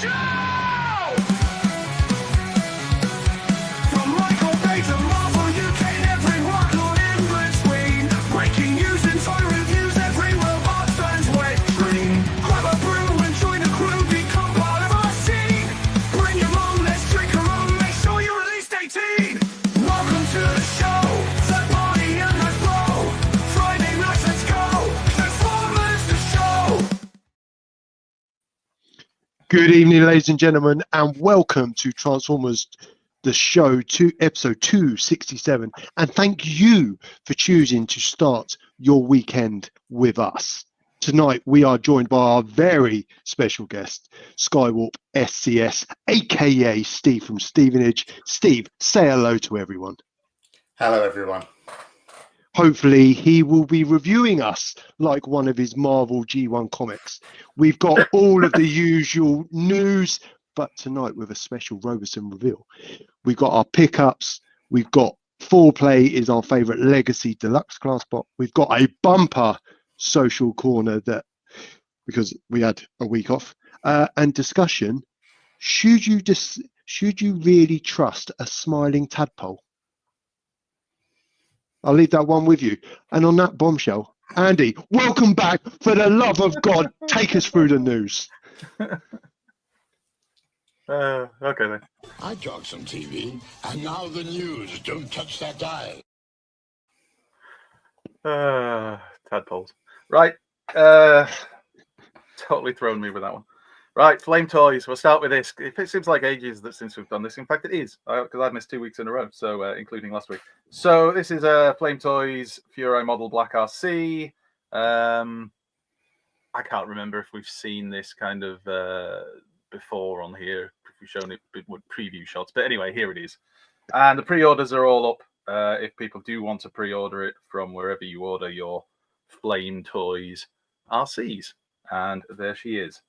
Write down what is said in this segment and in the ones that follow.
show! From Michael Bay to Marvel, UK, and everyone on in between. Breaking news and toy reviews, every robot turns wet green. Grab a brew and join the crew, become part of our scene. Bring your mom, let's drink her own, make sure you're at least 18. Welcome to the show, so party and let's blow. Friday nights, let's go, Transformers the show. Good evening, ladies and gentlemen, and welcome to Transformers, the show, to episode 267. And thank you for choosing to start your weekend with us. Tonight, we are joined by our very special guest, Skywarp SCS, aka Steve from Stevenage. Steve, say hello to everyone. Hello, everyone. Hopefully, he will be reviewing us like one of his Marvel G1 comics. We've got all of the usual news, but tonight with a special Robertson reveal. We've got our pickups. We've got Foreplay is our favourite Legacy Deluxe class bot. We've got a bumper social corner that, because we had a week off, and discussion. Should you really trust a smiling tadpole? I'll leave that one with you. And on that bombshell, Andy, welcome back. For the love of God, take us through the news. Okay then. I talk some TV, and now the news. Don't touch that dial. Tadpoles. Right. Totally thrown me with that one. Right, Flame Toys. We'll start with this. It seems like ages since we've done this. In fact, it is, because I've missed 2 weeks in a row, so including last week. So this is Flame Toys Furai model Black RC. I can't remember if we've seen this kind of before on here, if we've shown it with preview shots. But anyway, here it is. And the pre-orders are all up. If people do want to pre-order it from wherever you order your Flame Toys RCs. And there she is.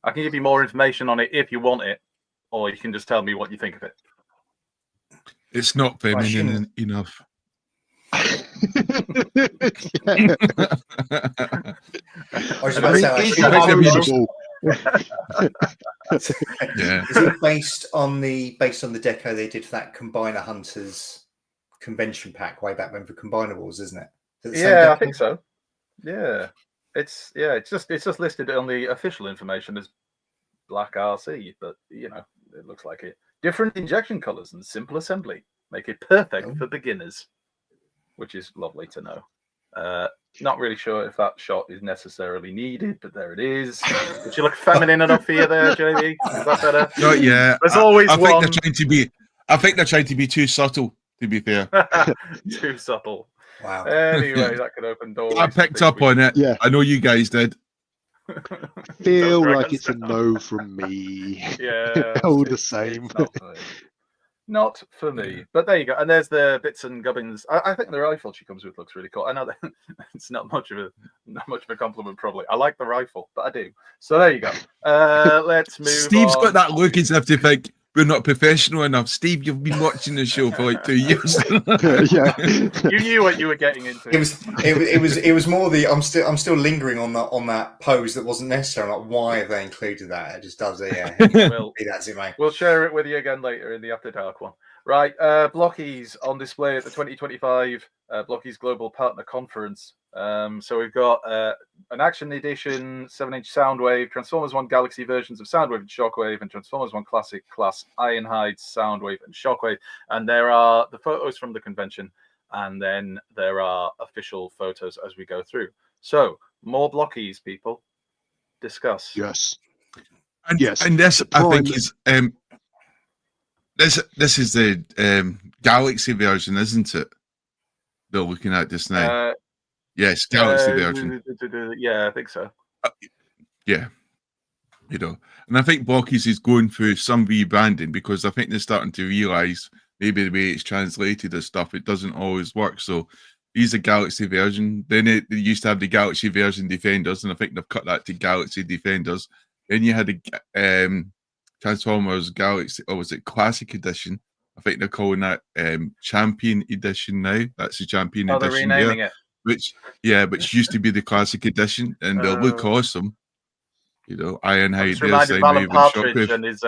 I can give you more information on it if you want it, or you can just tell me what you think of it. It's not feminine enough. I was about to say, Yeah. is it based on the deco they did for that Combiner Hunters convention pack way back when for Combiner Wars, isn't it? Is it the same Yeah, I deco? think so. Yeah, it's just listed on the official information as Black RC, but you know it looks like it. Different injection colors and simple assembly make it perfect for beginners, which is lovely to know. Not really sure if that shot is necessarily needed, but there it is. Did you look feminine enough for you there, JD? Is that better? Not yet. There's always I think one. they're trying to be. I think they're trying to be too subtle. To be fair, Too subtle. Wow. Anyway, that could open doors. I picked up on it. Yeah. I know you guys did. Feel Don't like it's a reckon no from me. Yeah. All the it's same. Not for me. Not for me. But there you go. And there's the bits and gubbins. I think the rifle she comes with looks really cool. I know that it's not much of a compliment, probably. I like the rifle, but I do. So there you go. Let's move Steve's on. got that look as if to think we're not professional enough. Steve, you've been watching the show for like 2 years. Yeah. You knew what you were getting into. It was more the I'm still lingering on that pose that wasn't necessary. I'm like, why have they included that? It just does it. Yeah. That's it, mate. We'll share it with you again later in the After Dark one. Right, Blockies on display at the 2025 Blockies Global Partner Conference. So we've got an Action Edition 7-inch Soundwave, Transformers 1 Galaxy versions of Soundwave and Shockwave, and Transformers 1 Classic Class Ironhide, Soundwave, and Shockwave. And there are the photos from the convention, and then there are official photos as we go through. So, more Blockies, people. Discuss. Yes. And, Yes. and this, I think, is this is the Galaxy version, isn't it? They're looking at this now. Yes, Galaxy version. Yeah, I think so. Yeah, you know, and I think Blockies is going through some rebranding because I think they're starting to realise maybe the way it's translated and stuff, it doesn't always work. So these are Galaxy version. Then they used to have the Galaxy version Defenders, and I think they've cut that to Galaxy Defenders. Then you had the Transformers Galaxy, or was it Classic Edition? I think they're calling that Champion Edition now. That's the Champion They're Edition. renaming it. Which used to be the Classic Edition, and they'll look awesome. You know, I'm Ironhide, just the reminded same of Alan move, and Partridge Shockwave. and his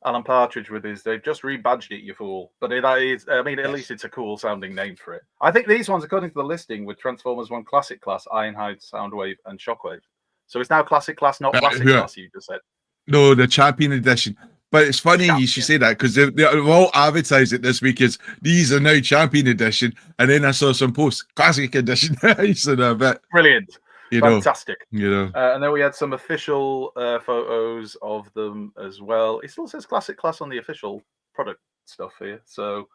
Alan Partridge with his. They've just rebadged it, you fool. But that is, I mean, at least it's a cool sounding name for it. I think these ones, according to the listing, with Transformers 1 Classic Class, Ironhide, Soundwave, and Shockwave. So it's now Classic Class, not Classic Class. You just said. No, the Champion Edition. But it's funny you should say that because they've all advertised it this week as these are now Champion Edition, and then I saw some posts Classic Edition. So a bit Brilliant, fantastic. And then we had some official photos of them as well. It still says Classic Class on the official product stuff here, so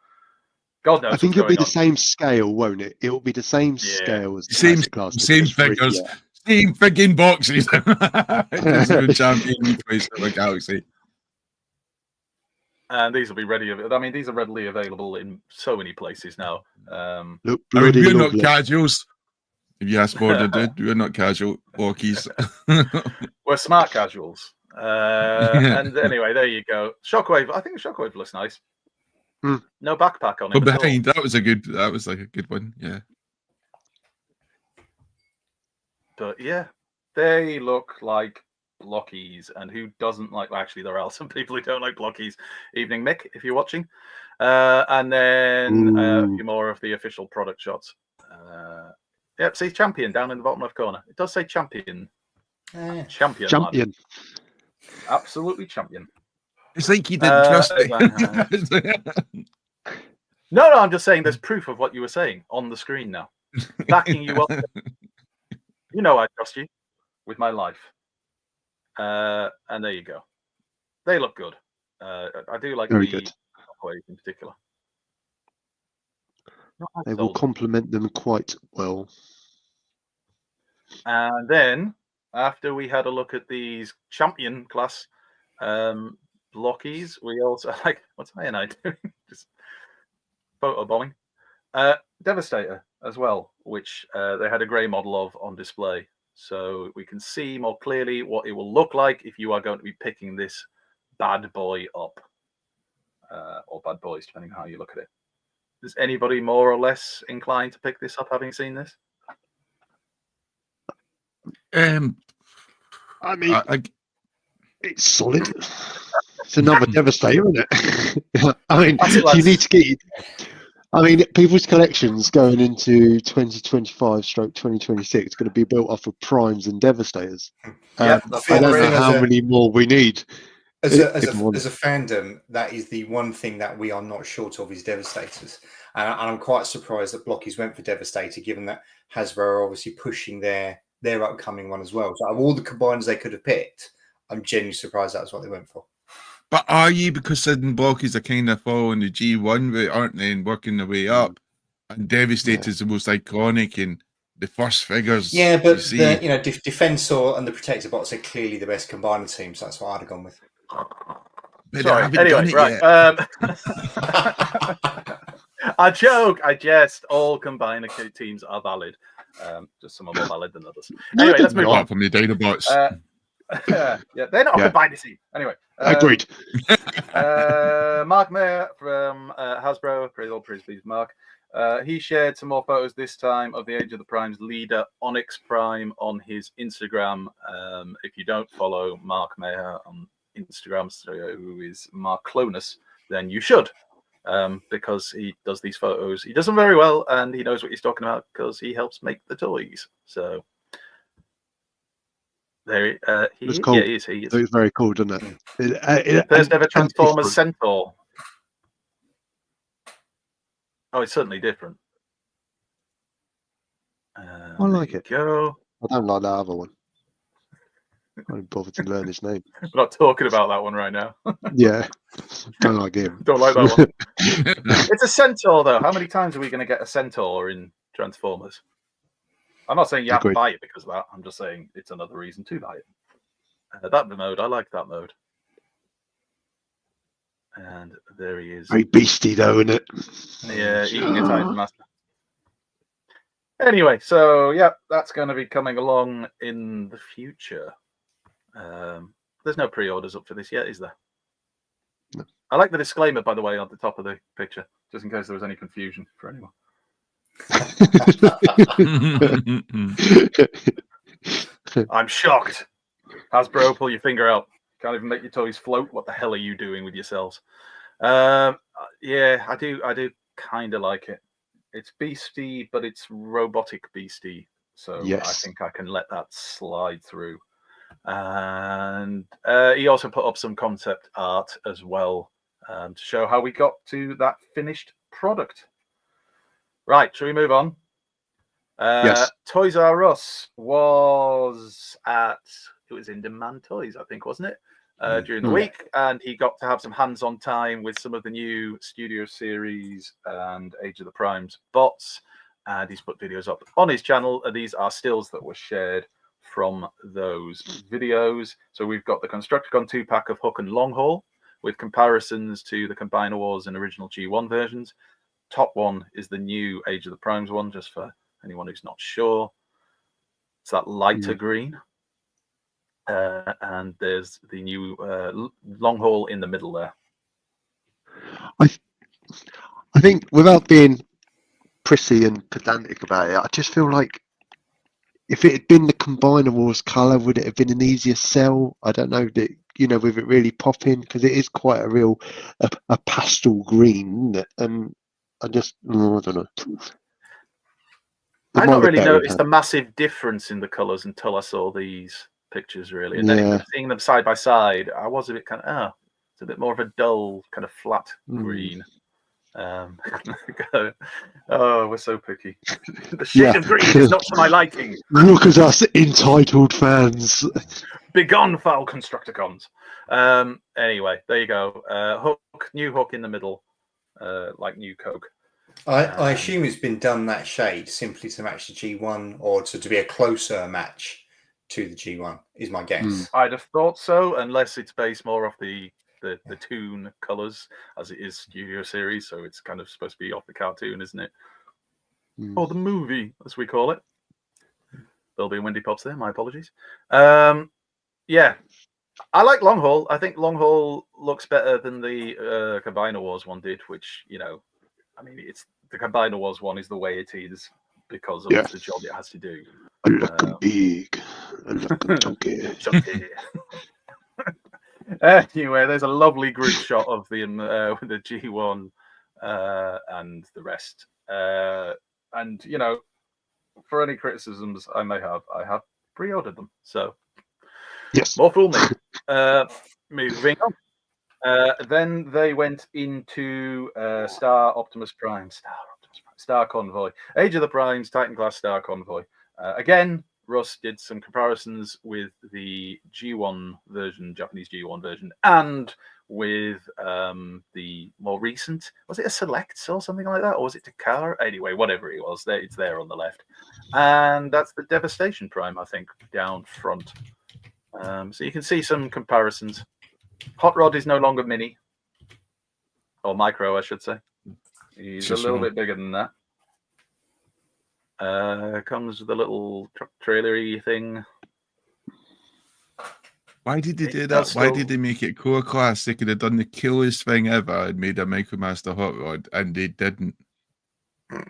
God knows. I think it'll be the same scale, won't it? It'll be the same scale as same Class. Same figures, same frigging boxes. Champion place of the Galaxy. And these will be ready. I mean, these are readily available in so many places now. Look, I mean, we're not lovely. casuals. If you ask Border, dude, we're not casual walkies. We're smart casuals. And anyway, there you go. Shockwave. I think Shockwave looks nice. No backpack on it. But behind, that was like a good one. Yeah. But yeah, they look like blockies, and who doesn't like? Well, actually, there are some people who don't like blockies. Evening, Mick, if you're watching. And then a few more of the official product shots. Yep, see Champion down in the bottom left corner. It does say Champion. Champion. Champion. Absolutely champion. It's like you didn't trust me. No, I'm just saying there's proof of what you were saying on the screen now. Backing you up. You know I trust you with my life. And there you go. They look good. I do like Very the good. Shockwave in particular. They will complement them quite well. And then after we had a look at these Champion class blockies, we also like what's Ironhide doing? Just photo bombing. Devastator as well, which they had a grey model of on display. So we can see more clearly what it will look like if you are going to be picking this bad boy up. Or bad boys, depending on how you look at it. Is anybody more or less inclined to pick this up having seen this? I mean, it's solid. It's another Devastator, isn't it? I mean, you need to get. I mean, people's collections going into 2025/2026 is going to be built off of Primes and Devastators. I don't know how many more we need. As a fandom, that is the one thing that we are not short of is Devastators. And I'm quite surprised that Blockies went for Devastator, given that Hasbro are obviously pushing their upcoming one as well. So, of all the combiners they could have picked, I'm genuinely surprised that's what they went for. But are you, because Sid Blockies are kind of following the G1 route, aren't they, and working their way up? And Devastator is the most iconic and the first figures. Yeah, but Defensor and the Protector Bots are clearly the best combiner team, so that's what I'd have gone with. But sorry. Anyway, right. I joke. I jest. All combiner teams are valid. Just some are more valid than others. Anyway, let's move on from the Dinobots. Yeah, they're not a combiner team. Anyway, agreed. Mark Mayer from Hasbro. Please, Mark. He shared some more photos this time of the Age of the Primes leader Onyx Prime on his Instagram. If you don't follow Mark Mayer on Instagram, who is Mark Clonus, then you should, because he does these photos. He does them very well, and he knows what he's talking about because he helps make the toys. So there, he is. He is. It's very cool, doesn't it? First ever Transformers Centaur. Oh, it's certainly different. I like it. Go. I don't like that other one. I didn't bother to learn his name. We're not talking about that one right now. Yeah, don't like him. Don't like that one. It's a Centaur, though. How many times are we going to get a Centaur in Transformers? I'm not saying you have to buy it because of that. I'm just saying it's another reason to buy it. That mode, I like that mode. And there he is. Very beastie, though, isn't it? Yeah, eating a Titan Master. Anyway, so yeah, that's going to be coming along in the future. There's no pre-orders up for this yet, is there? No. I like the disclaimer, by the way, on the top of the picture, just in case there was any confusion for anyone. I'm shocked. Hasbro, pull your finger out. Can't even make your toys float. What the hell are you doing with yourselves? Yeah, I do kind of like it. It's beastie, but it's robotic beastie. So Yes. I think I can let that slide through. And he also put up some concept art as well to show how we got to that finished product. Right, shall we move on? Yes. Toys R Us was in Demand Toys, I think, wasn't it? During the week, and he got to have some hands-on time with some of the new Studio Series and Age of the Primes bots, and he's put videos up on his channel. These are stills that were shared from those videos. So we've got the Constructicon 2-pack of Hook and Longhaul with comparisons to the Combiner Wars and original G1 versions. Top one is the new Age of the Primes one, just for anyone who's not sure. It's that lighter green. And there's the new Longhaul in the middle there. I think, without being prissy and pedantic about it, I just feel like if it had been the Combiner Wars colour, would it have been an easier sell? I don't know, that, you know, with it really popping, because it is quite a real a pastel green, isn't it? And I just, I don't know. I not really noticed a massive difference in the colours until I saw these pictures, really. And then seeing them side by side, I was a bit kind of, it's a bit more of a dull, kind of flat green. We're so picky. The shade of green is not to my liking. Look at us entitled fans. Begone, foul Constructicons. Anyway, there you go. Hook, new Hook in the middle, like new Coke. I assume it's been done that shade simply to match the G1 or to be a closer match to the G1, is my guess. I'd have thought so, unless it's based more off the toon colours, as it is Studio Series, so it's kind of supposed to be off the cartoon, isn't it? Or the movie, as we call it. There'll be Wendy Pops there, my apologies. Yeah, I like Longhaul. I think Longhaul looks better than the Combiner Wars one did, which, you know, I mean, it's the Combiner Wars one is the way it is because of the job it has to do. I look big. I look chunky. Anyway, there's a lovely group shot of the with the G1 and the rest. And, you know, for any criticisms I may have, I have pre-ordered them. So, yes, more fool me. Moving on. Then they went into Star Convoy. Age of the Primes, Titan Class Star Convoy. Again, Russ did some comparisons with the G1 version, Japanese G1 version, and with the more recent, was it a Select or something like that? Or was it Takara? Anyway, whatever it was, it's there on the left. And that's the Devastation Prime, I think, down front. So you can see some comparisons. Hot Rod is no longer mini, or micro, I should say. He's a little bit bigger than that. Comes with a little truck trailery thing. Why did they do that? Why did they make it core class? They could have done the coolest thing ever and made a Micromaster Hot Rod, and they didn't. I'm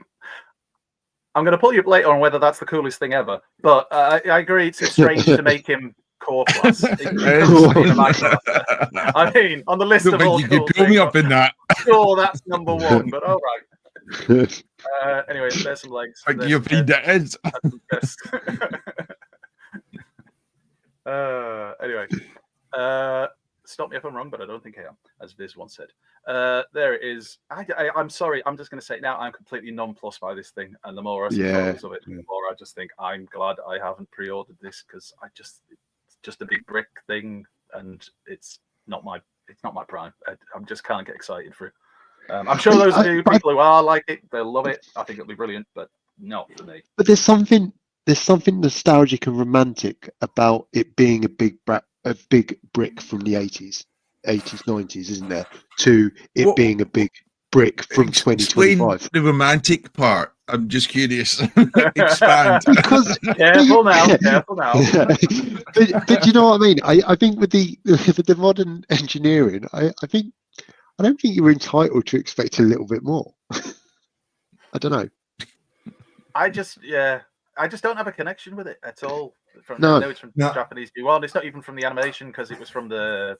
going to pull you up later on whether that's the coolest thing ever, but I agree it's strange to make him core class. I mean, on the list of all you cool could pull me up in that. Sure, that's number one, but all right. Anyway, there's some legs. You think that is? Anyway, stop me if I'm wrong, but I don't think I am, as Viz once said. There it is. I'm sorry, I'm just going to say it now. I'm completely nonplussed by this thing, and the more I see photos of it, the more I just think I'm glad I haven't pre-ordered this, because it's just a big brick thing, and it's not my prime. I just can't get excited for it. I'm sure those people who are like it, they'll love it. I think it'll be brilliant, but not for me. But there's something nostalgic and romantic about it being a big brick from the 80s, 90s, isn't there? To it being a big brick from 2025. The romantic part. I'm just curious. Expand. Because careful now. But you know what I mean? I think with the modern engineering, I don't think you were entitled to expect a little bit more. I don't know. I just don't have a connection with it at all. No. I know it's from No. Japanese G1. It's not even from the animation because it was from the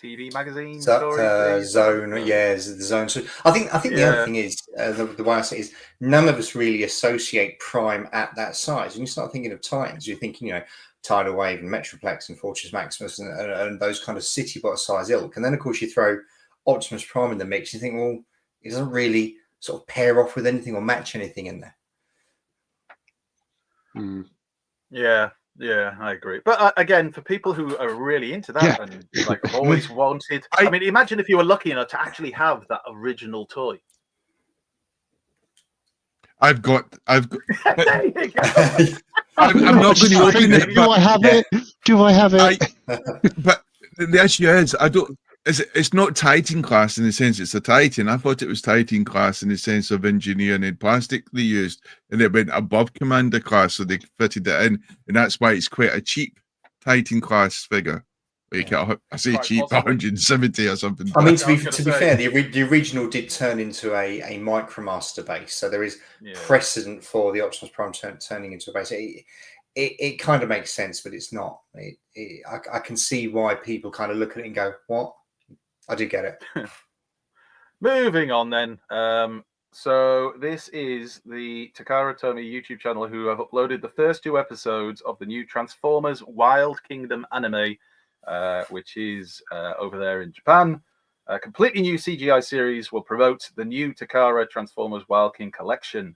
TV magazine So, story. Zone, yeah, the Zone. So I think the other Yeah. thing is the way I say it is none of us really associate Prime at that size. When you start thinking of Titans, you're thinking, you know, Tidal Wave and Metroplex and Fortress Maximus and those kind of city bot size ilk. And then of course you throw Optimus Prime in the mix. You think, well, it doesn't really sort of pair off with anything or match anything in there. Mm. Yeah, I agree. But again, for people who are really into that Yeah. and like have always wanted, I mean, imagine if you were lucky enough to actually have that original toy. I've got. There you go. I'm not going to open it. Do I have it? Do I have it? But the issue is, I don't. It's not Titan class in the sense it's a Titan. I thought it was Titan class in the sense of engineering and plastic they used, and it went above Commander class, so they fitted it in, and that's why it's quite a cheap Titan class figure. Like, I say Quite cheap, possibly. 170 or something. I mean, I was gonna to be say- fair, the original did turn into a Micromaster base, so there is Yeah. precedent for the Optimus Prime turning into a base. It kind of makes sense, but it's not. I can see why people kind of look at it and go, "What?" I do get it. Moving on then. So this is the Takara Tomy YouTube channel who have uploaded the first 2 episodes of the new Transformers Wild Kingdom anime, which is over there in Japan. A completely new CGI series will promote the new Takara Transformers Wild King collection.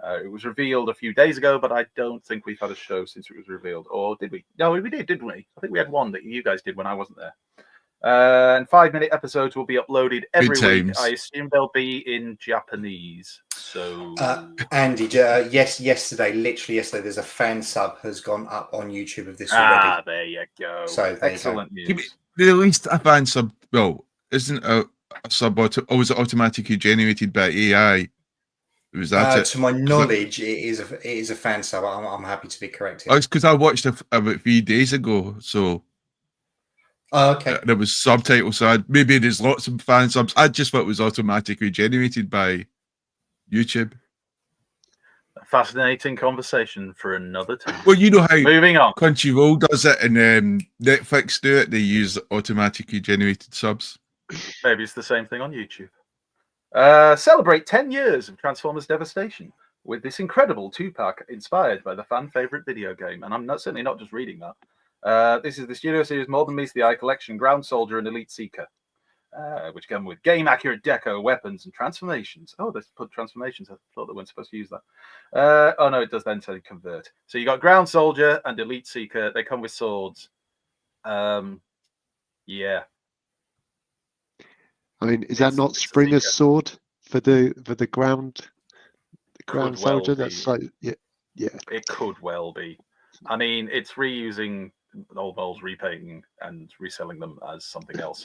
It was revealed a few days ago, but I don't think we've had a show since it was revealed. Or did we? No, we did, didn't we? I think we had one that you guys did when I wasn't there. And 5-minute episodes will be uploaded every week. times. I assume they'll be in Japanese. So Andy, yesterday, literally yesterday, there's a fan sub has gone up on YouTube of this already. there you go. So there you go. Excellent news. They released a fan sub. Well, isn't a sub or was it automatically generated by AI? Was that it? To my knowledge, it is a fan sub. I'm happy to be corrected. Oh, it's because I watched it about 3 days ago, so Okay. there was subtitles. So maybe there's lots of fan subs. I just thought it was automatically generated by YouTube. A fascinating conversation for another time. Well, you know how Moving on. Crunchyroll does it and Netflix do it. They use automatically generated subs. Maybe it's the same thing on YouTube. Celebrate 10 years of Transformers Devastation with this incredible 2-pack inspired by the fan favorite video game. And I'm certainly not just reading that. This is the Studio Series More Than Meets the Eye collection, Ground Soldier and Elite Seeker, which come with game accurate deco, weapons, and transformations. Oh, they put transformations. I thought they weren't supposed to use that. Oh, no, it does then say convert. So you got Ground Soldier and Elite Seeker. They come with swords. Yeah. I mean, is that It's- not it's a Springer's secret. sword for the ground well soldier? be. That's like yeah. It could well be. I mean, it's reusing old molds, repainting, and reselling them as something else.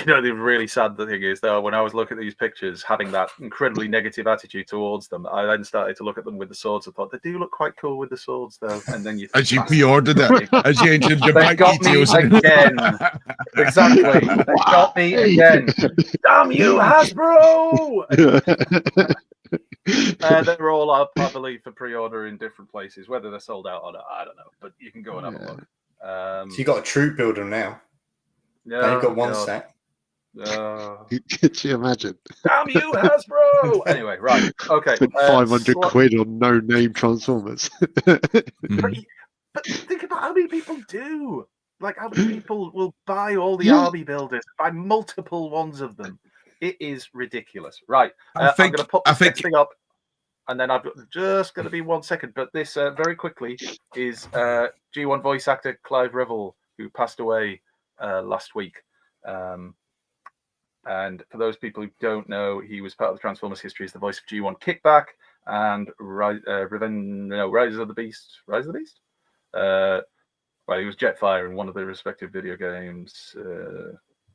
You know, the really sad thing is, though, when I was looking at these pictures, having that incredibly negative attitude towards them, I then started to look at them with the swords. I thought, they do look quite cool with the swords, though. And then you think, As you pre-ordered it, as you entered your They bank got me details. again. Exactly. They got me again. Damn you, Hasbro! They're all up, I believe, for pre-order in different places. Whether they're sold out or not, I don't know. But you can go and have a look. So you got a troop builder now. Yeah, You've got one God. set. Could you imagine? Damn you, Hasbro! Anyway, right. Okay. Spent 500 sli- quid on no-name Transformers. Mhm. But think about how many people do. Like, how many people will buy all the Yeah. army builders, buy multiple ones of them. It is ridiculous. Right. I I'm think- going to put I this think- next thing up, and then I've just going to be 1 second. But this, very quickly, is G1 voice actor Clive Revel, who passed away last week. And for those people who don't know, he was part of the Transformers history as the voice of G1 Kickback and Rise of the Beast. Rise of the Beast? Well, he was Jetfire in one of the respective video games.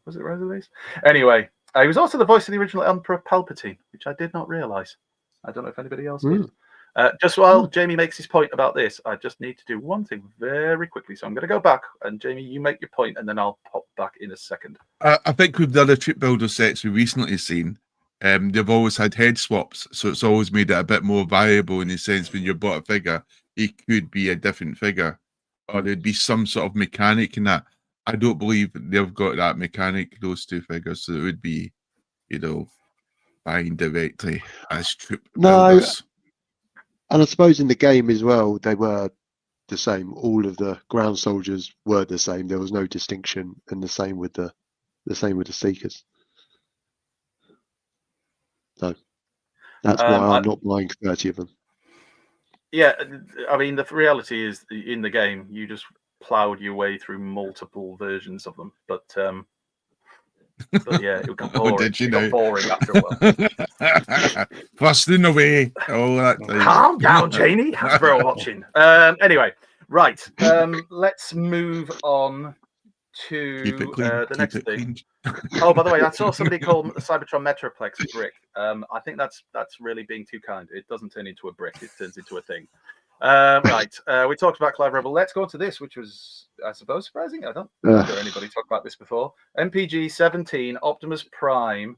Was it Rise of the Beast? Anyway, he was also the voice of the original Emperor Palpatine, which I did not realize. I don't know if anybody else did. Just while Jamie makes his point about this, I just need to do one thing very quickly. So I'm going to go back, and Jamie, you make your point, and then I'll pop back in a second. I think with the other troop builder sets we recently seen, they've always had head swaps, so it's always made it a bit more viable in the sense when you bought a figure, it could be a different figure, or there'd be some sort of mechanic in that. I don't believe they've got that mechanic, those two figures, so it would be, buying directly as troop builders. And I suppose in the game as well, they were the same. All of the ground soldiers were the same. There was no distinction, and the same with the Seekers. So that's why I'm not buying 30 of them. Yeah, I mean, the reality is in the game, you just plowed your way through multiple versions of them, but yeah, it got boring. Did you it know? got boring after a while. Thrusting away, all that time. Calm down, Janie. Hasbro watching. Anyway, right. Let's move on to Keep it clean. the next Keep it thing. clean. Oh, by the way, I saw somebody call Cybertron Metroplex a brick. I think that's really being too kind. It doesn't turn into a brick; it turns into a thing. Right. We talked about Clive Rebel. Let's go to this, which was, I suppose, surprising. I don't hear anybody talk about this before. MPG 17 Optimus Prime.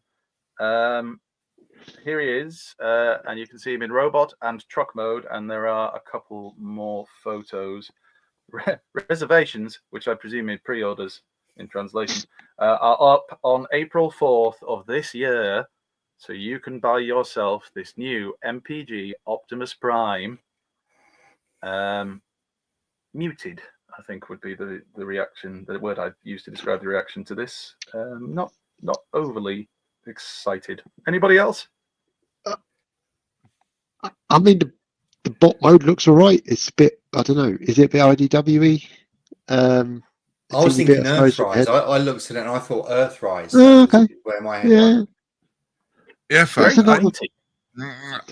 Here he is, and you can see him in robot and truck mode. And there are a couple more photos. Reservations, which I presume in pre-orders in translation, are up on April 4th of this year, so you can buy yourself this new MPG Optimus Prime. Muted, I think, would be the reaction, the word I'd use to describe the reaction to this. Not overly excited. Anybody else? I mean, the bot mode looks all right. It's a bit, I don't know, is it a bit IDW-y? I was thinking Earthrise. I looked at it and I thought Earthrise. Okay. Where my head went. Yeah, That's another-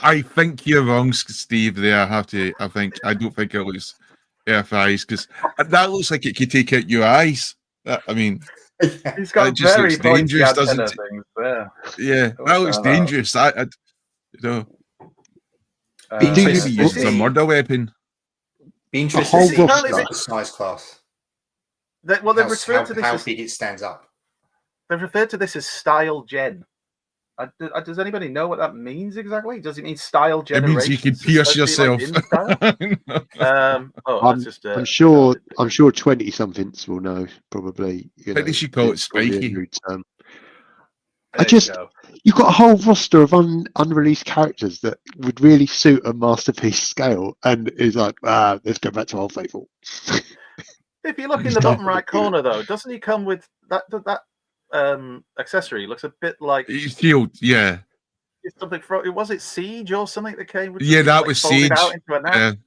I think you're wrong, Steve. There, I don't think it looks eyes, because that looks like it could take out your eyes. I mean, He's got that just very looks dangerous, doesn't it? it? There. Yeah, that looks dangerous. Be Maybe interested to used as a see- murder weapon. Be interested to see whole the size class. They've referred to this How as, big it stands up. they've referred to this as style gen. Does anybody know what that means exactly? Does it mean style It generation? means you can pierce yourself. I'm sure 20 somethings will know, probably. I think they should call it it's probably a spiky. new term. There you go. You've got a whole roster of unreleased characters that would really suit a masterpiece scale, and it's like, let's go back to Old Faithful. If you look in the bottom right corner, though, doesn't he come with that accessory? Looks a bit like Shield, yeah. it's something from. Was it Siege or something that came with? Yeah, that like was folded Siege. out into a net?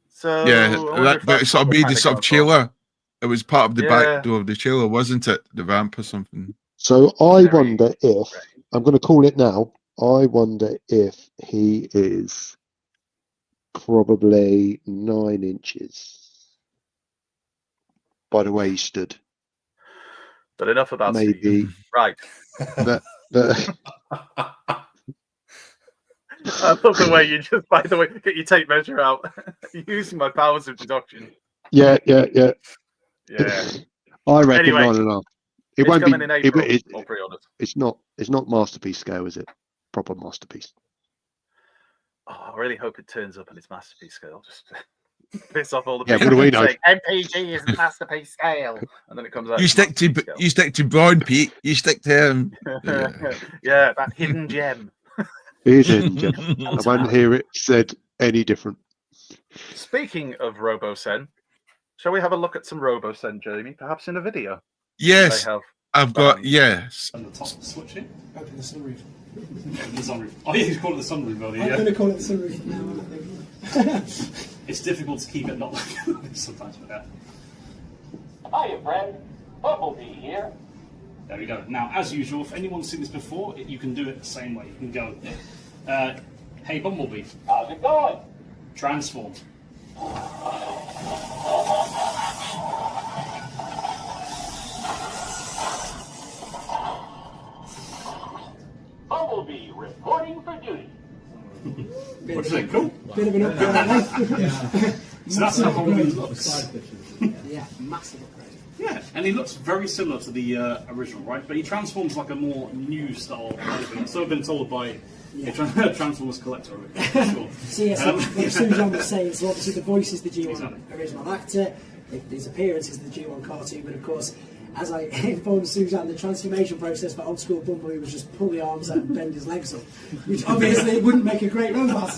So Yeah, I wonder that if that's sort of what made we're the sort of kinda going for. chiller. It was part of the Yeah. back door of the chiller, wasn't it? The ramp or something. So I Very wonder if, I'm going to call it now, I wonder if he is probably 9 inches by the way he stood. But enough about Maybe. Siege. Right. But I love the way you just, by the way, get your tape measure out using my powers of deduction. yeah. Yeah. I reckon Anyway, 9.5. It It's won't coming be. in April. It, Or pre-orders. it's not masterpiece scale, is it? Proper masterpiece. Oh, I really hope it turns up in its masterpiece scale. Just to piss off all the Yeah, people what do we know? saying MPG is masterpiece scale, and then it comes out. You as stick to masterpiece Braun, Pete. You stick to him. scale. Yeah, that hidden gem. It is in, Jeff. I won't hear it said any different. Speaking of RoboSen, shall we have a look at some RoboSen, Jamie? Perhaps in a video. Yes, They have. I've got yes. And the top switch in. Open the sunroof. Open the sunroof. Oh yeah, you call it the sunroof, Ollie. I'm Yeah. going to call it the sunroof from now on, I think. It's difficult to keep it not like this sometimes with that. Hiya, friend. Bumblebee here. There we go. Now, as usual, if anyone's seen this before, you can do it the same way. You can go, hey Bumblebee, How's it going? transform. Bumblebee reporting for duty. What do you think? Cool. Bit of an upgrade, I think. So that's how Bumblebee Massive looks. upgrade. Yeah, massive upgrade. Yeah, and he looks very similar to the original, right? But he transforms like a more new style version. So I've been told by a Transformers collector. Sure. So yes, like Sujan was saying, so obviously the voice is the G1 original actor, his appearance is the G1 cartoon, but of course, as I informed Sujan, the transformation process for old school Bumblebee was just pull the arms out and bend his legs up, which obviously wouldn't make a great robot.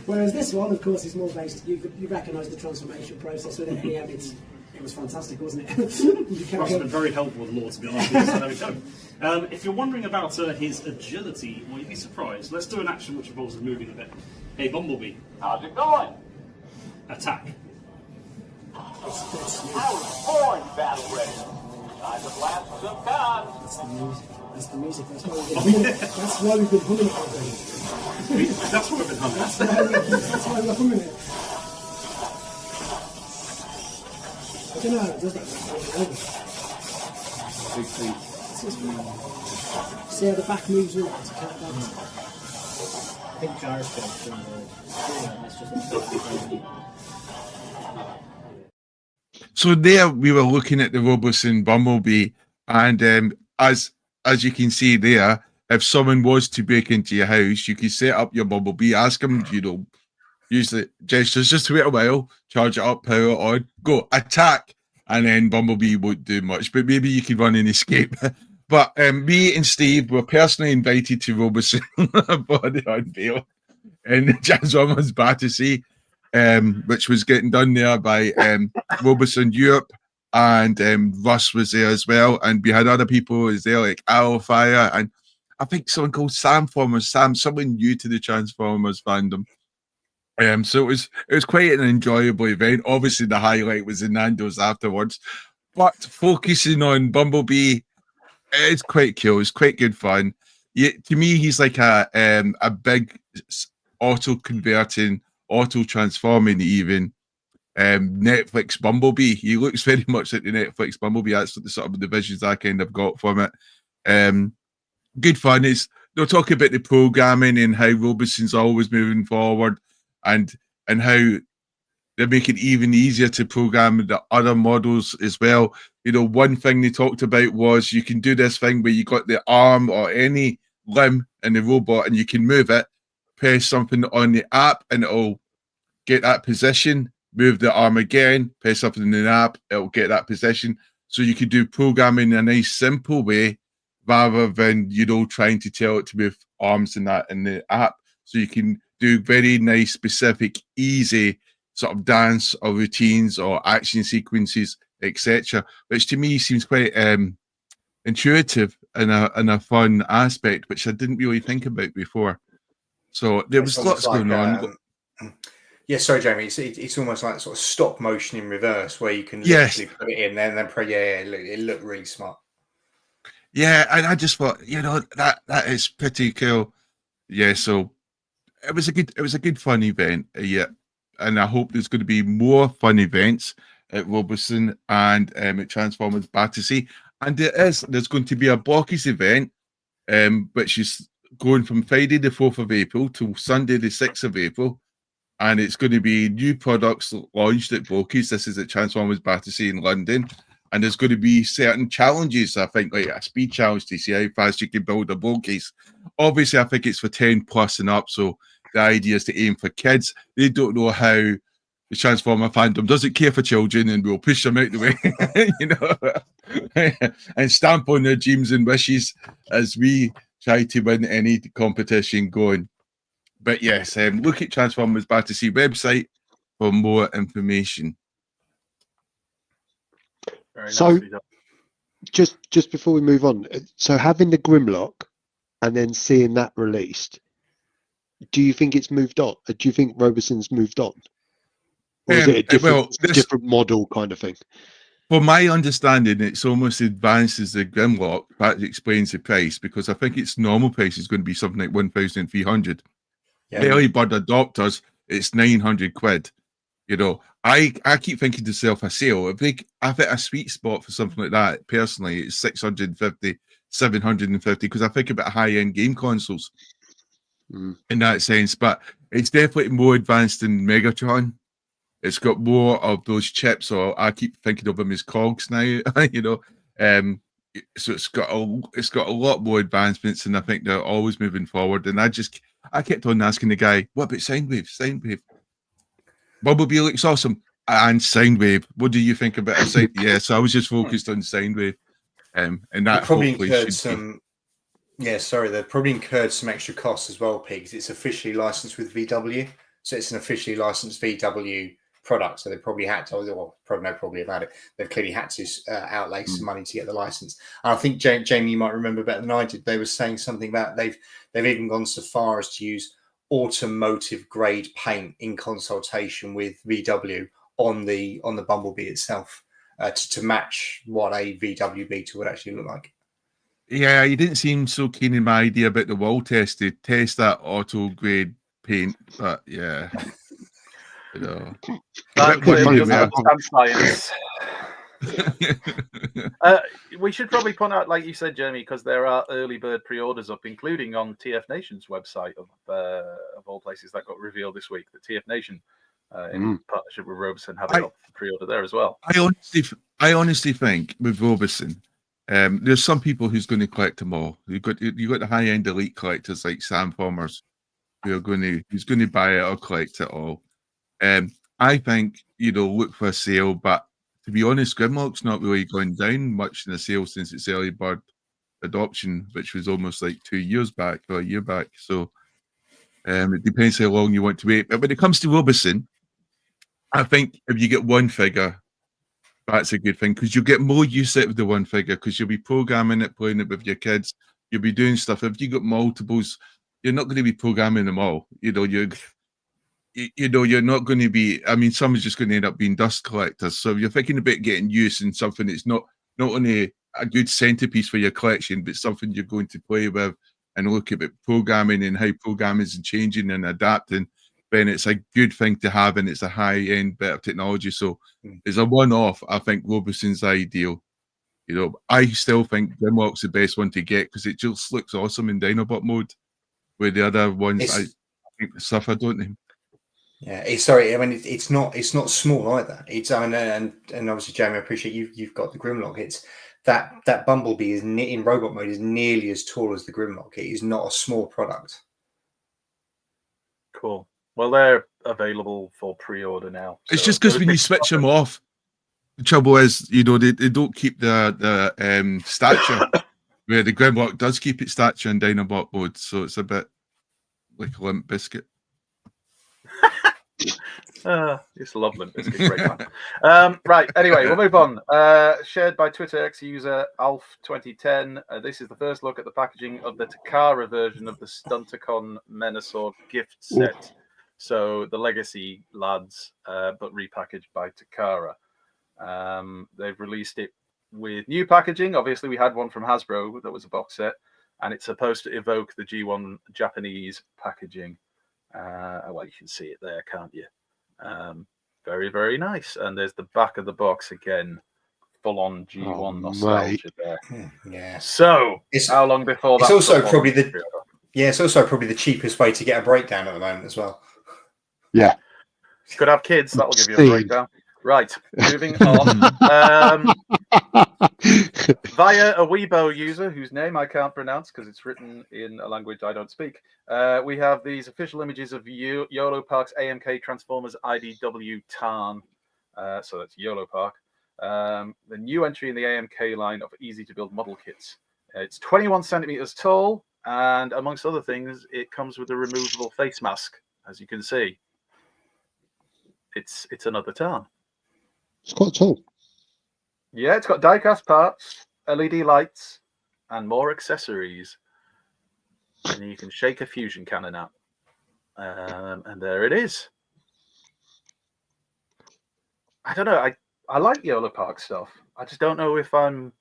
Whereas this one, of course, is more based, you recognise the transformation process with it, and it was fantastic, wasn't it? Must have been very helpful with Law, to be honest. So there we go. If you're wondering about his agility, well, you'd be surprised. Let's do an action which involves moving a bit. Hey, Bumblebee. How's it going? Attack. I was born battle ready. Time to blast some guns. That's the music. That's why we've been humming it already. That's what we've been humming. That's why we're humming it. I don't know how it does that. Big feet. See how the back moves up to count that. I think gyroscope. That's just So there we were looking at the Roboson Bumblebee, and as you can see there, if someone was to break into your house, you can set up your Bumblebee, ask them, use the gestures, just wait a while, charge it up, power it on, go, attack, and then Bumblebee won't do much, but maybe you can run and escape. But me and Steve were personally invited to Roboson for the unveil in Transformers Battersea, which was getting done there by Roboson Europe, and Russ was there as well, and we had other people who was there like Arrowfire, and I think someone called someone new to the Transformers fandom. So it was quite an enjoyable event. Obviously, the highlight was the Nando's afterwards, but focusing on Bumblebee, it's quite cool. It's quite good fun. To me, he's like a big auto-converting, auto-transforming even Netflix Bumblebee. He looks very much like the Netflix Bumblebee. That's the sort of the visions I kind of got from it. Good fun. They'll talk about the programming and how Roboson's always moving forward, and how they make it even easier to program the other models as well. One thing they talked about was you can do this thing where you got the arm or any limb in the robot and you can move it, press something on the app and it'll get that position, move the arm again, press something in the app, it'll get that position. So you can do programming in a nice simple way rather than, trying to tell it to move arms and that in the app. So you can do very nice, specific, easy sort of dance or routines or action sequences, etc., which to me seems quite intuitive and a fun aspect, which I didn't really think about before. So there was lots going on. Yeah, sorry, Jamie. It's almost like sort of stop motion in reverse, where you can literally put it in and then pray. Yeah, it looked really smart. Yeah, and I just thought, that is pretty cool. Yeah, so it was a good fun event. Yeah, and I hope there's going to be more fun events at Roboson and at Transformers Battersea. And there's going to be a Blockies event, which is going from Friday the 4th of April to Sunday the 6th of April. And it's going to be new products launched at Blockies. This is at Transformers Battersea in London. And there's going to be certain challenges, I think, like a speed challenge to see how fast you can build a Blockies. Obviously, I think it's for 10 plus and up. So the idea is to aim for kids. They don't know how the Transformer fandom doesn't care for children, and we'll push them out the way, and stamp on their dreams and wishes as we try to win any competition going. But yes, look at Transformers Battersea website for more information. So, just before we move on, so having the Grimlock and then seeing that released, do you think it's moved on? Do you think Roboson's moved on? Or is it a different model kind of thing? From my understanding, it's almost advanced as the Grimlock. That explains the price, because I think its normal price is going to be something like 1,300. Early bird adopters, it's 900 quid. I keep thinking to myself, a sale. If I think a sweet spot for something like that, personally, it's 650, 750, because I think about high-end game consoles in that sense. But it's definitely more advanced than Megatron. It's got more of those chips, or I keep thinking of them as cogs now. You know, so it's got a lot more advancements, and I think they're always moving forward. And I kept on asking the guy, "What about Soundwave? Soundwave? Bumblebee looks awesome, and Soundwave. What do you think about it?" Yeah, so I was just focused on Soundwave, and that probably hopefully incurred should be. some. Yeah, sorry, they've probably incurred some extra costs as well, Pigs. It's officially licensed with VW, so it's an officially licensed VW product. So they probably had to, well, probably about it. They've clearly had to outlay some money to get the license. And I think Jamie, you might remember better than I did. They were saying something about they've even gone so far as to use automotive grade paint in consultation with VW on the Bumblebee itself to match what a VW Beetle would actually look like. Yeah, you didn't seem so keen in my idea about the wall test to test that auto grade paint, but yeah, you know. We should probably point out, like you said, Jeremy, because there are early bird pre-orders up, including on TF Nation's website of all places that got revealed this week. The TF Nation, in partnership with Robeson, have it up for pre-order there as well. I honestly think with Robeson, there's some people who's going to collect them all. You've got the high-end elite collectors like Sam Formers, who's going to buy it or collect it all. I think, look for a sale, but to be honest, Grimlock's not really gone down much in the sale since its early bird adoption, which was almost like 2 years back or a year back. So it depends how long you want to wait. But when it comes to Robeson, I think if you get one figure, that's a good thing, because you'll get more use out of the one figure, because you'll be programming it, playing it with your kids. You'll be doing stuff. If you got multiples, you're not going to be programming them all. You're not going to be. I mean, some is just going to end up being dust collectors. So if you're thinking about getting use in something that's not only a good centerpiece for your collection, but something you're going to play with and look at programming and how programming is changing and adapting, then it's a good thing to have, and it's a high-end bit of technology. So as a one-off, I think Robeson's ideal. I still think Grimlock's the best one to get because it just looks awesome in Dinobot mode, where the other ones I think suffer, don't they? Yeah, it's not small either. It's and obviously, Jamie, I appreciate you've got the Grimlock. It's that Bumblebee is in robot mode is nearly as tall as the Grimlock. It is not a small product. Cool. Well, they're available for pre-order now. It's just because when you switch them off, the trouble is, they don't keep the stature, where the Grimlock does keep its stature in Dinobot mode, so it's a bit like a Limp Bizkit. It's a love Limp Bizkit, great man. Right, anyway, we'll move on. Shared by Twitter X user Alf2010. This is the first look at the packaging of the Takara version of the Stunticon Menasor gift set. So the Legacy lads, but repackaged by Takara. They've released it with new packaging. Obviously, we had one from Hasbro that was a box set, and it's supposed to evoke the G1 Japanese packaging. Well, you can see it there, can't you? Very, very nice. And there's the back of the box again, full-on G1 nostalgia there. Yeah. So, how long before that? It's also probably the cheapest way to get a breakdown at the moment as well. Yeah. Could have kids, that'll give you a breakdown. Right, moving on. Via a Weibo user whose name I can't pronounce because it's written in a language I don't speak, we have these official images of YOLO Park's AMK Transformers IDW Tarn. So that's YOLO Park. The new entry in the AMK line of easy-to-build model kits. It's 21 centimeters tall, and amongst other things, it comes with a removable face mask, as you can see. It's another Tarn. It's quite tall. Yeah, it's got die-cast parts, LED lights, and more accessories. And you can shake a fusion cannon out. And there it is. I don't know. I like YOLO Park stuff. I just don't know if I'm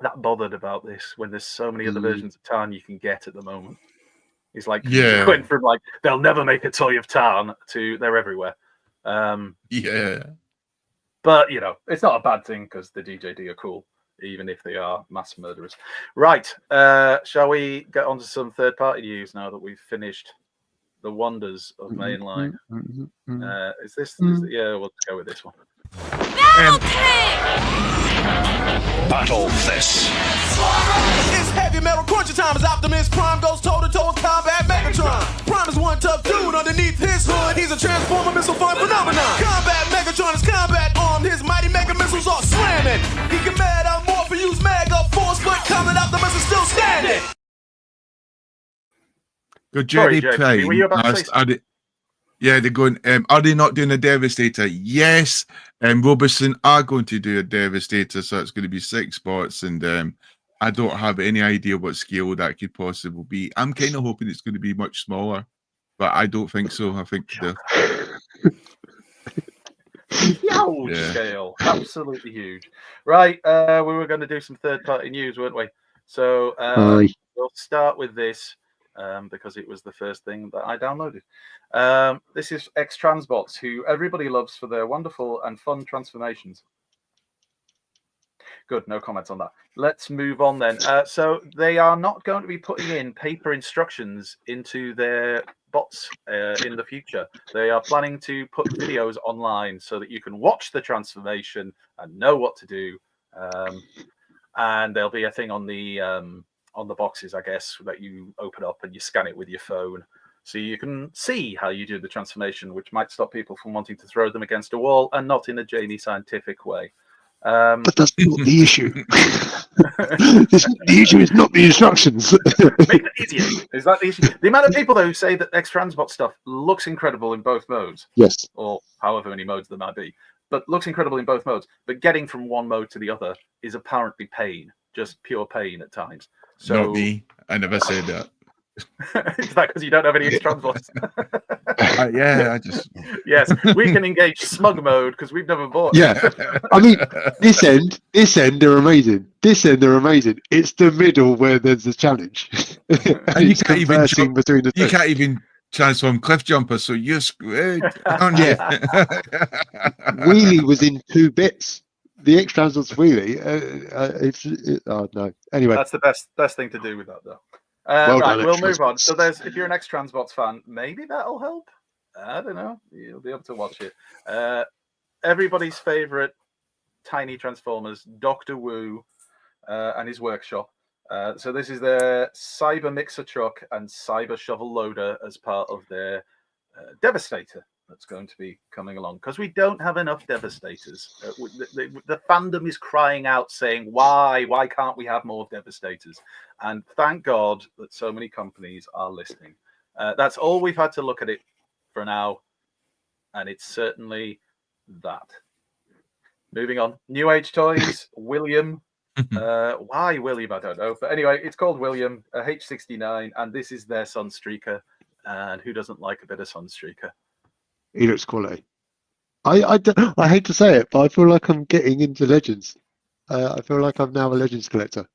that bothered about this when there's so many other versions of Tarn you can get at the moment. It's like going from like they'll never make a toy of Tarn to they're everywhere. Yeah. But, it's not a bad thing because the DJD are cool, even if they are mass murderers. Right. Shall we get on to some third-party news now that we've finished the wonders of mainline. Is this? Yeah, we'll go with this one. Battle this. It's heavy metal cruncher time as Optimus Prime goes toe-to-toe with Combat Megatron. Prime is one tough dude underneath his hood. He's a transformer missile fire phenomenon. Combat Megatron is combat armed. His mighty mega missiles are slamming. He can mad out more for use mega force, but Combat Optimus is still standing. Good Sorry, Jerry Jake, Prime were you about to say asked, yeah, they're going, are they not doing a Devastator? Yes. Robertson are going to do a Devastator, so it's going to be 6 spots, and I don't have any idea what scale that could possibly be. I'm kind of hoping it's going to be much smaller, but I don't think so. I think Huge scale, absolutely huge. Right, we were going to do some third-party news, weren't we? So we'll start with this because it was the first thing that I downloaded. This is X-Transbots, who everybody loves for their wonderful and fun transformations. Good, no comments on that. Let's move on then. So they are not going to be putting in paper instructions into their bots in the future. They are planning to put videos online so that you can watch the transformation and know what to do. And there'll be a thing on the boxes, I guess, that you open up and you scan it with your phone. So you can see how you do the transformation, which might stop people from wanting to throw them against a wall, and not in a Jamie scientific way. But that's not the issue. The issue is not the instructions. Make it easier. Is that the issue? The amount of people, though, who say that X-Transbot stuff looks incredible in both modes. Yes. Or however many modes there might be. But looks incredible in both modes. But getting from one mode to the other is apparently pain. Just pure pain at times. So, not me. I never said that. Is that because you don't have any X-Transbots? Yeah, I just... Yes, we can engage smug mode because we've never bought. Yeah, I mean, this end, they're amazing. This end, they're amazing. It's the middle where there's a challenge. And you it's conversing between the two. You can't even transform Cliff Jumper, so you're screwed. Aren't you? Wheelie was in 2 bits. The X-Transbot's Wheelie. Oh no. Anyway, that's the best thing to do with that, though. Well right, done, we'll move on. X-Transbots. So if you're an X-Transbots fan, maybe that'll help. I don't know. You'll be able to watch it. Everybody's favorite tiny Transformers, Dr. Wu and his workshop. So this is their Cyber Mixer Truck and Cyber Shovel Loader as part of their Devastator that's going to be coming along, because we don't have enough Devastators. The fandom is crying out saying, why can't we have more Devastators? And thank God that so many companies are listening. That's all we've had to look at it for now, and it's certainly that. Moving on, New Age Toys, William. Why William? I don't know, but anyway, it's called William, a H69, and this is their Sunstreaker. And who doesn't like a bit of Sunstreaker? he looks quality. I hate to say it, but I feel like I'm getting into Legends. I feel like I'm now a Legends collector.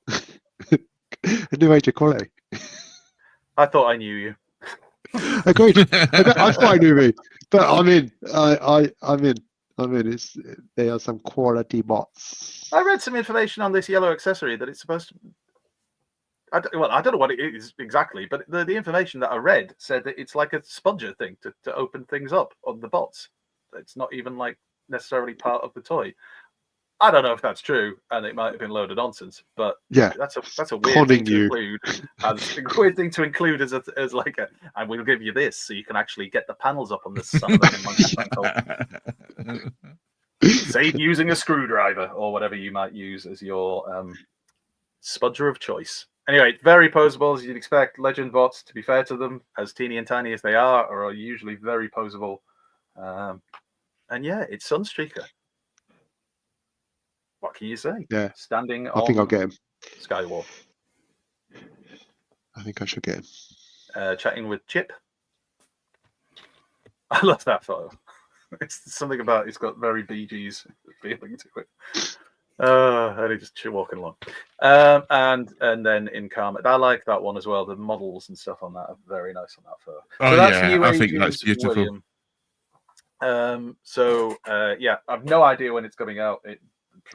A new age of quality. I thought I knew you. Agreed. I thought I knew me, but I'm in. I'm in. It's there are some quality bots. I read some information on this yellow accessory that it's supposed to. I don't know what it is exactly, but the information that I read said that it's like a sponger thing to open things up on the bots. It's not even like necessarily part of the toy. I don't know if that's true, and it might have been a load of nonsense. But yeah, that's a weird thing to include. As a weird thing to include as like a, and we'll give you this so you can actually get the panels up on the son of a monkey. Save using a screwdriver or whatever you might use as your spudger of choice. Anyway, very posable as you'd expect. Legend bots, to be fair to them, as teeny and tiny as they are usually very posable. And yeah, it's Sunstreaker. What can you say? Yeah, standing. I think I'll get him. Skywalk. I think I should get him. Chatting with Chip. I love that photo. It's something about it's got very Bee Gees feeling to it. And he just walking along. And then in Karma, I like that one as well. The models and stuff on that are very nice on that photo. Oh, so that's yeah, New I think Ages that's beautiful. William. Yeah, I've no idea when it's coming out.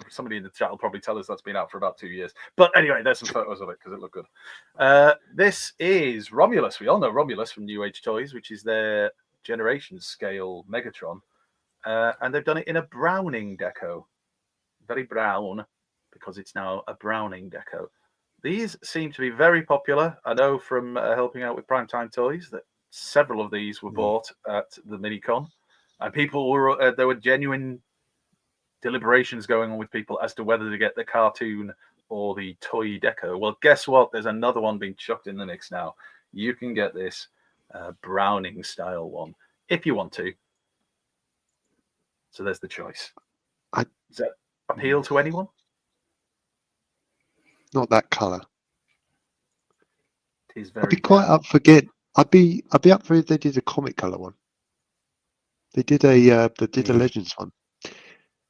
somebody in the chat will probably tell us that's been out for about 2 years. But anyway, there's some photos of it because it looked good. This is Romulus. We all know Romulus from New Age Toys, which is their Generation scale Megatron. And they've done it in a Browning deco. Very brown, because it's now a Browning deco. These seem to be very popular. I know from helping out with Primetime Toys that several of these were bought at the Minicon. And people were, there were genuine deliberations going on with people as to whether to get the cartoon or the toy deco. Well, guess what? There's another one being chucked in the mix now. You can get this Browning style one if you want to. So there's the choice. Does that appeal to anyone? Not that colour. It is very. I'd be quite up for I'd be up for if they did a comic colour one. They did a Legends one.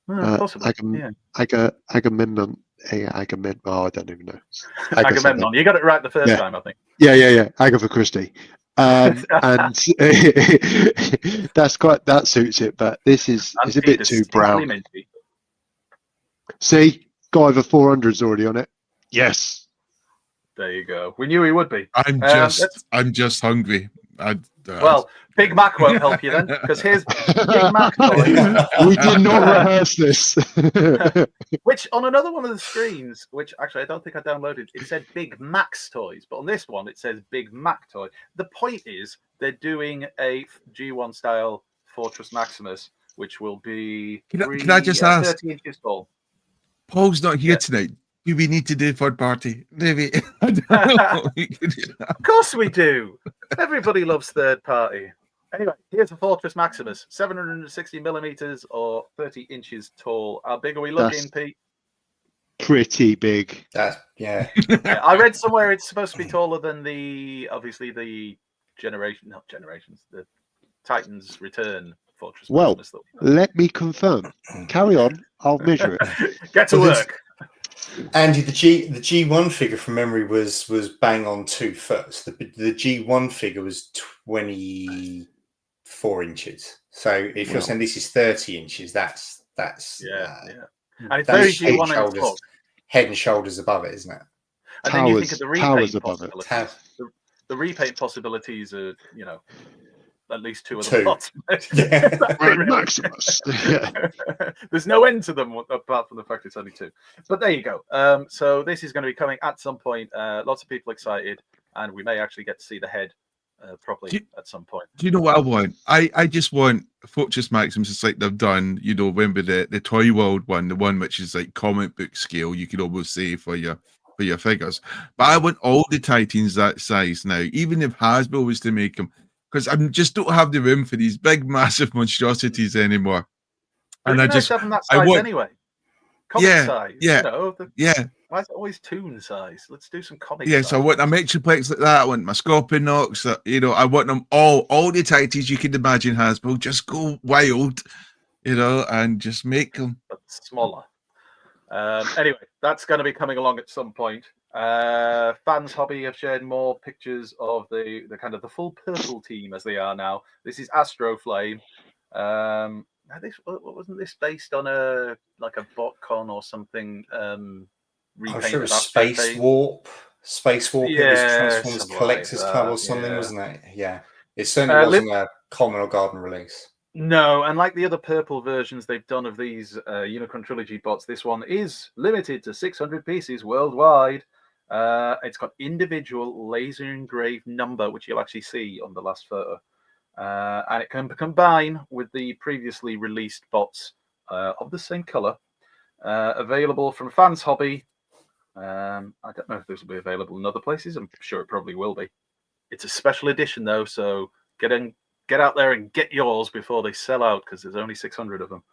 Possibly. Agamemnon. Oh, I don't even know. Agamemnon. You got it right the first time, I think. Yeah. Agatha Christie. And that suits it, but this is a bit too brown. Minty. See, guy over 400's already on it. Yes. There you go. We knew he would be. I'm just hungry. Well, Big Mac won't help you then, because here's Big Mac toys. We did not rehearse this. Which on another one of the screens, which actually I don't think I downloaded, it said Big Max Toys, but on this one it says Big Mac Toy. The point is they're doing a G1 style Fortress Maximus, which will be can I just ask? 30 inches tall. Paul's not here tonight. Do we need to do third party? Maybe. I don't know. Of course we do. Everybody loves third party. Anyway, here's a Fortress Maximus, 760 millimeters or 30 inches tall. How big are we looking, Pete? Pretty big. Yeah. I read somewhere it's supposed to be taller than the Titans Return Fortress Maximus. Let me confirm. Carry on. I'll measure it. Get to work. Andy, the G1 figure from memory was bang on 2 foot. The G1 figure was 24 inches. So if you're saying this is 30 inches, that's and it's very G1 head and shoulders above it, isn't it? And then you think of the repaint above it. possibilities. The repaint possibilities are, at least 2 of the lots. Maximus. There's no end to them apart from the fact it's only 2. But there you go. So this is going to be coming at some point. Lots of people excited, and we may actually get to see the head properly at some point. Do you know what I want? I just want Fortress Maximus, just like they've done. Remember the Toy World one, the one which is like comic book scale. You could almost say for your figures. But I want all the Titans that size now, even if Hasbro was to make them. Because I just don't have the room for these big, massive monstrosities anymore. And I just have them that size anyway. Comic size. Why is it always toon size? Let's do some comic. Yes, I want a Metroplex like that. I want my Scorponok. I want them all the Titans you can imagine. Hasbro, just go wild, and just make them smaller. Anyway, that's going to be coming along at some point. Fans Hobby have shared more pictures of the kind of the full purple team as they are now. This is Astro Flame. Wasn't this based on a BotCon or something? I'm sure it was Space Warp. Space Warp. It was Transformers Collector's Club or something, wasn't it? Yeah, it certainly wasn't a common or garden release. No, and like the other purple versions they've done of these Unicron Trilogy bots, this one is limited to 600 pieces worldwide. It's got individual laser engraved number, which you'll actually see on the last photo. And it can combine with the previously released bots of the same color. Available from Fans Hobby. I don't know if this will be available in other places. I'm sure it probably will be. It's a special edition, though, so get out there and get yours before they sell out, because there's only 600 of them.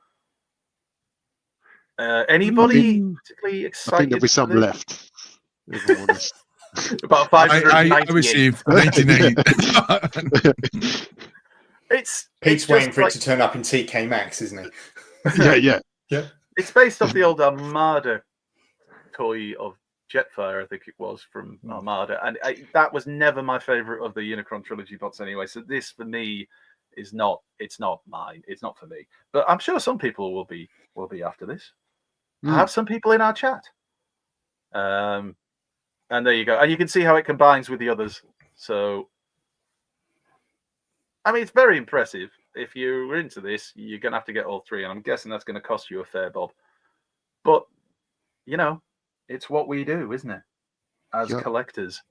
Anybody particularly excited? I think there'll be some left. About 598. I received 99. Pete's waiting for it to turn up in TK Maxx, isn't he? Yeah. It's based off the old Armada toy of Jetfire, I think it was, from Armada, and that was never my favorite of the Unicron Trilogy bots anyway. So this for me is not. It's not mine. It's not for me. But I'm sure some people will be after this. have some people in our chat. And there you go. And you can see how it combines with the others. So, I mean, it's very impressive. If you were into this, you're going to have to get all three. And I'm guessing that's going to cost you a fair bob. But, you know, it's what we do, isn't it? As collectors.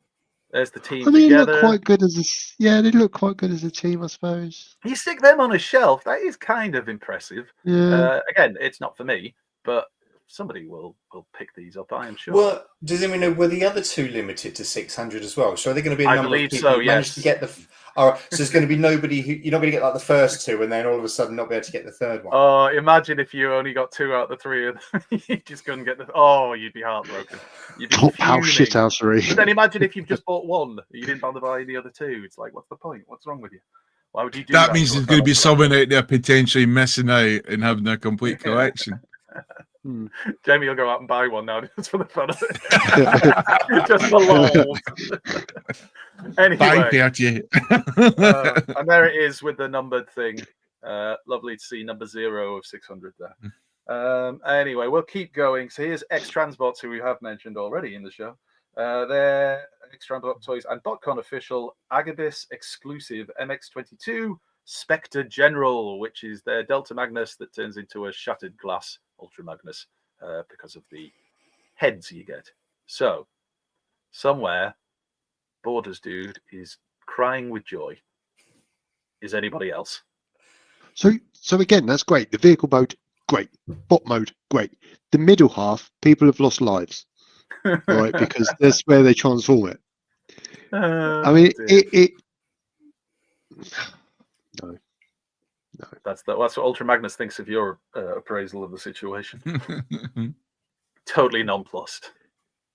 There's the team I mean, together. they look quite good as they look quite good as a team, I suppose. You stick them on a shelf, that is kind of impressive. Yeah. Again, it's not for me, but somebody will pick these up, I am sure. Well, does anyone know, were the other two limited to 600 as well? So are there going to be a I number believe of people so, who managed to get the... All right, so there's going to be nobody who... You're not going to get like the first two and then all of a sudden not be able to get the third one. Oh, imagine if you only got 2 out of the 3 and you just couldn't get the... Oh, you'd be heartbroken. You'd be How fuming. shithousery. But then imagine if you've just bought 1, you didn't bother buying the other 2. It's like, what's the point? What's wrong with you? Why would you do that? That means there's going to be someone out there potentially missing out and having a complete collection. Jamie will go out and buy one now just for the fun of it. Just for love. Anyway. 530. And there it is with the numbered thing. Lovely to see number 0 of 600 there. Anyway, we'll keep going. So here's X-Transbots, who we have mentioned already in the show. They're X-Transbot Toys and BotCon official Agabus exclusive MX22 Spectre General, which is their Delta Magnus that turns into a shattered glass Ultra Magnus because of the heads you get. So, somewhere, Borders Dude is crying with joy. Is anybody else? So again, that's great. The vehicle mode, great. Bot mode, great. The middle half, people have lost lives, right? Because that's where they transform it. I mean, no. That's what Ultra Magnus thinks of your appraisal of the situation. Totally nonplussed.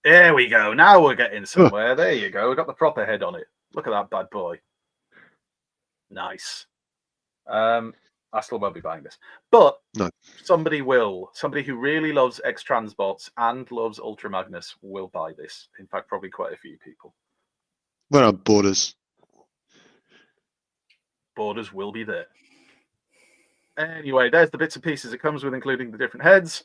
There we go. Now we're getting somewhere. There you go. We've got the proper head on it. Look at that bad boy. Nice. I still won't be buying this. But no. Somebody will. Somebody who really loves X-Transbots and loves Ultra Magnus will buy this. In fact, probably quite a few people. Well, Borders. Borders will be there. Anyway, there's the bits and pieces it comes with, including the different heads.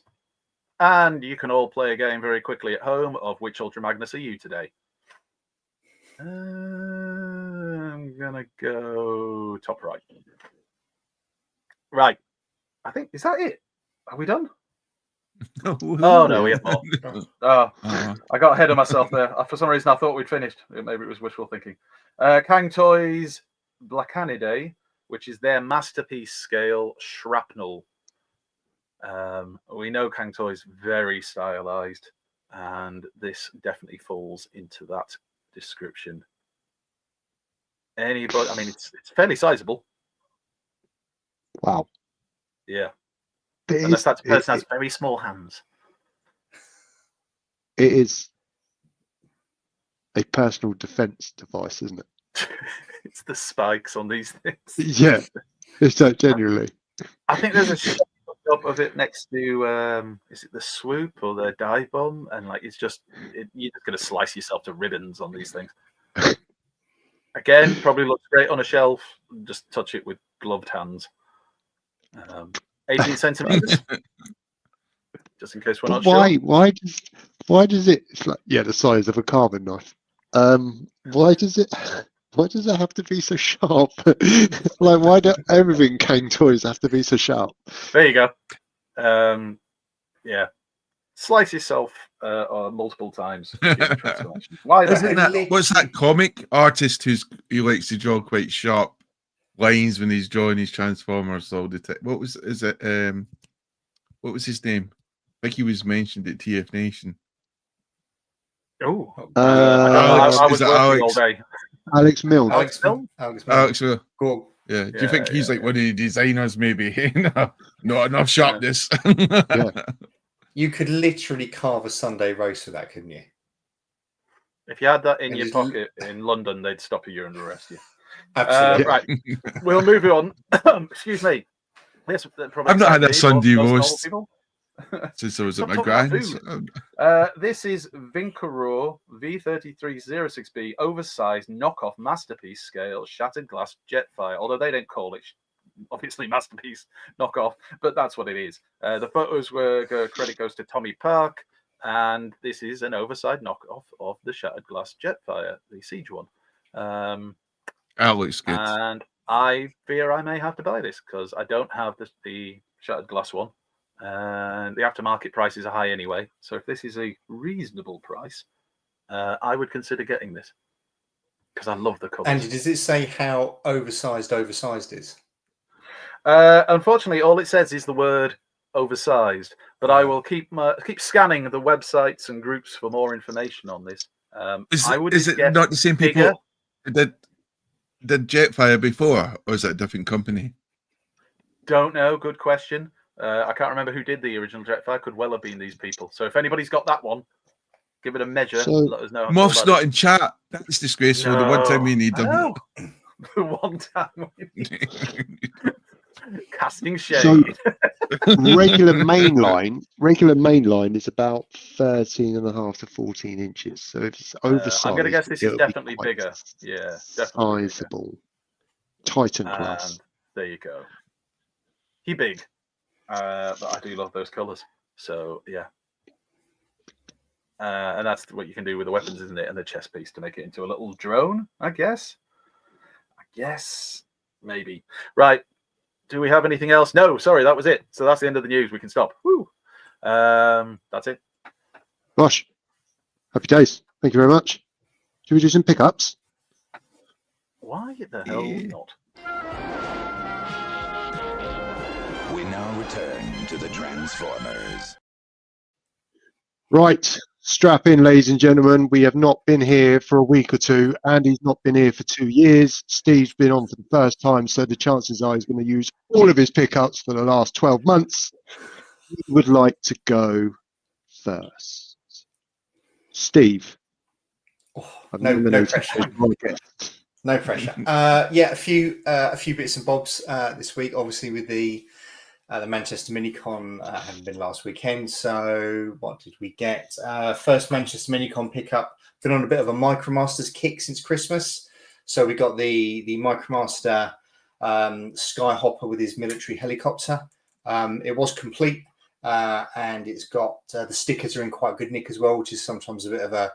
And you can all play a game very quickly at home of which Ultra Magnus are you today. I'm going to go top right. Right. I think, is that it? Are we done? Oh, no, we have more. I got ahead of myself there. For some reason, I thought we'd finished. Maybe it was wishful thinking. Kang Toys Blackanidae, which is their masterpiece scale shrapnel. We know Kang Toys very stylized, and this definitely falls into that description. Anybody? I mean, it's fairly sizable. Wow. Yeah. Unless that person has very small hands. It is a personal defense device, isn't it? It's the spikes on these things. Yeah, it's that genuinely. I think there's a shot of it next to is it the swoop or the dive bomb, and like it's just you're just gonna slice yourself to ribbons on these things. Again, probably looks great on a shelf. Just touch it with gloved hands. 18 centimeters. Just in case we're not sure. Why does it? It's like the size of a carving knife. Why does it have to be so sharp? Like, why do everything Kang Toys have to be so sharp? There you go. Yeah, slice yourself multiple times. Why? What's that comic artist who likes to draw quite sharp lines when he's drawing his Transformers all the time? What was his name? I think he was mentioned at TF Nation. Oh, I was working all day. Alex Milne. Alex Milne. Cool. Yeah. Do you think he's like one of the designers? Maybe not enough sharpness. Yeah. You could literally carve a Sunday roast with that, couldn't you? If you had that in your pocket in London, they'd stop you and arrest you. Absolutely. Right. We'll move on. Excuse me. Yes, I've not had that Sunday roast since I was at my grand's. This is Vincoror V3306B oversized knockoff masterpiece scale shattered glass Jetfire. Although they don't call it obviously masterpiece knockoff, but that's what it is. The photos credit goes to Tommy Park, and this is an oversized knockoff of the Shattered Glass Jetfire, the Siege one. That looks good. And I fear I may have to buy this because I don't have the Shattered Glass one. And the aftermarket prices are high anyway. So if this is a reasonable price, I would consider getting this because I love the colours. Andy, does it say how oversized is? Unfortunately, all it says is the word oversized. But I will keep scanning the websites and groups for more information on this. Is it not the same people that did Jetfire before, or is it a different company? Don't know. Good question. I can't remember who did the original Jetfire. Could well have been these people. So if anybody's got that one, give it a measure. So, let us know. Moff's not in chat. That's disgraceful. The one time we need them. The one time we need casting shade. So regular mainline is about 13.5 to 14 inches. So if it's oversized, I'm going to guess this is definitely bigger. Yeah, definitely sizable. Bigger. Titan class. And there you go. He big. But I do love those colours. So yeah. And that's what you can do with the weapons, isn't it? And the chest piece to make it into a little drone, I guess. Maybe. Right. Do we have anything else? No, sorry, that was it. So that's the end of the news. We can stop. Woo. That's it. Gosh. Happy days. Thank you very much. Should we do some pickups? Why the hell not? We now return to the Transformers. Right. Strap in, ladies and gentlemen. We have not been here for a week or two. Andy's not been here for 2 years. Steve's been on for the first time, so the chances are he's going to use all of his pickups for the last 12 months. He would like to go first. Steve. No pressure. No pressure. A few bits and bobs this week. Obviously, with the Manchester Minicon hadn't been last weekend. So what did we get? First Manchester Minicon pickup. Been on a bit of a Micromasters kick since Christmas. So we got the Micromaster Skyhopper with his military helicopter. It was complete, and it's got the stickers are in quite good nick as well, which is sometimes a bit of a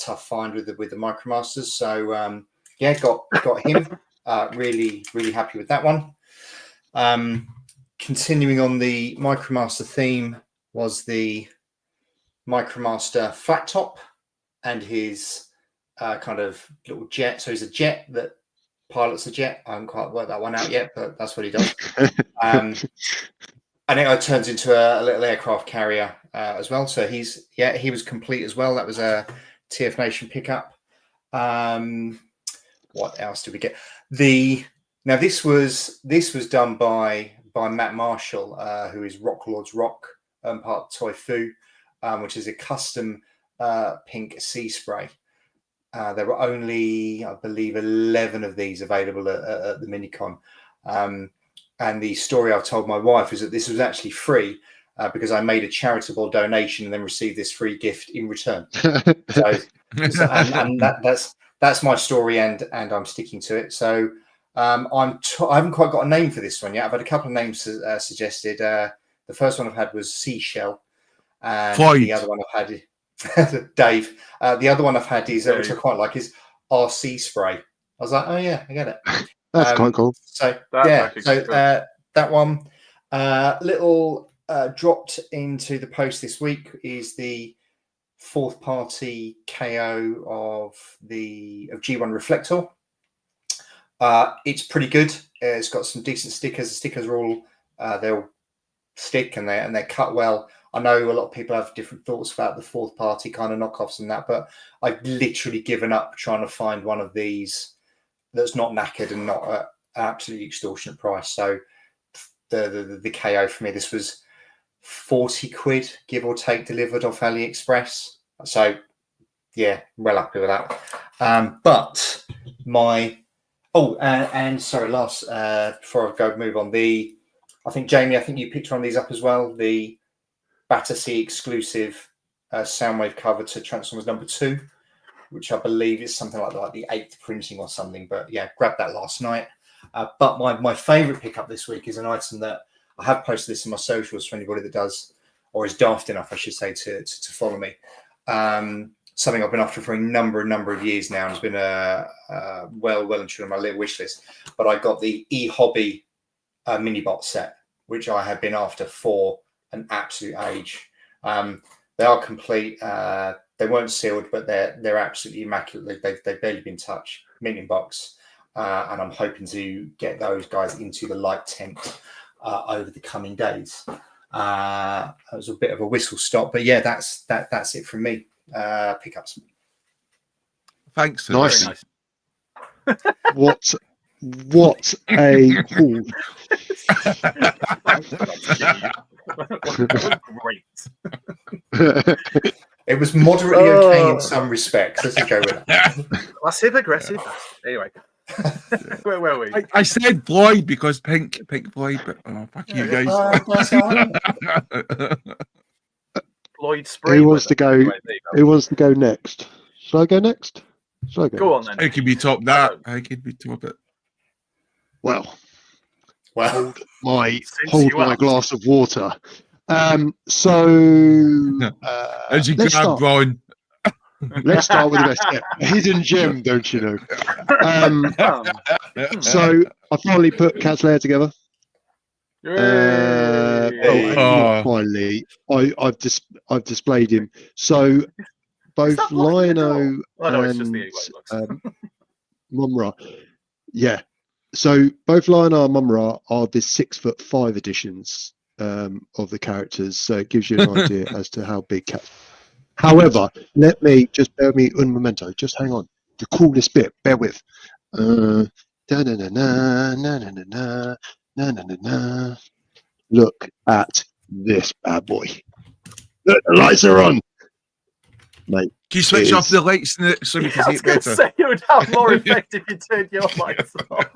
tough find with the Micromasters. So got him. Really happy with that one. Continuing on the Micromaster theme was the Micromaster flat top and his kind of little jet. So he's a jet that pilots a jet. I haven't quite worked that one out yet, but that's what he does. And it turns into a little aircraft carrier as well. So he was complete as well. That was a TF Nation pickup. What else did we get? Now this was done by Matt Marshall, who is Rock Lord's Rock, part of Toy Fu, which is a custom pink sea spray. There were only, I believe, 11 of these available at the Minicon. And the story I've told my wife is that this was actually free because I made a charitable donation and then received this free gift in return. And that's my story, and I'm sticking to it. So I haven't quite got a name for this one yet. I've had a couple of names suggested. The first one I've had was Seashell, and the other one I've had Dave. The other one I've had is which I quite like is RC Spray. I was like, oh yeah, I get it. That's quite cool. So that one little dropped into the post this week is the fourth party KO of G1 Reflector. It's pretty good. It's got some decent stickers. The stickers are all they'll stick and they're cut well. I know a lot of people have different thoughts about the fourth party kind of knockoffs and that, but I've literally given up trying to find one of these that's not knackered and not at an absolutely extortionate price. So the KO for me, this was 40 quid, give or take, delivered off AliExpress. So yeah, well happy with that. But my sorry, last before I move on, I think Jamie, you picked one of these up as well. The Battersea exclusive Soundwave cover to Transformers #2, which I believe is something like the 8th printing or something. But yeah, grabbed that last night. But my favourite pickup this week is an item that I have posted this in my socials for anybody that does, or is daft enough, I should say, to follow me. Something I've been after for a number of years now, and it's been well and truly on my little wish list. But I got the eHobby mini-bot set, which I have been after for an absolute age. They are complete. They weren't sealed, but they're absolutely immaculate. They've barely been touched. Mint in box, and I'm hoping to get those guys into the light tent over the coming days. It was a bit of a whistle stop, but yeah, that's it from me. Pickups. Thanks. Nice. What a haul. Great. It was moderately okay in some respects. Let's just go with that. Passive aggressive. Anyway, where were we? I said Floyd because Pink Floyd, but fuck you guys. Floyd Spray. Who wants to go? Who wants to go next? Shall I go next? Shall I go? Go on then. How could we top that? How could we top it? Well, Well, hold my glass of water. So as you let's grab start. Ron. Let's start with the best. Yeah, hidden gem, don't you know? So I finally put Kaz Lair together. Oh. Finally, I've displayed him. So both Lionel and Mumra, yeah. So both Lionel and Mumra are the 6'5" editions of the characters. So it gives you an idea as to how big Cat. However, let me just bear me un momento. Just hang on. The coolest bit. Bear with. Look at this bad boy. Look, the lights are on, mate. Can you switch off the lights so we can see it better? Say it would have more effect if you turned your lights off.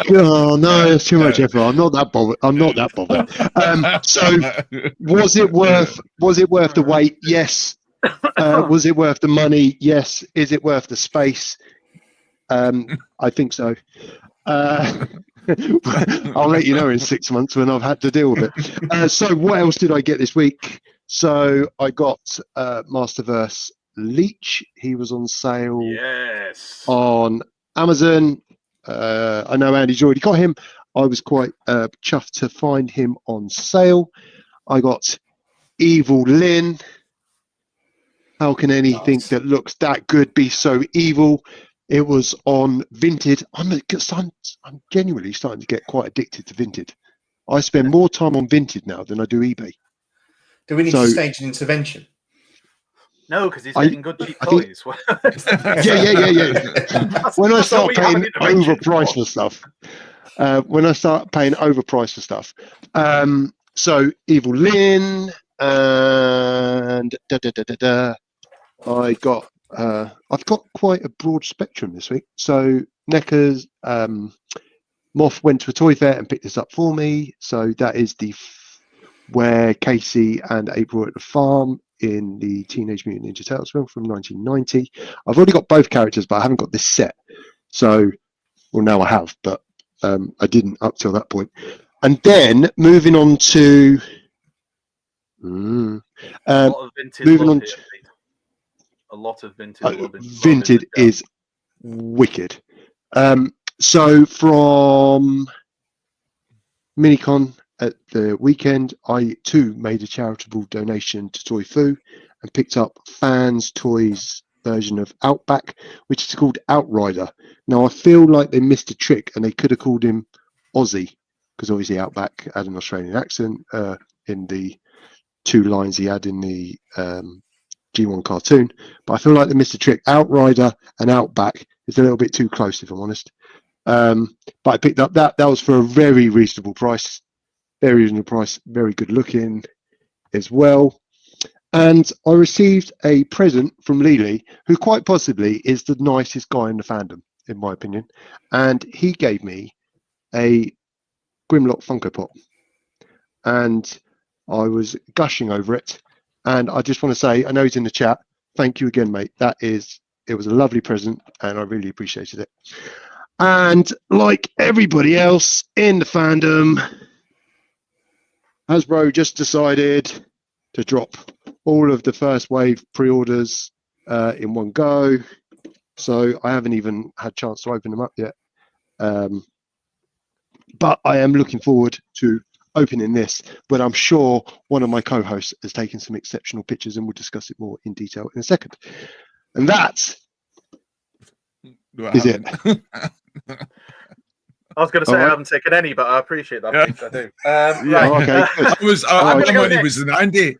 Oh no, it's too much effort. I'm not that bothered. So, was it worth the wait? Yes. Was it worth the money? Yes. Is it worth the space? I think so. I'll let you know in 6 months when I've had to deal with it. So, what else did I get this week? So, I got Masterverse Leech. He was on sale on Amazon. I know Andy's already got him. I was quite chuffed to find him on sale. I got Evil Lyn. How can anything that looks that good be so evil? It was on Vinted. I'm genuinely starting to get quite addicted to Vinted. I spend more time on Vinted now than I do eBay. Do we need to stage an intervention? No, because he's getting good cheap toys. Yeah. When I start paying overpriced for stuff, so Evil Lyn and I've got quite a broad spectrum this week. So NECA's Moth went to a toy fair and picked this up for me. So that is where Casey and April are at the farm in the Teenage Mutant Ninja Turtles film from 1990. I've already got both characters, but I haven't got this set. So, well, now I have, but I didn't up till that point. And then moving on to a lot of Vinted. Vinted is wicked. So from Minicon at the weekend, I too made a charitable donation to Toy Foo and picked up Fans Toys version of Outback, which is called Outrider. Now I feel like they missed a trick and they could have called him Aussie, because obviously Outback had an Australian accent in the 2 lines he had in the G1 cartoon, but I feel like they missed a trick. Outrider and Outback is a little bit too close, if I'm honest. But I picked up that was for a very reasonable price. Very good looking as well. And I received a present from Lily, who quite possibly is the nicest guy in the fandom, in my opinion. And he gave me a Grimlock Funko Pop. And I was gushing over it. And I just want to say, I know he's in the chat. Thank you again, mate. It was a lovely present and I really appreciated it. And like everybody else in the fandom, Hasbro just decided to drop all of the first wave pre-orders in one go. So I haven't even had a chance to open them up yet. But I am looking forward to opening this, but I'm sure one of my co-hosts has taken some exceptional pictures and we'll discuss it more in detail in a second. And that is it. I was going to say All right. I haven't taken any, but I appreciate that. Pete, I do. Yeah, right. okay, good. I'm my gonna go money next. was in Andy.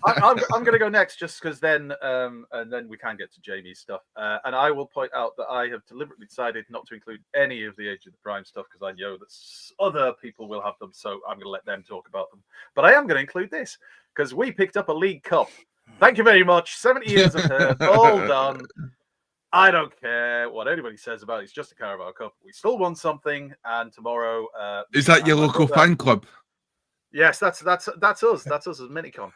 I'm going to go next, just because then, and then we can get to Jamie's stuff. And I will point out that I have deliberately decided not to include any of the Age of the Prime stuff because I know that other people will have them, so I'm going to let them talk about them. But I am going to include this because we picked up a League Cup. Thank you very much. 70 years of her, all done. I don't care what anybody says about it. It's just a Carabao Cup. We still won something, and tomorrow Is that your local fan club? Yes, that's us. That's us as Minicon.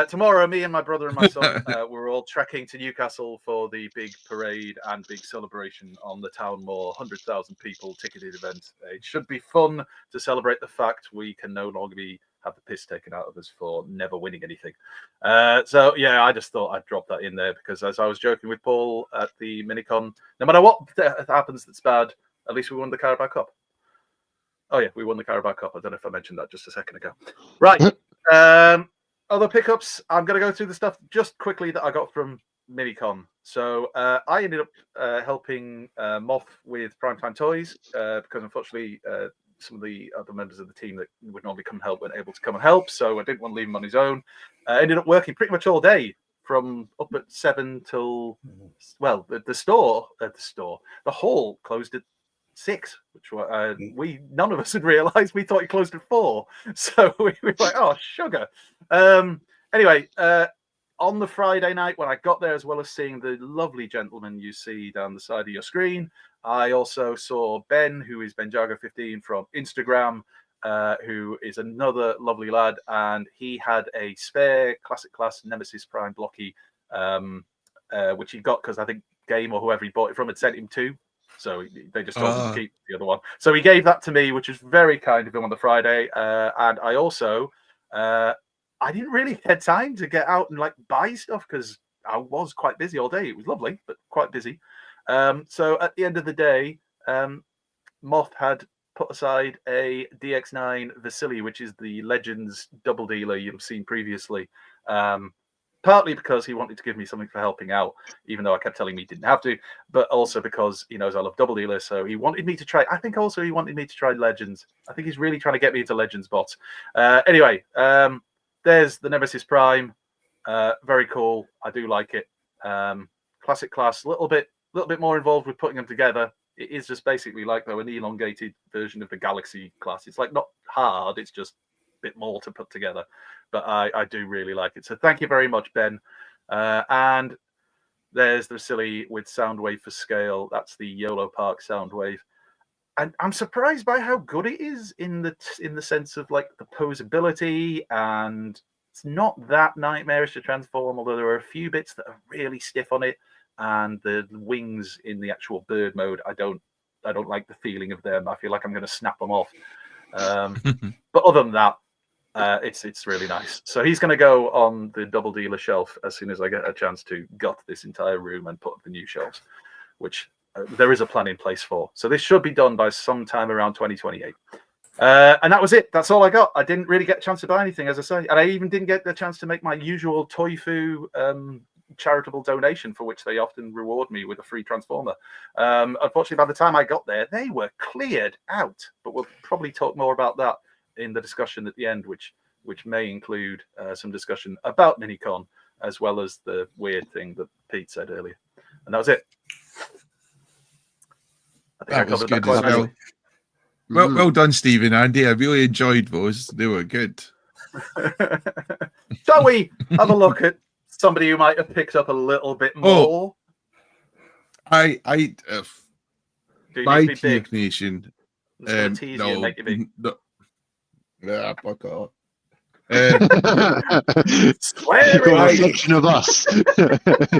Tomorrow, me and my brother and my son, we're all trekking to Newcastle for the big parade and big celebration on the town moor. 100,000 people ticketed event. It should be fun to celebrate the fact we can no longer have the piss taken out of us for never winning anything. So yeah, I just thought I'd drop that in there because as I was joking with Paul at the Minicon, no matter what happens that's bad, at least we won the Carabao Cup. Oh yeah, we won the Carabao Cup. I don't know if I mentioned that just a second ago. Right. Other pickups. I'm going to go through the stuff just quickly that I got from Minicon. So I ended up helping Moth with Primetime Toys because unfortunately some of the other members of the team that would normally come and help weren't able to come and help. So I didn't want to leave him on his own. Ended up working pretty much all day from up at 7 till, well, the hall closed at 6, which none of us had realised. We thought it closed at 4, so we were like, "Oh, sugar." Anyway, on the Friday night when I got there, as well as seeing the lovely gentleman you see down the side of your screen, I also saw Ben, who is Benjago15 from Instagram, who is another lovely lad, and he had a spare Classic Class Nemesis Prime blocky, which he got because I think Game or whoever he bought it from had sent him 2. So they just told him to keep the other one. So he gave that to me, which was very kind of him on the Friday. And I also, I didn't really get time to get out and like buy stuff because I was quite busy all day. It was lovely, but quite busy. So at the end of the day, Moth had put aside a DX9 Vasily, which is the Legends double dealer you've seen previously. Partly because he wanted to give me something for helping out, even though I kept telling me he didn't have to, but also because he knows I love double dealers. So he wanted me to try. I think also he wanted me to try Legends. I think he's really trying to get me into Legends bots. Anyway, there's the Nemesis Prime. Very cool. I do like it. Classic Class, a little bit more involved with putting them together. It is just basically like though an elongated version of the Galaxy Class. It's like not hard. It's just a bit more to put together. But I do really like it. So thank you very much, Ben. And there's the Silly with Soundwave for scale. That's the YOLO Park Soundwave. And I'm surprised by how good it is in the sense of like the posability, and it's not that nightmarish to transform, although there are a few bits that are really stiff on it. And the wings in the actual bird mode, I don't like the feeling of them. I feel like I'm going to snap them off. But other than that, it's really nice. So he's going to go on the double dealer shelf as soon as I get a chance to gut this entire room and put up the new shelves, which there is a plan in place for. So this should be done by sometime around 2028. And that was it. That's all I got. I didn't really get a chance to buy anything, as I say, and I even didn't get the chance to make my usual Toyfu charitable donation, for which they often reward me with a free transformer. Unfortunately, by the time I got there, they were cleared out. But we'll probably talk more about that in the discussion at the end, which may include some discussion about Minicon, as well as the weird thing that Pete said earlier. And that was it. I think That I was covered good that quite as well. nicely. Well done, Stephen, Andy. I really enjoyed those. They were good. Shall we have a look at somebody who might have picked up a little bit more? I Do you my need to be big? TF Nation. It's gonna tease you and make you big. Yeah, fuck off. You've got a reflection of us.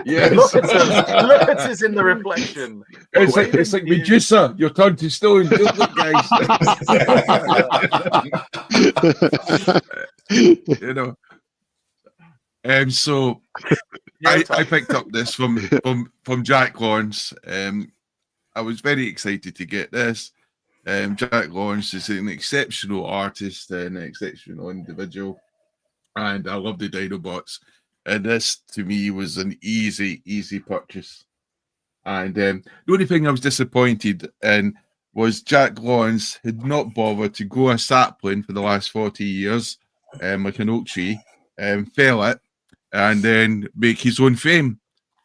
Yes. Look at us in the reflection. It's like Medusa, you're turned to stone. Don't look, guys. You know. So I picked up this from Jack Lawrence. I was very excited to get this. Jack Lawrence is an exceptional artist and an exceptional individual, and I love the Dinobots. And this, to me, was an easy purchase. And the only thing I was disappointed in was Jack Lawrence had not bothered to grow a sapling for the last 40 years, like an oak tree, fell it, and then make his own frame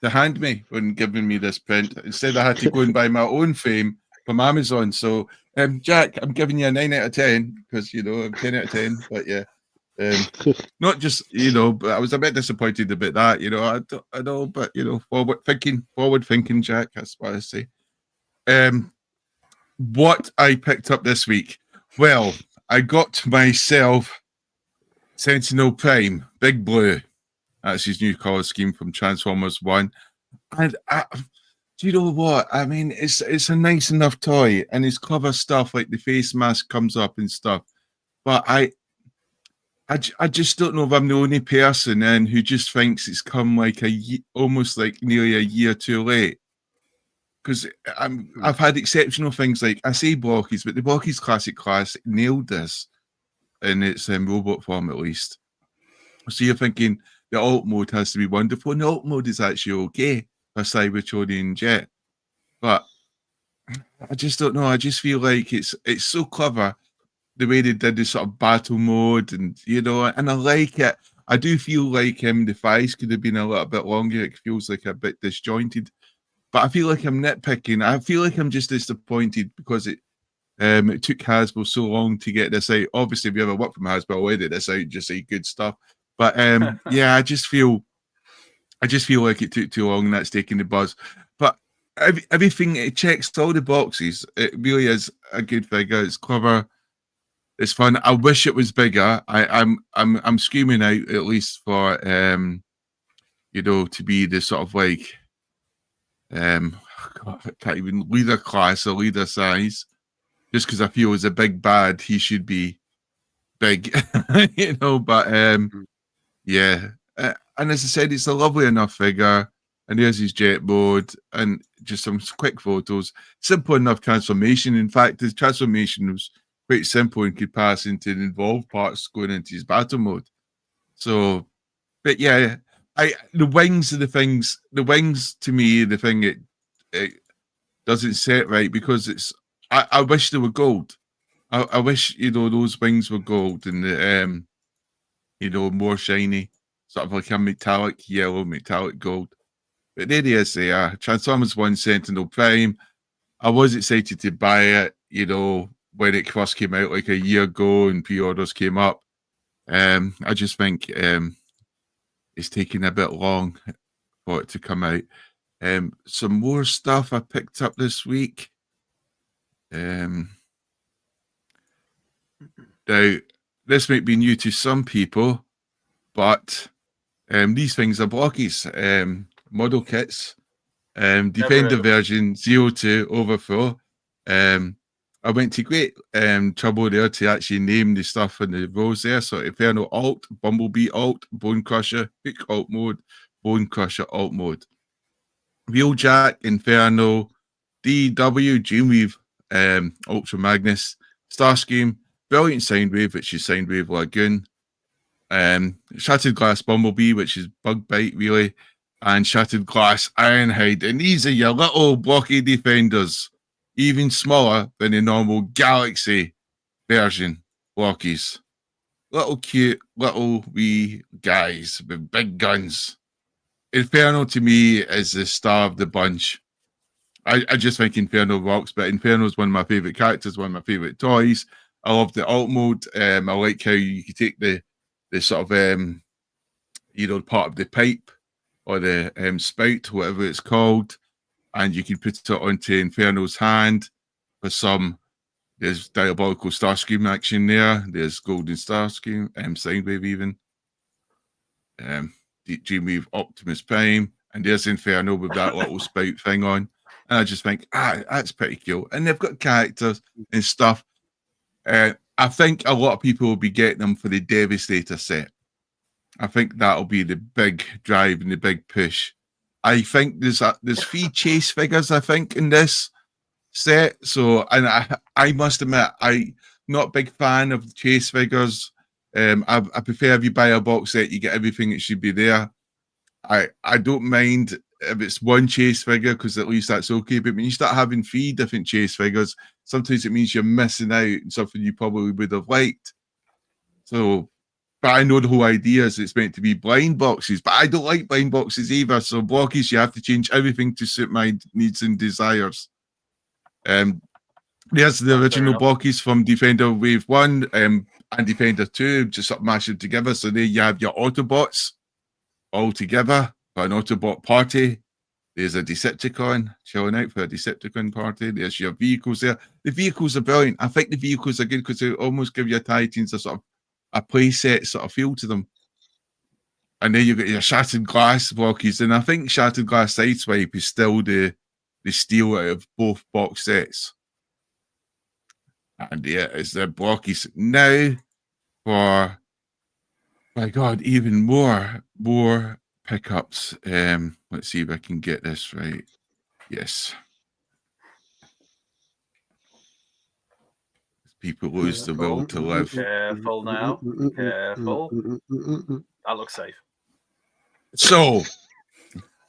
to hand me when giving me this print. Instead, I had to go and buy my own frame from Amazon. So, Jack, I'm giving you a 9 out of 10 because, you know, I'm 10 out of 10. But yeah, not just, you know, but I was a bit disappointed about that. You know, I know, but, you know, forward thinking, Jack, that's what I say. What I picked up this week. Well, I got myself Sentinel Prime, Big Blue. That's his new color scheme from Transformers 1. And do you know what? I mean, it's a nice enough toy, and it's clever stuff like the face mask comes up and stuff. But I just don't know if I'm the only person who just thinks it's come like almost like nearly a year too late. Because I've had exceptional things like, I say Blockies, but the Blockies Classic Class nailed this in its robot form at least. So you're thinking the alt mode has to be wonderful, and the alt mode is actually okay for Cybertronian Jet. But I just don't know. I just feel like it's so clever the way they did this sort of battle mode, and you know, and I like it. I do feel like the thighs could have been a little bit longer. It feels like a bit disjointed. But I feel like I'm nitpicking. I feel like I'm just disappointed because it took Hasbro so long to get this out. Obviously, if you ever worked from Hasbro, I'll edit this out, just say good stuff. But yeah, I just feel like it took too long, and that's taking the buzz. But everything, it checks all the boxes. It really is a good figure. It's clever. It's fun. I wish it was bigger. I'm screaming out at least for you know, to be the sort of like I can't even leader class or leader size. Just because I feel as a big bad, he should be big, you know. But yeah, and as I said, it's a lovely enough figure. And there's his jet mode, and just some quick photos. Simple enough transformation. In fact, his transformation was quite simple and could pass into the involved parts going into his battle mode. So, but yeah, the wings are the things. The wings, to me, the thing it doesn't set right because it's. I wish they were gold. I wish, you know, those wings were gold and the you know, more shiny, sort of like a metallic yellow, metallic gold. But there it is. They are Transformers 1 Sentinel Prime. I was excited to buy it, you know, when it first came out like a year ago and pre-orders came up. I just think it's taking a bit long for it to come out. Some more stuff I picked up this week. Now, this might be new to some people, but these things are Blockies. Model kits, Defender version 02 Overthrow. I went to great trouble there to actually name the stuff in the rows there. So Inferno Alt, Bumblebee Alt, Bone Crusher, Hook Alt Mode, Bone Crusher Alt Mode. Wheeljack, Inferno, DW, Dreamweave, Ultra Magnus, Starscream, Brilliant Soundwave, which is Soundwave Lagoon, Shattered Glass Bumblebee, which is Bug Bite, really, and Shattered Glass Ironhide. And these are your little blocky defenders, even smaller than the normal Galaxy version blockies. Little cute, little wee guys with big guns. Inferno to me is the star of the bunch. I just think Inferno rocks, but Inferno is one of my favorite characters, one of my favorite toys. I love the alt mode. I like how you can take the sort of you know, part of the pipe or the spout, whatever it's called, and you can put it onto Inferno's hand for some There's Diabolical Starscream action there. There's Golden Starscream, Soundwave even. Dreamwave Optimus Prime, and there's Inferno with that little spout thing on. And I just think, that's pretty cool. And they've got characters and stuff. I think a lot of people will be getting them for the Devastator set. I think that'll be the big drive and the big push. I think there's 3 chase figures, I think, in this set. So, and I must admit, I'm not a big fan of the chase figures. I prefer if you buy a box set, you get everything that should be there. I don't mind if it's one chase figure, because at least that's okay. But when you start having 3 different chase figures, sometimes it means you're missing out on something you probably would have liked. So, but I know the whole idea is it's meant to be blind boxes, but I don't like blind boxes either. So blockies, you have to change everything to suit my needs and desires. There's the original blockies from Defender Wave 1 and Defender 2, just sort of mash it together. So there you have your Autobots all together for an Autobot party. There's a Decepticon chilling out for a Decepticon party. There's your vehicles there. The vehicles are brilliant. I think the vehicles are good because they almost give your Titans a sort of a playset sort of feel to them. And then you've got your Shattered Glass blockies. And I think Shattered Glass Sideswipe is still the steal out of both box sets. And yeah, it's the blockies now for, my God, even more pickups. Let's see if I can get this right. Yes. People lose the will to live. Careful now. Careful. That looks safe. So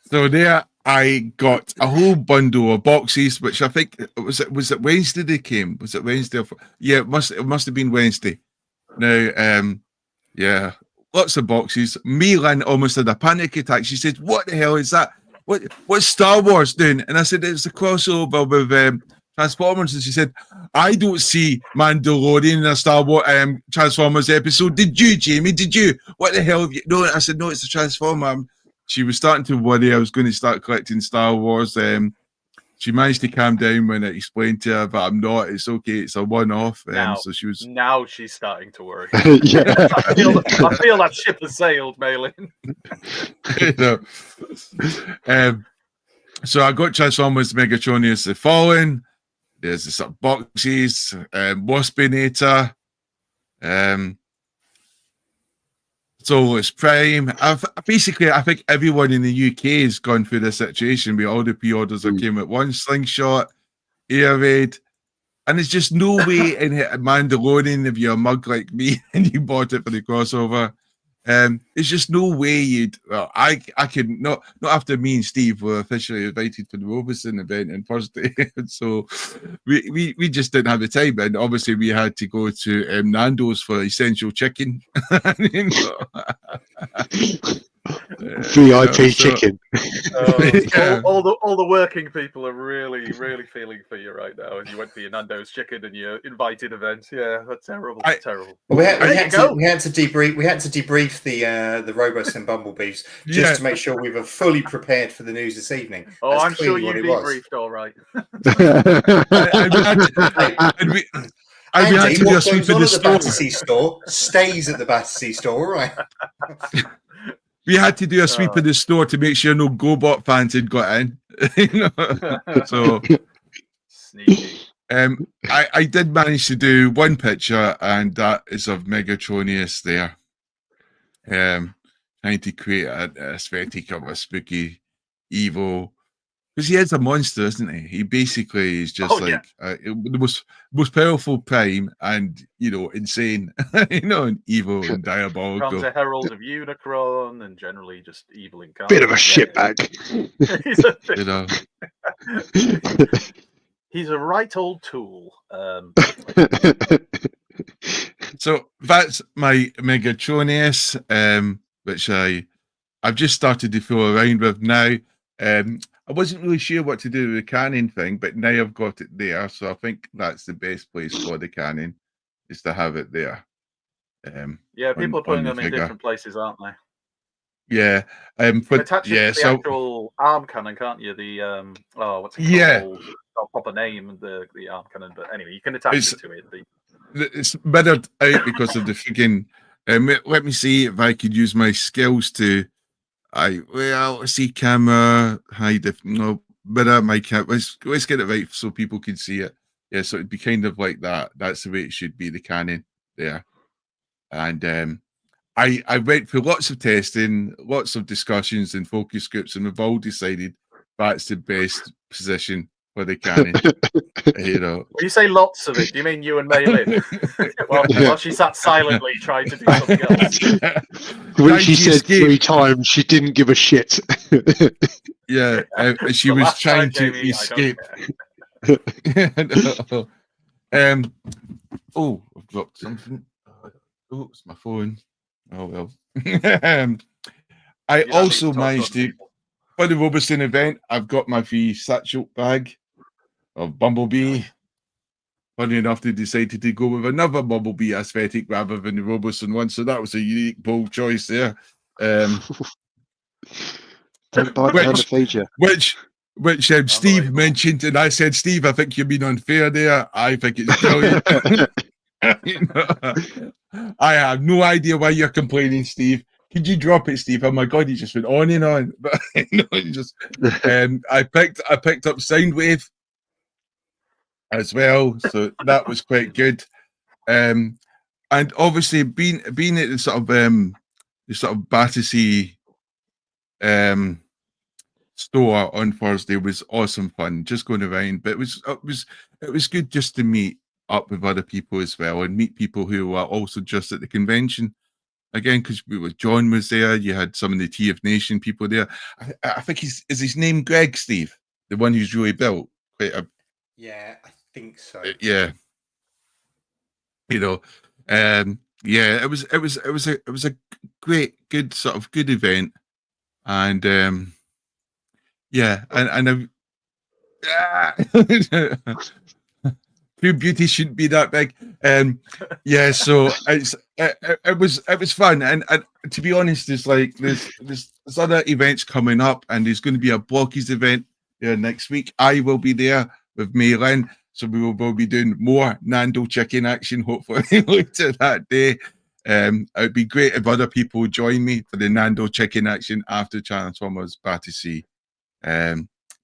there I got a whole bundle of boxes, which I think was it Wednesday they came? Was it Wednesday? Yeah, it must have been Wednesday. Now, yeah, lots of boxes. Milan almost had a panic attack. She said, "What the hell is that? What's Star Wars doing?" And I said, "It's a crossover with Transformers." And she said, "I don't see Mandalorian in a Star Wars Transformers episode. Did you, Jamie? Did you? What the hell have you?" No, I said, "No, it's a Transformer." She was starting to worry I was going to start collecting Star Wars. She managed to calm down when I explained to her, but I'm not. It's okay. It's a one-off. So she was. Now she's starting to worry. Yeah. I feel that ship has sailed, Malin. So I got Transformers Megatronius The Fallen. There's the sort of boxes, Waspinator, Solus Prime. I think everyone in the UK has gone through this situation where all the pre-orders that came at once. Slingshot, Air Raid, and there's just no way in Mandalorian if you're a mug like me and you bought it for the crossover. There's just no way I can not after me and Steve were officially invited for the Robeson event in Thursday. So we just didn't have the time, and obviously we had to go to Nando's for essential chicken. VIP chicken. Yeah. All the working people are really feeling for you right now, and you went for your Nando's chicken and your invited events. Yeah, that's terrible. Terrible. Well, we had to debrief the Robots and Bumblebees just to make sure we were fully prepared for the news this evening. Oh, That's I'm sure you clearly what it was. debriefed all right. Andy, what goes on at the Battersea store stays at the Battersea store, right? We had to do a sweep of the store to make sure no GoBot fans had got in. So sneaky. I did manage to do one picture, and that is of Megatronius there. Trying to create a aesthetic of a spooky, evil, because he is a monster, isn't he? He basically is just the most powerful Prime, and insane, and evil and diabolical. Becomes a herald of Unicron, and generally just evil incarnate. Bit of a shitbag. He's a right old tool. So that's my Megatronius, which I've just started to fool around with now. I wasn't really sure what to do with the cannon thing, but now I've got it there, so I think that's the best place for the cannon, is to have it there. Yeah, people are putting them in different places, aren't they? Yeah. Attach it to the actual arm cannon, can't you? The what's it called? got a proper name, the arm cannon. But anyway, you can attach it to it. It's mirrored out because of the friggin'. Let me see if I could use my skills to. See camera hide if no mirror my camera. Let's get it right so people can see it. Yeah, so it'd be kind of like that. That's the way it should be. The cannon there, and I went through lots of testing, lots of discussions and focus groups, and we've all decided that's the best position for the cannon. You know, when you say lots of it, do you mean you and Mei Lin? While she sat silently trying to do something else. When she said 3 times, she didn't give a shit. Yeah, she was trying to escape. Oh, I've dropped something. Oh, it's my phone. Oh well. I also managed to, for the Robertson event, I've got my free satchel bag of Bumblebee. Funny enough, they decided to go with another Bumblebee aesthetic rather than the Robertson one, so that was a unique, bold choice there. Which Steve mentioned, and I said, Steve, I think you've been unfair there. I think it's brilliant. I have no idea why you're complaining, Steve. Could you drop it, Steve? Oh my God, he just went on and on. But he just. I picked up Soundwave as well, so that was quite good. And obviously, being at the sort of Battersea store on Thursday was awesome fun. Just going around, but it was good just to meet up with other people as well and meet people who are also just at the convention again, because John was there. You had some of the TF Nation people there. I think is his name Greg, Steve, the one who's really built quite a. Yeah, I think so. Yeah, you know, yeah, it was a great, good sort of good event, and yeah, and True beauty shouldn't be that big. Yeah, so it was fun, and to be honest, there's other events coming up, and there's going to be a Blockies event next week. I will be there with Mei Lin, so we will be doing more Nando chicken action hopefully later that day. It would be great if other people join me for the Nando chicken action after Transformers Battersea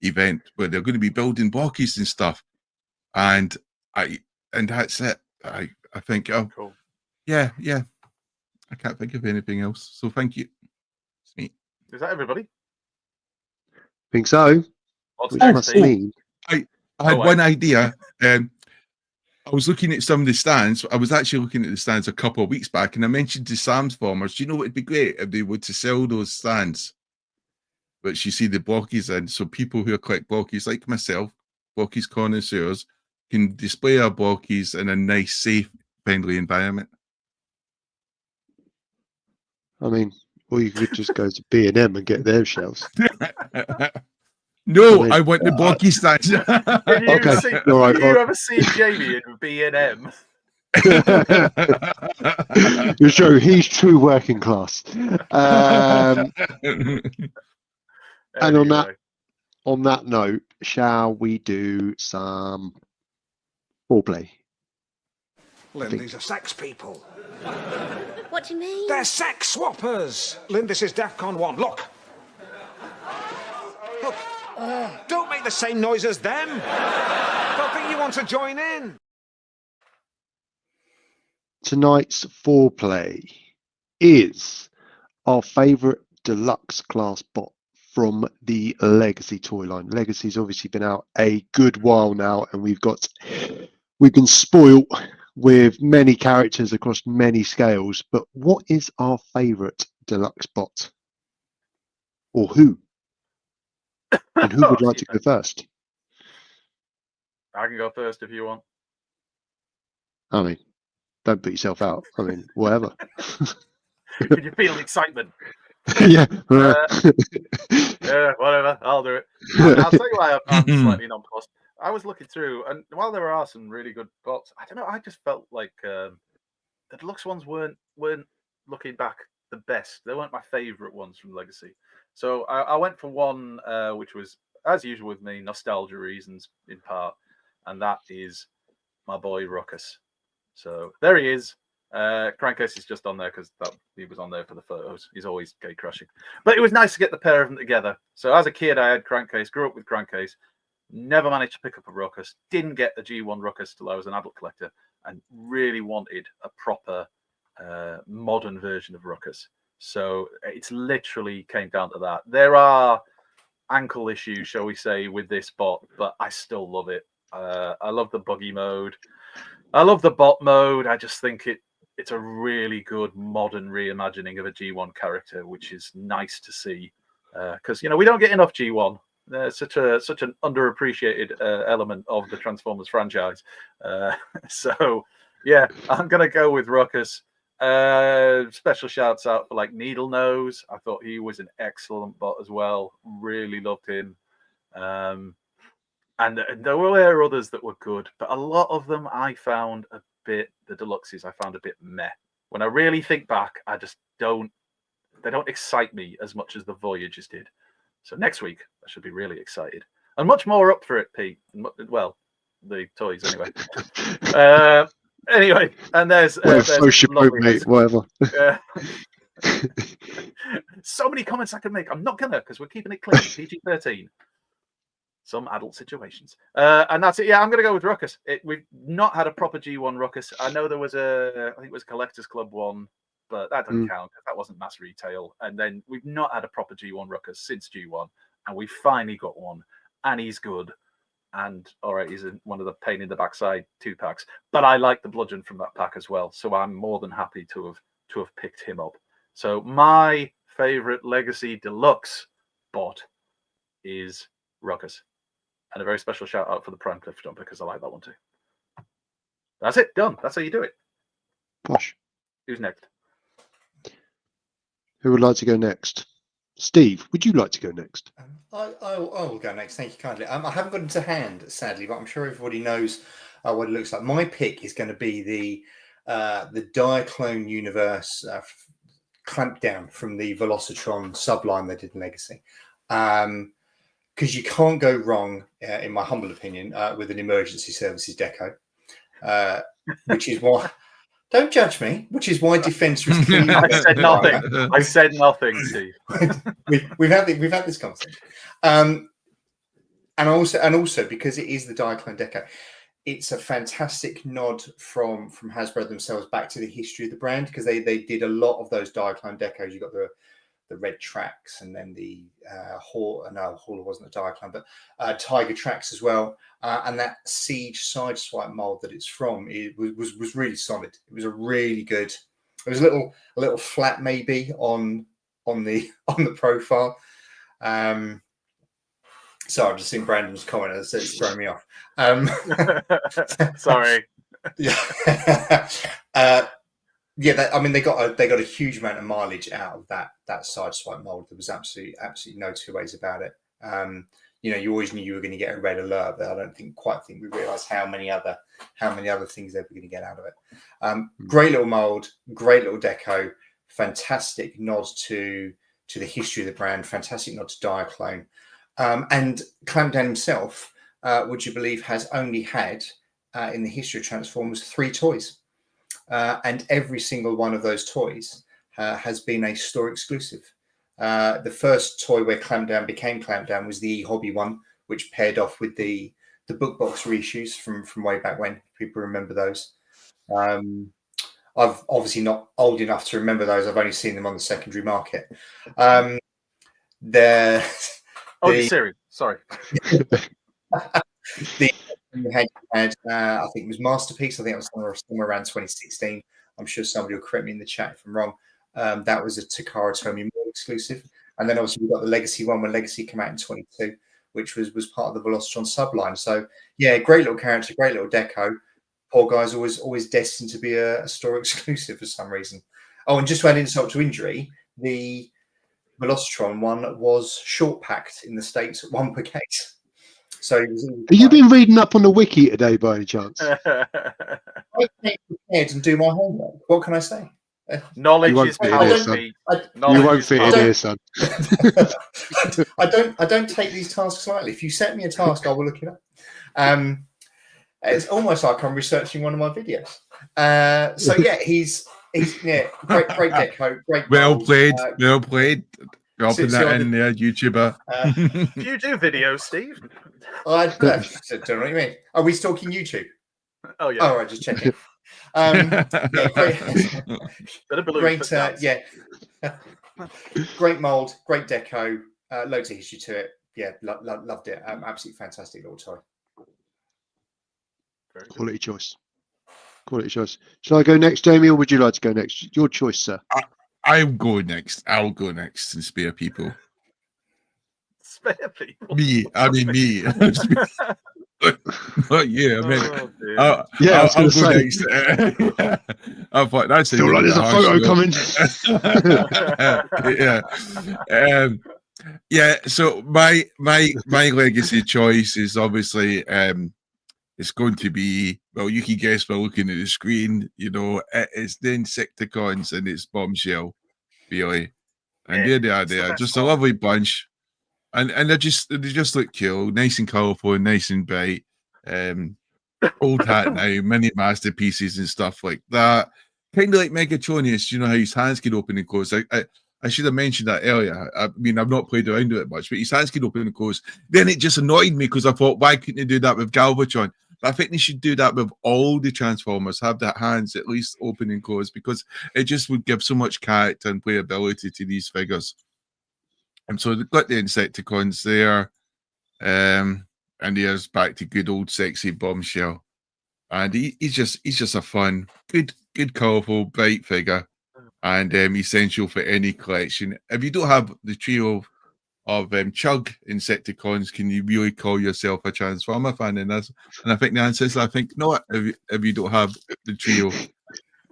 event, where they're going to be building Blockies and stuff, and that's it. I think. Oh, cool. Yeah. I can't think of anything else. So thank you. Is that everybody? Think so. What's Which next, must Steve? mean I had one idea. I was looking at some of the stands. I was actually looking at the stands a couple of weeks back, and I mentioned to Sam's Formers, do you know what would be great if they were to sell those stands, which you see the Blockies in, so people who are collect Blockies like myself, Blockies connoisseurs, can display our Blockies in a nice, safe, friendly environment. I mean, or you could just go to B&M and get their shelves. No, I want the Blocky stands. Have you ever seen Jamie in B&M? You're true. He's true working class. And on that note, shall we do some foreplay? These are sex people. What do you mean? They're sex swappers. Lynn, this is DEFCON 1. Look. Look. Don't make the same noise as them. They'll think you want to join in. Tonight's foreplay is our favourite deluxe class bot from the Legacy toy line. Legacy's obviously been out a good while now, and we've been spoilt with many characters across many scales. But what is our favourite deluxe bot? Or who? And who would like to go first? I can go first if you want. I mean, don't put yourself out. I mean, whatever. Can you feel excitement? Yeah. Yeah, whatever. I'll do it. I'll tell you why I'm slightly nonplussed. I was looking through, and while there are some really good bots, I don't know. I just felt like the deluxe ones weren't looking back the best. They weren't my favourite ones from Legacy. So I went for one which was as usual with me, nostalgia reasons in part, and that is my boy Ruckus. So there he is. Crankcase is just on there because he was on there for the photos. He's always gay crushing. But it was nice to get the pair of them together. So as a kid, I had Crankcase, grew up with Crankcase, never managed to pick up a Ruckus, didn't get the G1 Ruckus till I was an adult collector, and really wanted a proper modern version of Ruckus. So it's literally came down to that. There are ankle issues, shall we say, with this bot, but I still love it. I love the buggy mode. I love the bot mode. I just think it's a really good modern reimagining of a G1 character, which is nice to see. Because we don't get enough G1. Such an underappreciated element of the Transformers franchise. So yeah, I'm gonna go with Ruckus. Special shouts out for like Needle Nose. I thought he was an excellent bot as well. Really loved him. And there were others that were good, but a lot of them I found a bit, the deluxes I found a bit meh. When I really think back, I just they don't excite me as much as the Voyagers did. So next week, I should be really excited. And much more up for it, Pete. Well, the toys anyway. Anyway, and there's mate, whatever. So many comments I could make. I'm not gonna, because we're keeping it clean. PG-13. Some adult situations. And that's it. Yeah, I'm gonna go with Ruckus. We've not had a proper G1 Ruckus. I know there was I think it was Collectors Club one, but that doesn't count because that wasn't mass retail. And then we've not had a proper G1 Ruckus since G1, and we finally got one, and he's good. And all right, he's one of the pain in the backside 2-packs, but I like the bludgeon from that pack as well. So I'm more than happy to have picked him up. So my favorite Legacy Deluxe bot is Ruckus, and a very special shout out for the Prime Cliff Jumper because I like that one too. That's it, done. That's how you do it. Posh. Who's next? Who would like to go next? Steve, would you like to go next? I will go next. Thank you kindly. I haven't got it to hand, sadly, but I'm sure everybody knows what it looks like. My pick is going to be the Diaclone Universe Clampdown from the Velocitron subline they did in Legacy. Because you can't go wrong, in my humble opinion, with an emergency services deco, which is why. Don't judge me. Which is why Defender is. I said nothing. I said nothing, Steve. we've had this conversation, and also because it is the Diaclone deco, it's a fantastic nod from Hasbro themselves back to the history of the brand, because they did a lot of those Diaclone decos. You got the red tracks, and then the Hauler wasn't a Diaclone, but Tiger tracks as well, and that Siege sideswipe mold that it's from was really solid. It was a really good. It was a little flat maybe on the profile. So I've just seen Brandon's comment and it's throwing me off. Sorry. Yeah. I mean, they got a huge amount of mileage out of that sideswipe mold. There was absolutely no two ways about it. You always knew you were going to get a red alert, but I don't quite think we realised how many other things they were going to get out of it. Great little mold, great little deco, fantastic nod to the history of the brand, fantastic nod to Diaclone, and Clampdown himself, would you believe, has only had in the history of Transformers 3 toys. And every single one of those toys has been a store exclusive. The first toy where Clampdown became Clampdown was the Hobby one, which paired off with the book box reissues from way back when. People remember those. I've obviously not old enough to remember those. I've only seen them on the secondary market. The series. Sorry. had I think it was Masterpiece. I think it was somewhere around 2016. I'm sure somebody will correct me in the chat if I'm wrong. That was a Takara Tomy Moore exclusive. And then obviously we've got the Legacy one when Legacy came out in 22, which was part of the Velocitron subline. So yeah, great little character, great little deco. Poor guy's always destined to be a store exclusive for some reason. Oh, and just to add insult to injury, the Velocitron one was short packed in the States at 1 per case. So have you been reading up on the wiki today by any chance? I came prepared and do my homework. What can I say? Knowledge You won't is fit in power. here, son. Pete. I- Knowledge You won't is fit power. in here, son. I don't take these tasks lightly. If you set me a task, I will look it up. It's almost like I'm researching one of my videos. So yeah, he's great deco, great. Well goals. played. Well played. Dropping so that I in did- there, YouTuber. Do you do videos, Steve? I don't know what you mean. Are we stalking YouTube? Oh yeah. Oh, right, just checking. Yeah, great, Bit of balloon great, for cats. yeah, great mold, great deco, loads of history to it. Yeah, loved it. Absolutely fantastic little toy. Very good. Quality choice. Quality choice. Shall I go next, Jamie, or would you like to go next? Your choice, sir. I'll go next. I'll go next and spare people. Spare people. Me. I mean me. Not you. I mean, Oh, dear. Yeah, I was I'll gonna go say. next. I thought that's Still like there's a photo coming. Yeah. Yeah. So my legacy choice is obviously it's going to be, well, you can guess by looking at the screen. You know, it's the Insecticons and it's Bombshell, really. And there they are. They are just a lovely bunch. And they just look cool, nice and colourful, and nice and bright. Old hat now, mini masterpieces and stuff like that. Kind of like Megatronius, you know how his hands can open and close. I should have mentioned that earlier. I mean, I've not played around with it much, but his hands can open and close. Then it just annoyed me because I thought, why couldn't they do that with Galvatron? But I think they should do that with all the Transformers, have that hands at least open and close, because it just would give so much character and playability to these figures. And so they've got the Insecticons there. And here's back to good old sexy Bombshell. And he's just a fun, good, colourful, bright figure. And essential for any collection. If you don't have the trio of Chug Insecticons, can you really call yourself a Transformer fan? And I think the answer is, I think not, if you don't have the trio.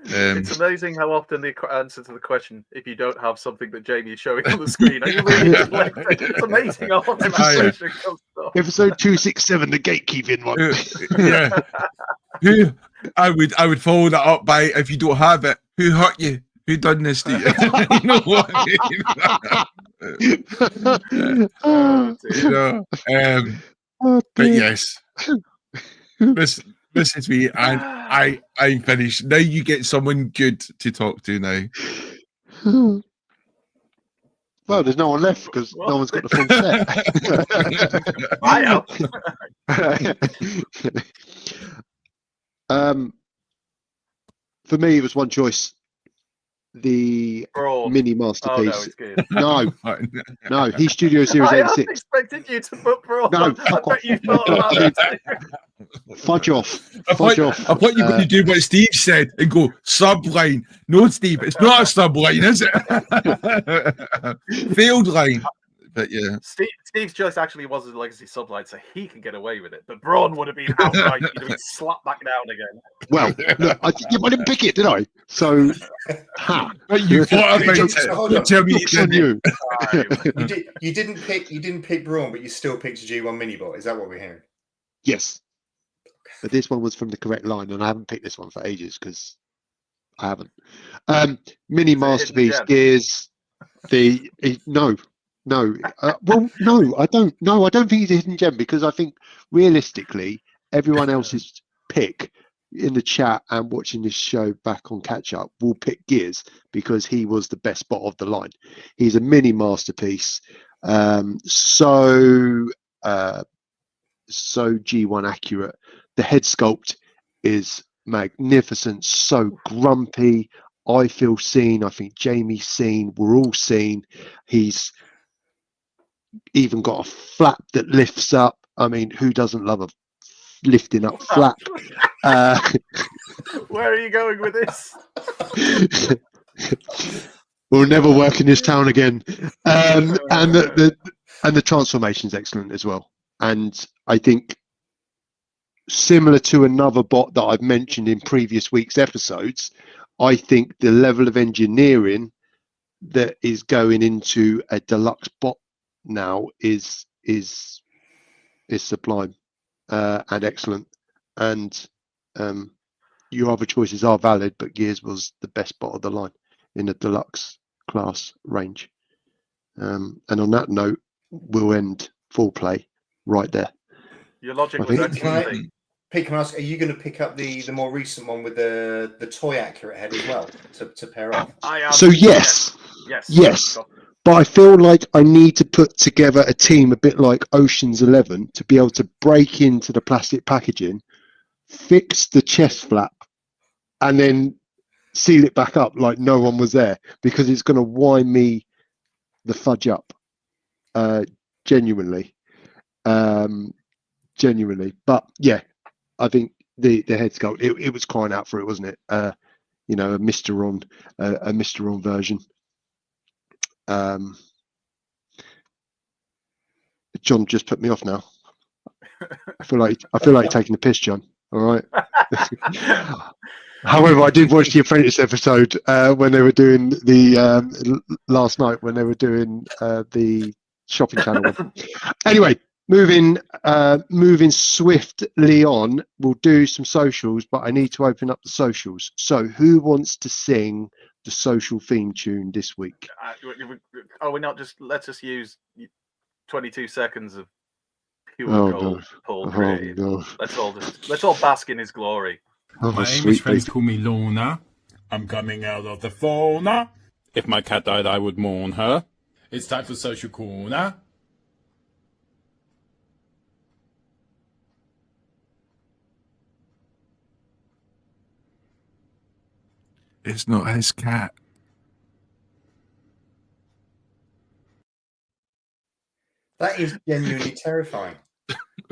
It's amazing how often the answer to the question, if you don't have something that Jamie is showing on the screen, are you really it's amazing how often that question comes up. Episode 267, the gatekeeping one. Yeah. Who I would follow that up by, if you don't have it, who hurt you? Who done this to you? You know what I mean? You know, but yes, this is me, and I'm finished. Now you get someone good to talk to now. Well, there's no one left because no one's got the full set. For me, it was one choice. The mini masterpiece. No, he's Studio Series I 86. expected you to put Brawl. No, I bet you thought about it. Fudge off. I thought you were going to do what Steve said and go subline. No, Steve, it's not a subline, is it? Failed line. But yeah, Steve's choice actually was a legacy subline, so he can get away with it. But Braun would have been outright, he'd have been slapped back down again. Well, look, I didn't pick it, did I? So, but you thought about it. Tell me you. You didn't pick Braun, but you still picked a G1 Minibot. Is that what we're hearing? Yes, but this one was from the correct line, and I haven't picked this one for ages because I haven't. Mini masterpiece gears. No. Well, no, I don't. No, I don't think he's a hidden gem because I think realistically, everyone else's pick in the chat and watching this show back on Catch Up will pick Gears because he was the best spot of the line. He's a mini masterpiece. So G1 accurate. The head sculpt is magnificent. So grumpy. I feel seen. I think Jamie's seen. We're all seen. He's even got a flap that lifts up. I mean, who doesn't love a lifting up flap? Where are you going with this? We'll never work in this town again. And the transformation's excellent as well. And I think similar to another bot that I've mentioned in previous week's episodes, I think the level of engineering that is going into a deluxe bot now is sublime and excellent. And your other choices are valid, but Gears was the best bot of the line. in the deluxe class range. And on that note, we'll end full play right there. Your logic I was think- excellent. Pete, can I ask, are you going to pick up the more recent one with the toy accurate head as well to pair off? I am. So yes. But I feel like I need to put together a team a bit like Ocean's 11 to be able to break into the plastic packaging, fix the chest flap, and then seal it back up like no one was there, because it's going to wind me the fudge up. Genuinely. But yeah, I think the head sculpt, it was crying out for it, wasn't it? A Mr. Ron version. John just put me off now. I feel like you're taking the piss, John. All right. However, I did watch the Apprentice episode when they were doing the last night when they were doing the shopping channel one. Anyway, moving swiftly on. We'll do some socials, but I need to open up the socials. So, who wants to sing the social theme tune this week? Are we not just let's just use 22 seconds of pure gold, Paul created. No. Let's all bask in his glory. My English friends call me Lorna. I'm coming out of the fauna. If my cat died, I would mourn her. It's time for Social Corner. It's not his cat. That is genuinely terrifying.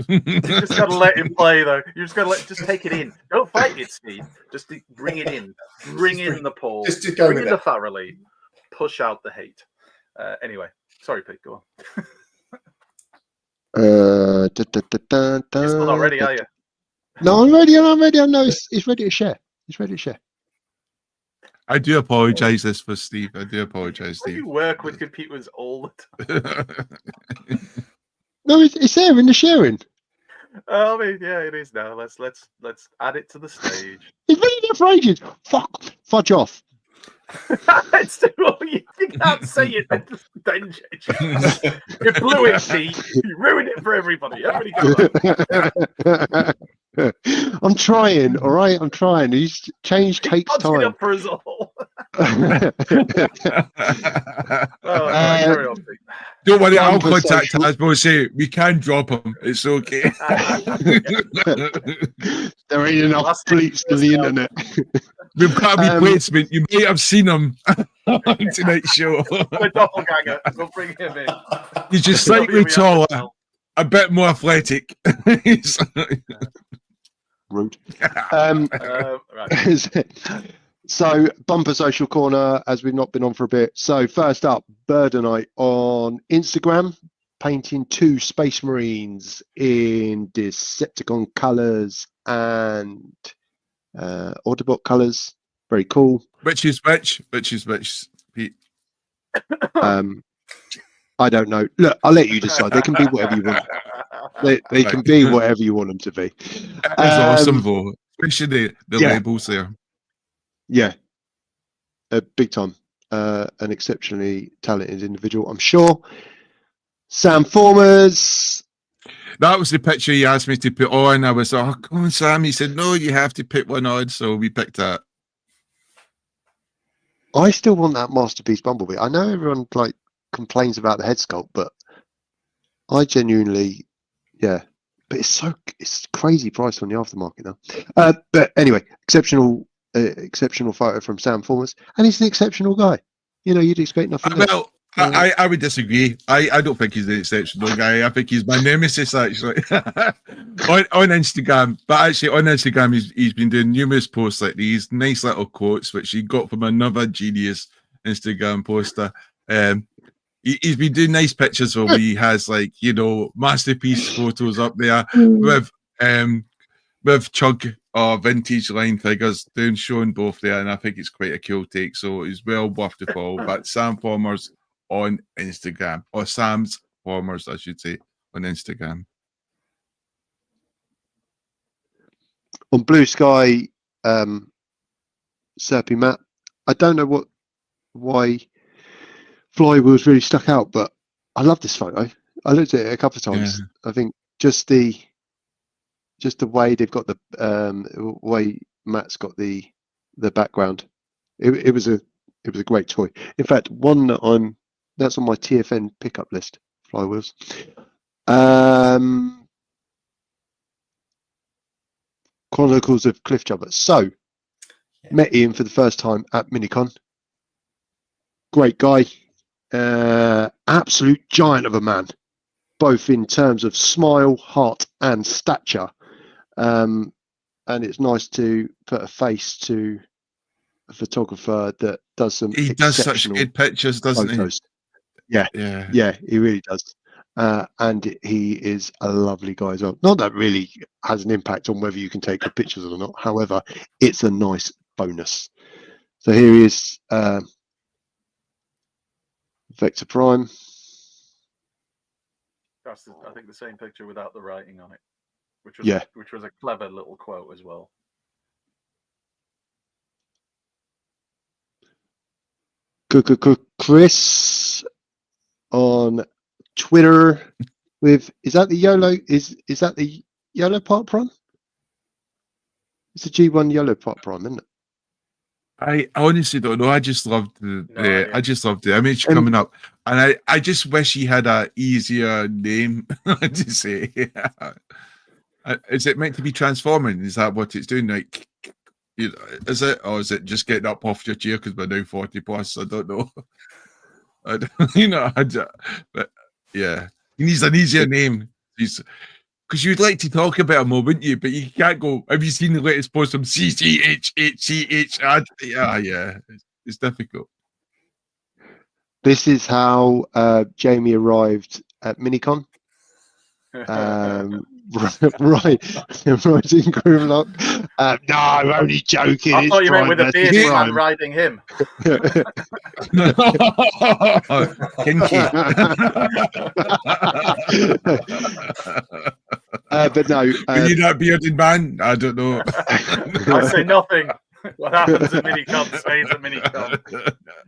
You just gotta let him play, though. You just gotta just take it in. Don't fight it, Steve. Just bring it in. Bring in the Paul. Just go bring with in it. the Farrelly. Push out the hate. Anyway, sorry, Pete. Go on. You're still not ready, are you? No, I'm ready. I know it's ready to share. It's ready to share. I do apologise this for Steve. I do apologise, Steve. You work with computers all the time. No, it's there in the sharing. I mean, yeah, it is now. Let's add it to the stage. It's been there for ages. Fudge off. It's too you can't say it. Then you blew it, Pete. You ruined it for everybody. I'm trying, all right. I'm trying. Change takes time. Up for us all. Don't worry, I'll contact Hasbro and say we can drop him. It's okay. There ain't enough bleeps to the internet. We've got a replacement. You may have seen him on tonight's show. The doppelganger. We'll bring him in. He's just slightly taller, a bit more athletic. Rude. Right. So, bumper social corner, as we've not been on for a bit. So, first up, Birdonite on Instagram, painting 2 Space Marines in Decepticon colours and Autobot colours. Very cool. Which is which, Pete? I don't know. Look, I'll let you decide. They can be whatever you want. They can be whatever you want them to be. That's awesome, though. Especially the labels there. Yeah, big time. An exceptionally talented individual, I'm sure. Sam Formers. That was the picture he asked me to put on. I was like, oh, come on, Sam. He said, no, you have to pick one on. So we picked that. I still want that Masterpiece Bumblebee. I know everyone complains about the head sculpt, but I genuinely, yeah. But it's crazy price on the aftermarket now. But anyway, exceptional photo from Sam Formers, and he's an exceptional guy. You'd expect nothing less. Well, I would disagree. I don't think he's an exceptional guy. I think he's my nemesis, actually, on Instagram. But actually, on Instagram, he's been doing numerous posts like these, nice little quotes, which he got from another genius Instagram poster. He's been doing nice pictures where he has masterpiece photos up there with Chug or vintage line figures showing both there, and I think it's quite a cool take. So it's well worth the follow. But Sam Formers on Instagram, or Sam's Formers, I should say, on Instagram. On Blue Sky, Serpy Matt, I don't know what why Flywheels really stuck out. But I love this photo. I looked at it a couple of times. I think just the way they've got the way Matt's got the background. It was a great toy. In fact, one that's on my TFN pickup list. Flywheels. Chronicles of Cliffjumper. So, met Ian for the first time at Minicon. Great guy. Absolute giant of a man, both in terms of smile, heart, and stature. And it's nice to put a face to a photographer that does some. He does such good pictures, doesn't photos. he? Yeah, he really does. And he is a lovely guy as well. Not that really has an impact on whether you can take good pictures or not. However, it's a nice bonus. So here he is, Vector Prime. That's I think the same picture without the writing on it, which was a clever little quote as well. Chris on Twitter with is that the YOLO Part Prime? It's a G1 YOLO Part Prime, isn't it? I honestly don't know. I just loved the image coming up, and I just wish he had a easier name to say. Is it meant to be transforming? Is that what it's doing? Like, is it, or is it just getting up off your chair because we're now 40 plus? I don't know. But yeah, he needs an easier name. Because you'd like to talk about him more, wouldn't you? But you can't go, have you seen the latest post from CCHHCH? Yeah, it's difficult. This is how Jamie arrived at Minicon. Right in Grimlock. No, I'm only joking. I thought you meant with a bearded man riding him. Kinky. But no. Are you that bearded man? I don't know. I say nothing. What happens at Minicon stays at Minicon.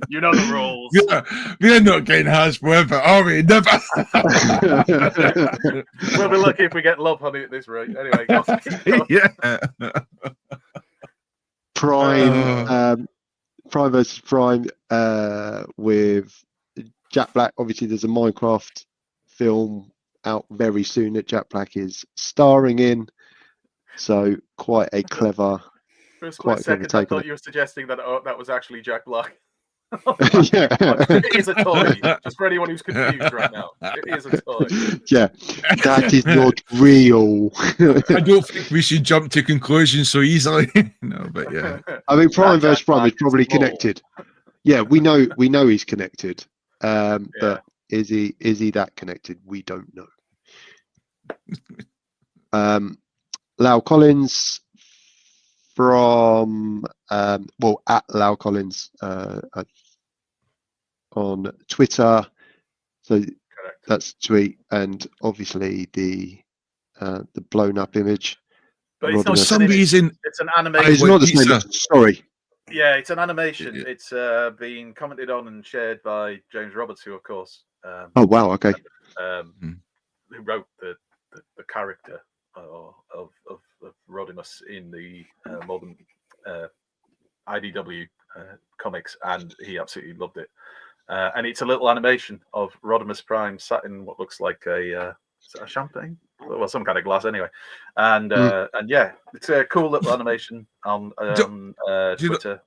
You know the rules. We're not getting Hasbro ever, are we? Never. We'll be lucky if we get Love Honey at this rate. Anyway, Prime versus Prime with Jack Black. Obviously, there's a Minecraft film out very soon that Jack Black is starring in. So quite a clever. For a split second, I thought you were suggesting that that was actually Jack Black. Yeah. It is a toy. Just for anyone who's confused right now, it is a toy. Yeah, that is not real. I don't think we should jump to conclusions so easily. No, but yeah. I mean, Prime versus Prime is probably connected. Yeah, we know he's connected. But is he that connected? We don't know. Lau Collins from at Lau Collins on Twitter. So correct. That's tweet, and obviously the blown up image. But it's not for some reason. It's an animation. It's not the same. Sorry. Yeah, it's an animation. It's been commented on and shared by James Roberts, who, of course. Oh wow! Okay. Who wrote the character of Rodimus in the modern IDW comics, and he absolutely loved it. And it's a little animation of Rodimus Prime sat in what looks like a champagne, well, some kind of glass anyway. And yeah, it's a cool little animation on Twitter.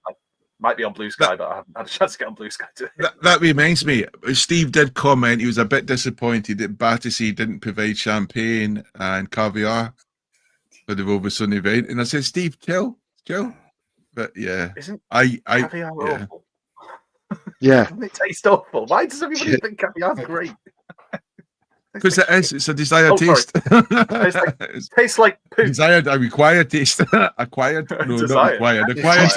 Might be on Blue Sky, but I haven't had a chance to get on Blue Sky too. That reminds me, Steve did comment he was a bit disappointed that Battersea didn't provide champagne and caviar for the Robertson event. And I said, Steve, chill. But yeah, isn't caviar awful? Yeah. Doesn't it taste awful? Why does everybody think caviar's great? Because it is. It's a desired taste. Tastes like poop. Desired, a required taste. Acquired? No, Desired. Not acquired. Acquired.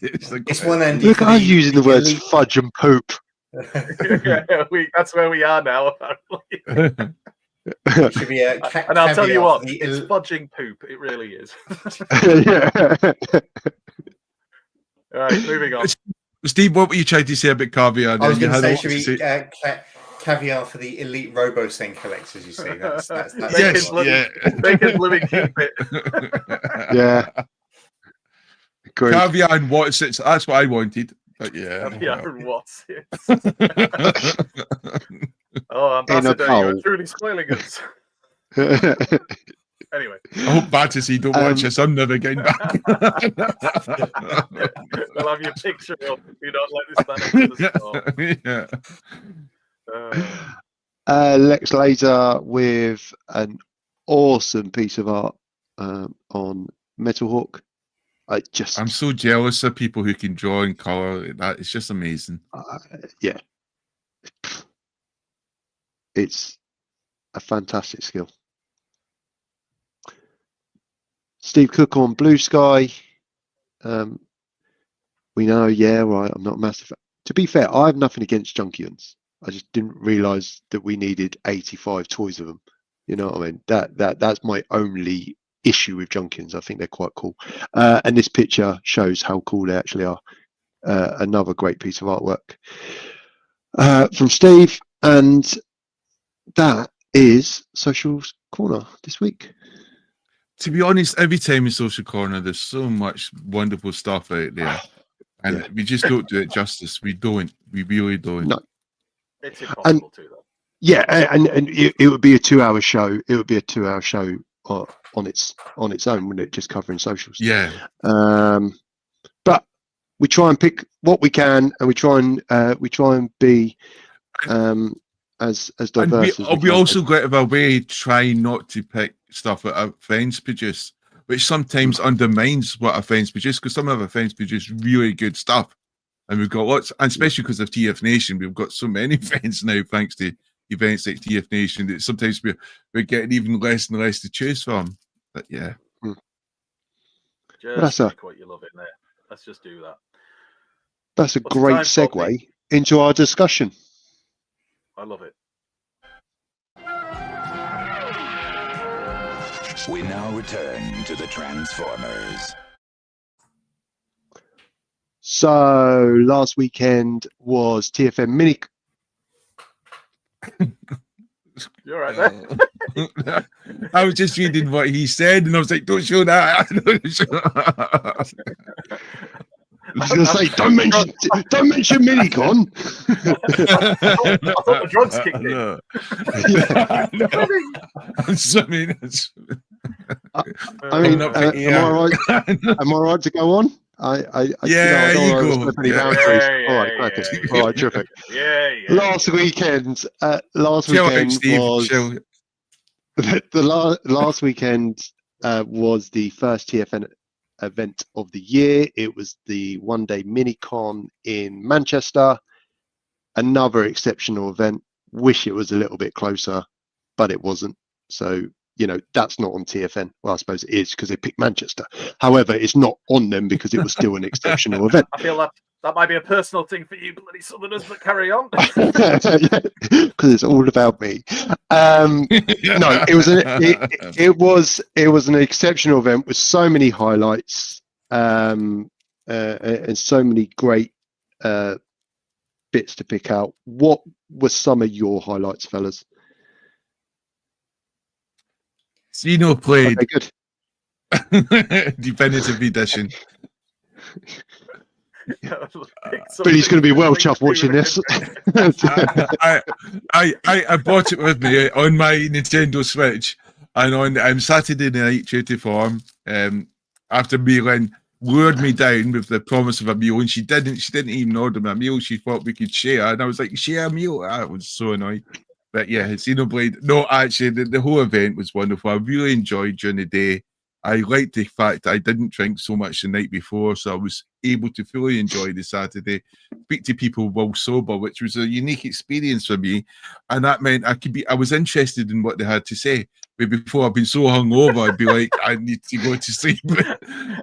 It's one end. Look, I'm using the words fudge and poop. That's where we are now, apparently. It should be and I'll tell you what, it's fudging poop. It really is. Yeah. All right, moving on. Steve, what were you trying to say about caviar? I was going to say, You should had we what caviar for the elite RoboSen collectors? You see, that's Yes, Bacon blooming Cupid. Yeah. Agreed. caviar and what's it? That's what I wanted. But yeah. Caviar and what's it? Oh, In a Ambassador, you're bowl. truly spoiling us. Anyway, I hope Battersea don't watch this. I'm never getting back. they'll have your picture up if you don't let this man into the store. Yeah. Lex Laser with an awesome piece of art on Metal Hawk. I'm so jealous of people who can draw in color. That it's just amazing. Yeah, it's a fantastic skill. Steve Cook on Blue Sky. We know, yeah, right. I'm not a massive. To be fair, I have nothing against Junkions. I just didn't realise that we needed 85 toys of them. You know what I mean? That's my only issue with Junkions. I think they're quite cool. And this picture shows how cool they actually are. Another great piece of artwork from Steve, and that is Social Corner this week. To be honest, every time in Social Corner, there's so much wonderful stuff out there, and we just don't do it justice. We don't. We really don't. No. It's impossible to, though. Yeah, and it would be a 2-hour show. It would be a 2-hour show on its own, wouldn't it? Just covering socials. Yeah. But we try and pick what we can, and we try and be as diverse. And we also go out of our way trying not to pick stuff that our friends produce, which sometimes undermines what our friends produce, because some of our friends produce really good stuff, and we've got lots, and especially because of TF Nation, we've got so many friends now thanks to events like TF Nation that sometimes we're getting even less and less to choose from. But yeah, just pick what you love in there. Let's just do that. That's a What's the great time, segue Bobby? into our discussion. I love it. We now return to the Transformers. So last weekend was TFM Mini. You're right there. I was just reading what he said, and I was like, "Don't show that." I was going to say, don't mention Minicon. I thought the drugs kicked in. I mean, am I right? Am I right to go on? Yeah, you go. All right, perfect. All right, terrific. Yeah. Last weekend was last weekend was the first TFN event of the year. It was the one-day Minicon in Manchester. Another exceptional event. Wish it was a little bit closer, but it wasn't. So, that's not on TFN. Well, I suppose it is because they picked Manchester. However, it's not on them because it was still an exceptional event. I feel that might be a personal thing for you bloody Southerners, but carry on. Because it's all about me. No, it was an exceptional event with so many highlights and so many great bits to pick out. What were some of your highlights, fellas? Xeno played. Okay, good. Definitive edition. But he's going to be well chuffed watching this. I bought it with me on my Nintendo Switch, and on Saturday night, true to form, after Milan lured me down with the promise of a meal, and she didn't even order me a meal. She thought we could share, and I was like, share a meal? I was so annoyed. But yeah, Xenoblade. No, actually, the whole event was wonderful. I really enjoyed during the day. I liked the fact that I didn't drink so much the night before, so I was able to fully enjoy the Saturday, speak to people while sober, which was a unique experience for me. And that meant I was interested in what they had to say. But before, I've been so hungover, I'd be like, I need to go to sleep. But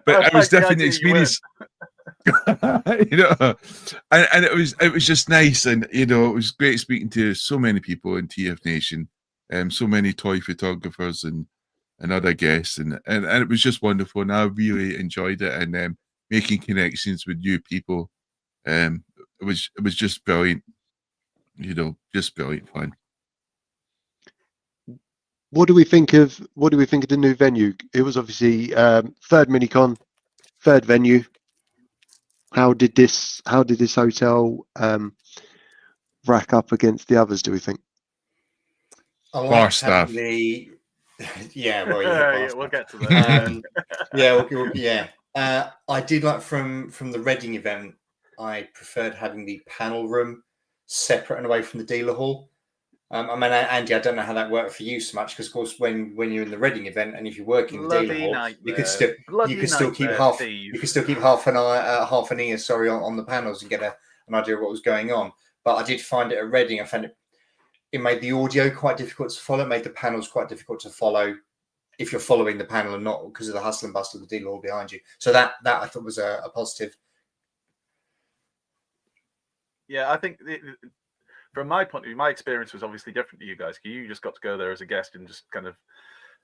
it was definitely an experience. And it was just nice, and it was great speaking to so many people in TF Nation, so many toy photographers and other guests, and it was just wonderful, and I really enjoyed it, and making connections with new people It was just brilliant, just brilliant fun. What do we think of the new venue? It was obviously third minicon, third venue. How did this hotel rack up against the others, do we think? I like Bar staff. Yeah, well, yeah, we'll get to that. I did like from the Reading event. I preferred having the panel room separate and away from the dealer hall. I mean, Andy, I don't know how that worked for you so much because, of course, when you're in the Reading event and if you're working in the dealer hall, you could still keep half an ear, on the panels and get an idea of what was going on. But I did find it at Reading. I found it made the audio quite difficult to follow. It made the panels quite difficult to follow if you're following the panel and not because of the hustle and bustle of the dealer hall behind you. So that I thought was a positive. Yeah, I think from my point of view, my experience was obviously different to you guys. You just got to go there as a guest and just kind of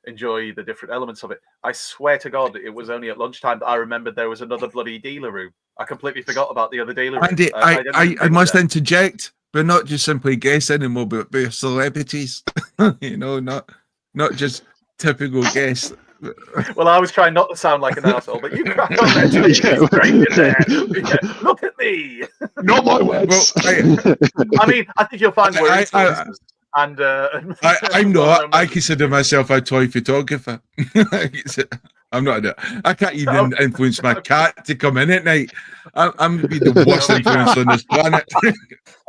enjoy the different elements of it. I swear to God, it was only at lunchtime that I remembered there was another bloody dealer room. I completely forgot about the other dealer room. Andy, I must interject. We're not just simply guests anymore, but we're celebrities. Not just typical guests. Well, I was trying not to sound like an asshole, but you crack on there. Look at me. Not my words. Well, I mean, I think you'll find we're influencers. I'm not. I consider myself a toy photographer. I'm not. I can't even influence my cat to come in at night. I'm the worst influence on this planet.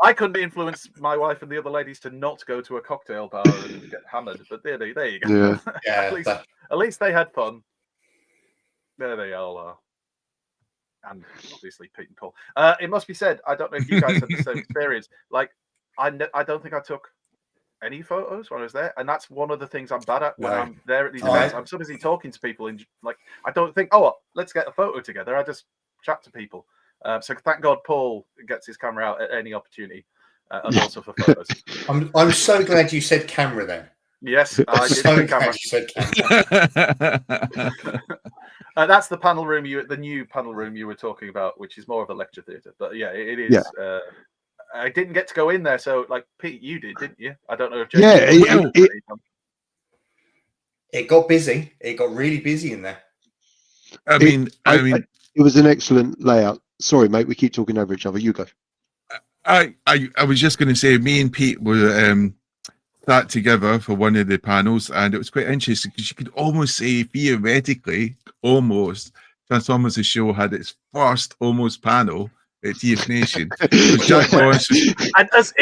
I couldn't influence my wife and the other ladies to not go to a cocktail bar and get hammered, but there you go. Yeah. At least they had fun. There they all are. And obviously Pete and Paul. It must be said, I don't know if you guys had the same experience. Like, I don't think I took any photos when I was there, and that's one of the things I'm bad at when I'm there at these events. I'm so busy talking to people, and I don't think, let's get a photo together. I just chat to people. So thank God Paul gets his camera out at any opportunity, and also for photos. I'm so glad you said camera then. Yes, I did. So glad you said camera. That's the panel room, the new panel room you were talking about, which is more of a lecture theatre. But yeah, it is. Yeah. I didn't get to go in there, so like Pete, you did, didn't you? I don't know if it got busy. It got really busy in there. I mean, it was an excellent layout. Sorry, mate, we keep talking over each other. You go. I was just going to say, me and Pete were sat together for one of the panels, and it was quite interesting because you could almost say theoretically, Transformers the show had its first almost panel at TF Nation. And as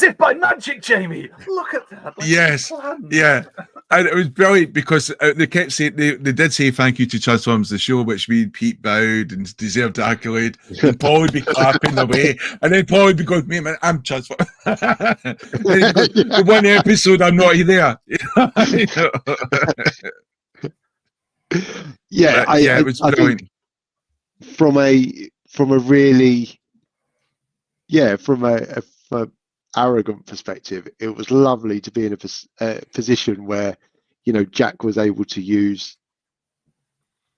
if by magic, Jamie. Look at that. Yes. Yeah. And it was brilliant because they kept saying they did say thank you to Transformers the show, which me and Pete bowed and deserved accolade. And Paul would be clapping away, and then Paul would be going, "Man, I'm Transformers." The one episode I'm not there. Yeah, it was brilliant. From a really, from a arrogant perspective, it was lovely to be in a position where, Jack was able to use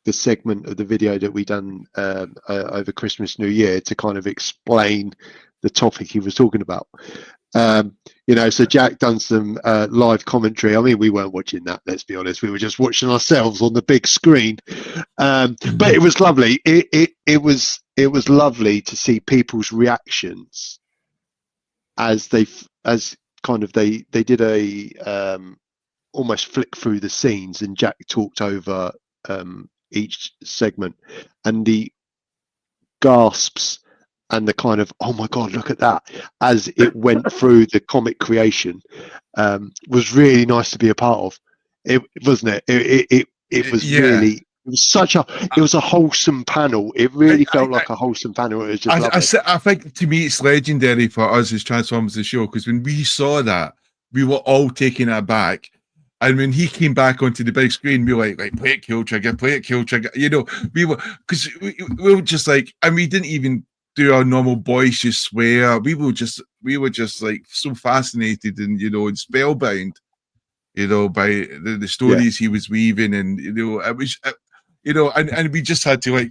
the segment of the video that we done over Christmas, New Year to kind of explain the topic he was talking about. So Jack done some live commentary. I mean, we weren't watching that, let's be honest. We were just watching ourselves on the big screen. But it was lovely. It was lovely to see people's reactions as they did a almost flick through the scenes, and Jack talked over each segment, and the gasps and the kind of, oh my God, look at that, as it went through the comic creation, was really nice to be a part of. It wasn't it? It was really. It was a wholesome panel. It really felt like a wholesome panel. It was just I think to me it's legendary for us as Transformers the show, because when we saw that, we were all taken aback. And when he came back onto the big screen, we were like play it, Kill Trigger, play it, Kill Trigger. We were, because we were just like, and we didn't even do our normal boyish swear. We were just like so fascinated and and spellbound, by the stories he was weaving, and it was. And we just had to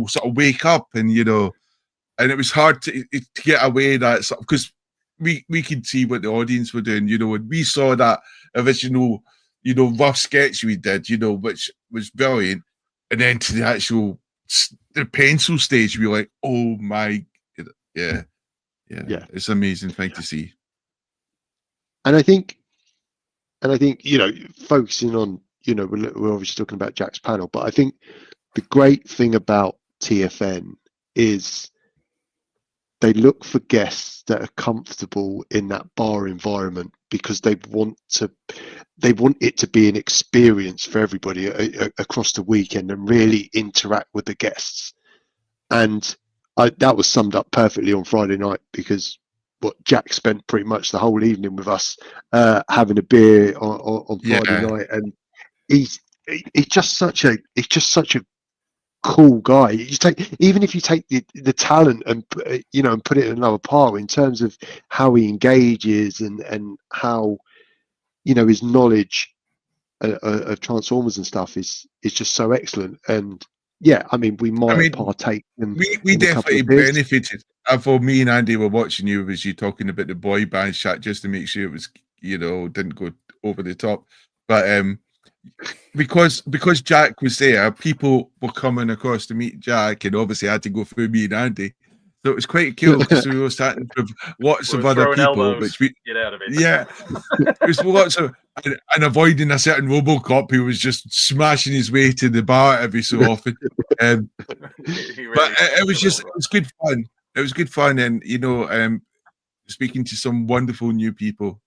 sort of wake up and and it was hard to get away that because we could see what the audience were doing, you know, and we saw that original, you know, rough sketch we did, you know, which was brilliant, and then to the actual the pencil stage, we were like, oh my, yeah, it's an amazing thing to see. And I think, you know, focusing on, you know, we're obviously talking about Jack's panel, but I think the great thing about TFN is they look for guests that are comfortable in that bar environment, because they want it to be an experience for everybody across the weekend and really interact with the guests. And that was summed up perfectly on Friday night, because Jack spent pretty much the whole evening with us having a beer on Friday night, and he's just such a cool guy. Even if you take the talent and you know, and put it in another part in terms of how he engages and how, you know, his knowledge of Transformers and stuff is just so excellent. And yeah, I mean, we might partake in we in a couple definitely of beers. benefited. For me and Andy were watching you, was you talking about the boy band chat, just to make sure it was, you know, didn't go over the top. But because Jack was there, people were coming across to meet Jack, and obviously had to go through me and Andy. So it was quite cool, because we were starting with lots of other people, which we get out of it. Yeah, it was lots of and avoiding a certain RoboCop who was just smashing his way to the bar every so often. But it was good fun. It was good fun, and you know, speaking to some wonderful new people.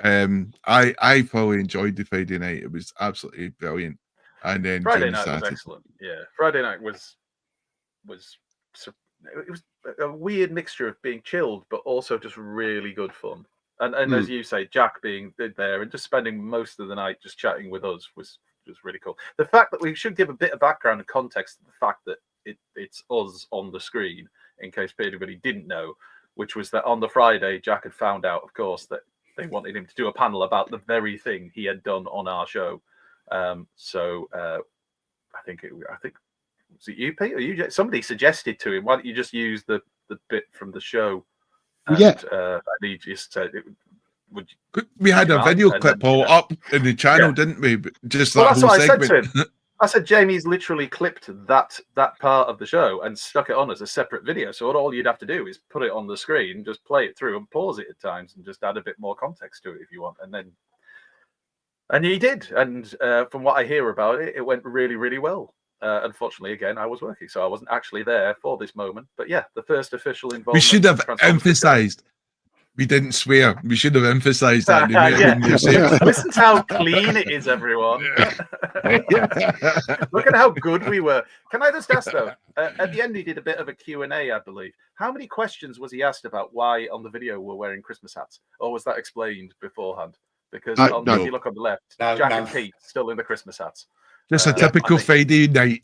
I probably enjoyed the Friday night. It was absolutely brilliant. And then Friday night was excellent. Yeah, Friday night was it was a weird mixture of being chilled but also just really good fun. And as you say, Jack being there and just spending most of the night just chatting with us was really cool. The fact that we should give a bit of background and context to the fact that it's us on the screen, in case anybody didn't know, which was that on the Friday, Jack had found out, of course, that they wanted him to do a panel about the very thing he had done on our show. So I think was it you, Pete, or you? Somebody suggested to him, why don't you just use the bit from the show? And, and he just said, we had a video clip all up in the channel, didn't we? Just that that's whole what segment. I said to him. I said, Jamie's literally clipped that part of the show and stuck it on as a separate video. So all you'd have to do is put it on the screen, just play it through and pause it at times and just add a bit more context to it if you want. And he did. And from what I hear about it, it went really, really well. Unfortunately, again, I was working, so I wasn't actually there for this moment. But yeah, the first official involvement. We should have emphasized. We didn't swear. We should have emphasized that. Listen to how clean it is, everyone. Look at how good we were. Can I just ask, though, at the end he did a bit of a Q&A, I believe. How many questions was he asked about why on the video we're wearing Christmas hats? Or was that explained beforehand? Because if you look on the left, Jack and Pete still in the Christmas hats. Just a typical Friday night.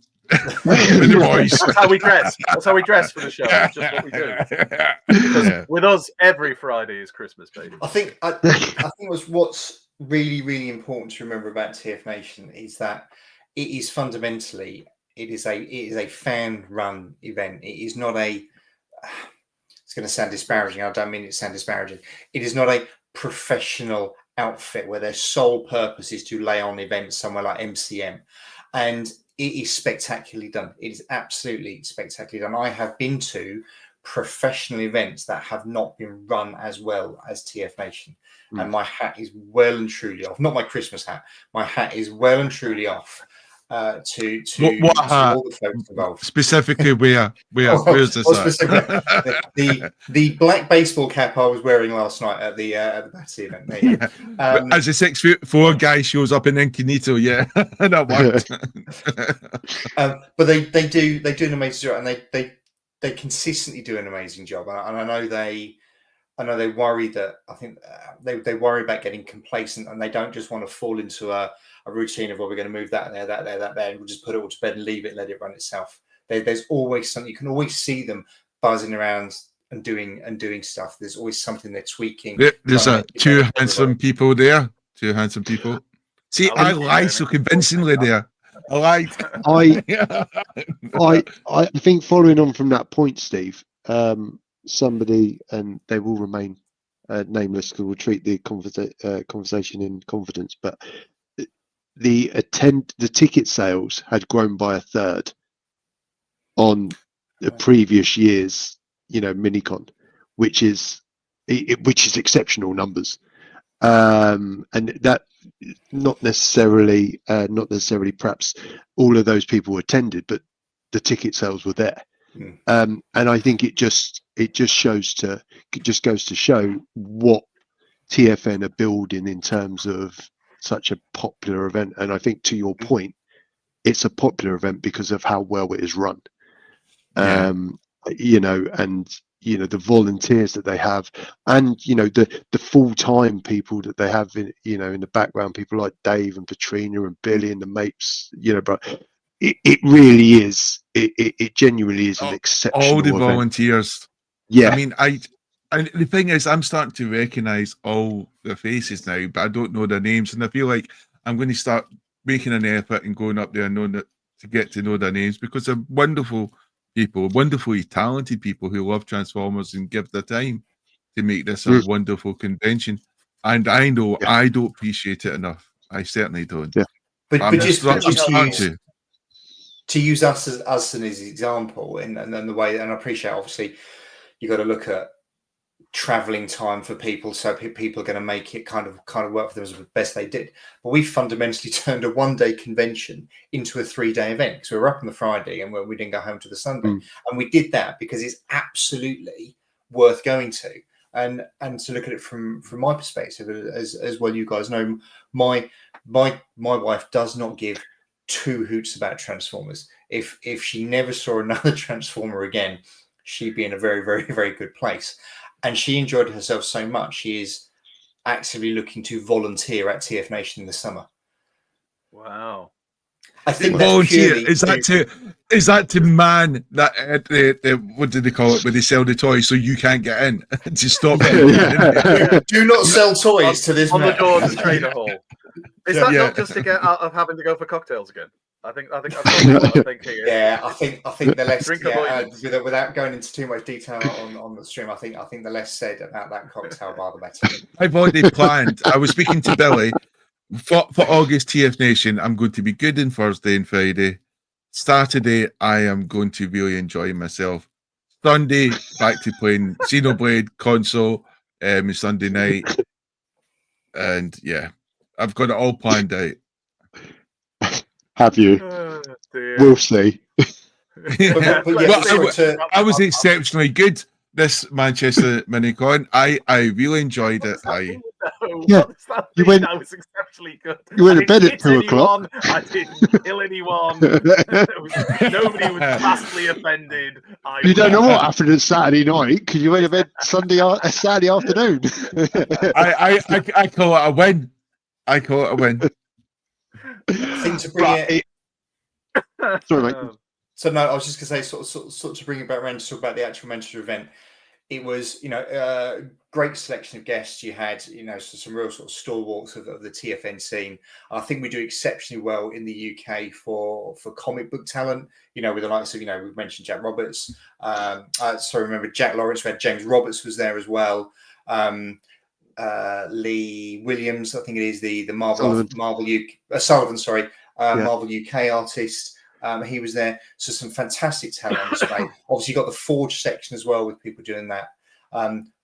With the boys. That's how we dress. That's how we dress for the show. That's just what we do. Because with us, every Friday is Christmas, baby. I think what's really, really important to remember about TF Nation is that it is fundamentally it is a fan-run event. It is not a. It's going to sound disparaging. I don't mean it to sound disparaging. It is not a professional outfit where their sole purpose is to lay on events somewhere like MCM, and it is spectacularly done. It is absolutely spectacularly done. I have been to professional events that have not been run as well as TF Nation. And my hat is well and truly off. Not my Christmas hat. My hat is well and truly off to all the folks involved. Specifically, where's this at? the black baseball cap I was wearing last night at the Batty event. There you go. As a 6'4" guy shows up in Incognito, yeah, that worked. But they do an amazing job, and they consistently do an amazing job. And I know they worry that they worry about getting complacent, and they don't just want to fall into a routine of, well, we're going to move that there, and we'll just put it all to bed and leave it, let it run itself. There's always something. You can always see them buzzing around and doing stuff. There's always something they're tweaking. There's two handsome people there. Two handsome people. See, I lie so convincingly there. I lied. I think following on from that point, Steve, somebody, and they will remain nameless because we'll treat the conversation in confidence, but the ticket sales had grown by a third on the previous year's, Minicon, which is exceptional numbers. And that not necessarily perhaps all of those people attended, but the ticket sales were there. And I think it just goes to show what TFN are building in terms of such a popular event. And I think, to your point, it's a popular event because of how well it is run. And the volunteers that they have, and the full-time people that they have in the background, people like Dave and Patrina and Billy and the Mapes, but it really is, it genuinely is an exceptional all the event. volunteers. Yeah, I mean, and the thing is, I'm starting to recognize all the faces now, but I don't know their names, and I feel like I'm going to start making an effort and going up there and knowing that, to get to know their names, because they're wonderful people, wonderfully talented people who love Transformers and give their time to make this a wonderful convention. And I know I don't appreciate it enough. I certainly don't. Yeah. But just to use us as an example, and then the way, and I appreciate, obviously, you got to look at traveling time for people, so people are going to make it kind of work for them as best they did. But we fundamentally turned a one-day convention into a 3-day event, because we were up on the Friday and we didn't go home to the Sunday, and we did that because it's absolutely worth going to. And to look at it from my perspective, as well, you guys know, my wife does not give two hoots about Transformers. If she never saw another Transformer again, she'd be in a very, very, very good place. And she enjoyed herself so much, she is actively looking to volunteer at TF Nation in the summer. Wow. I think volunteer is that to man that the what do they call it, where they sell the toys so you can't get in to stop it. Do not sell toys to this on man. the door of the trader hall. Is that not just to get out of having to go for cocktails again? I think that's what I'm thinking. Yeah, I think the less, Drink without going into too much detail on the stream, I think the less said about that cocktail bar, the better. I've already planned. I was speaking to Billy for August TF Nation. I'm going to be good on Thursday and Friday. Saturday, I am going to really enjoy myself. Sunday, back to playing Xenoblade console Sunday night, and yeah, I've got it all planned out. Have you? We'll see. I was exceptionally good this Manchester Minicon. I really enjoyed it. You went. I was exceptionally good. You went to bed at 2 o'clock. I didn't kill anyone. Nobody was vastly offended. You don't know what happened on Saturday night because you went to bed Saturday afternoon. I call it a win. I call it a win. I think to bring it. Sorry, mate. So no, I was just going to say, sort of to bring it back around to talk about the actual Manchester event. It was, great selection of guests. You had, some real sort of stalwarts of the TFN scene. I think we do exceptionally well in the UK for comic book talent. With the likes of, we've mentioned Jack Roberts. Remember Jack Lawrence. We had James Roberts was there as well. Lee Williams, I think it is the Marvel Sullivan, Marvel UK artist. He was there. So some fantastic talent on display. Obviously, you got the Forge section as well with people doing that.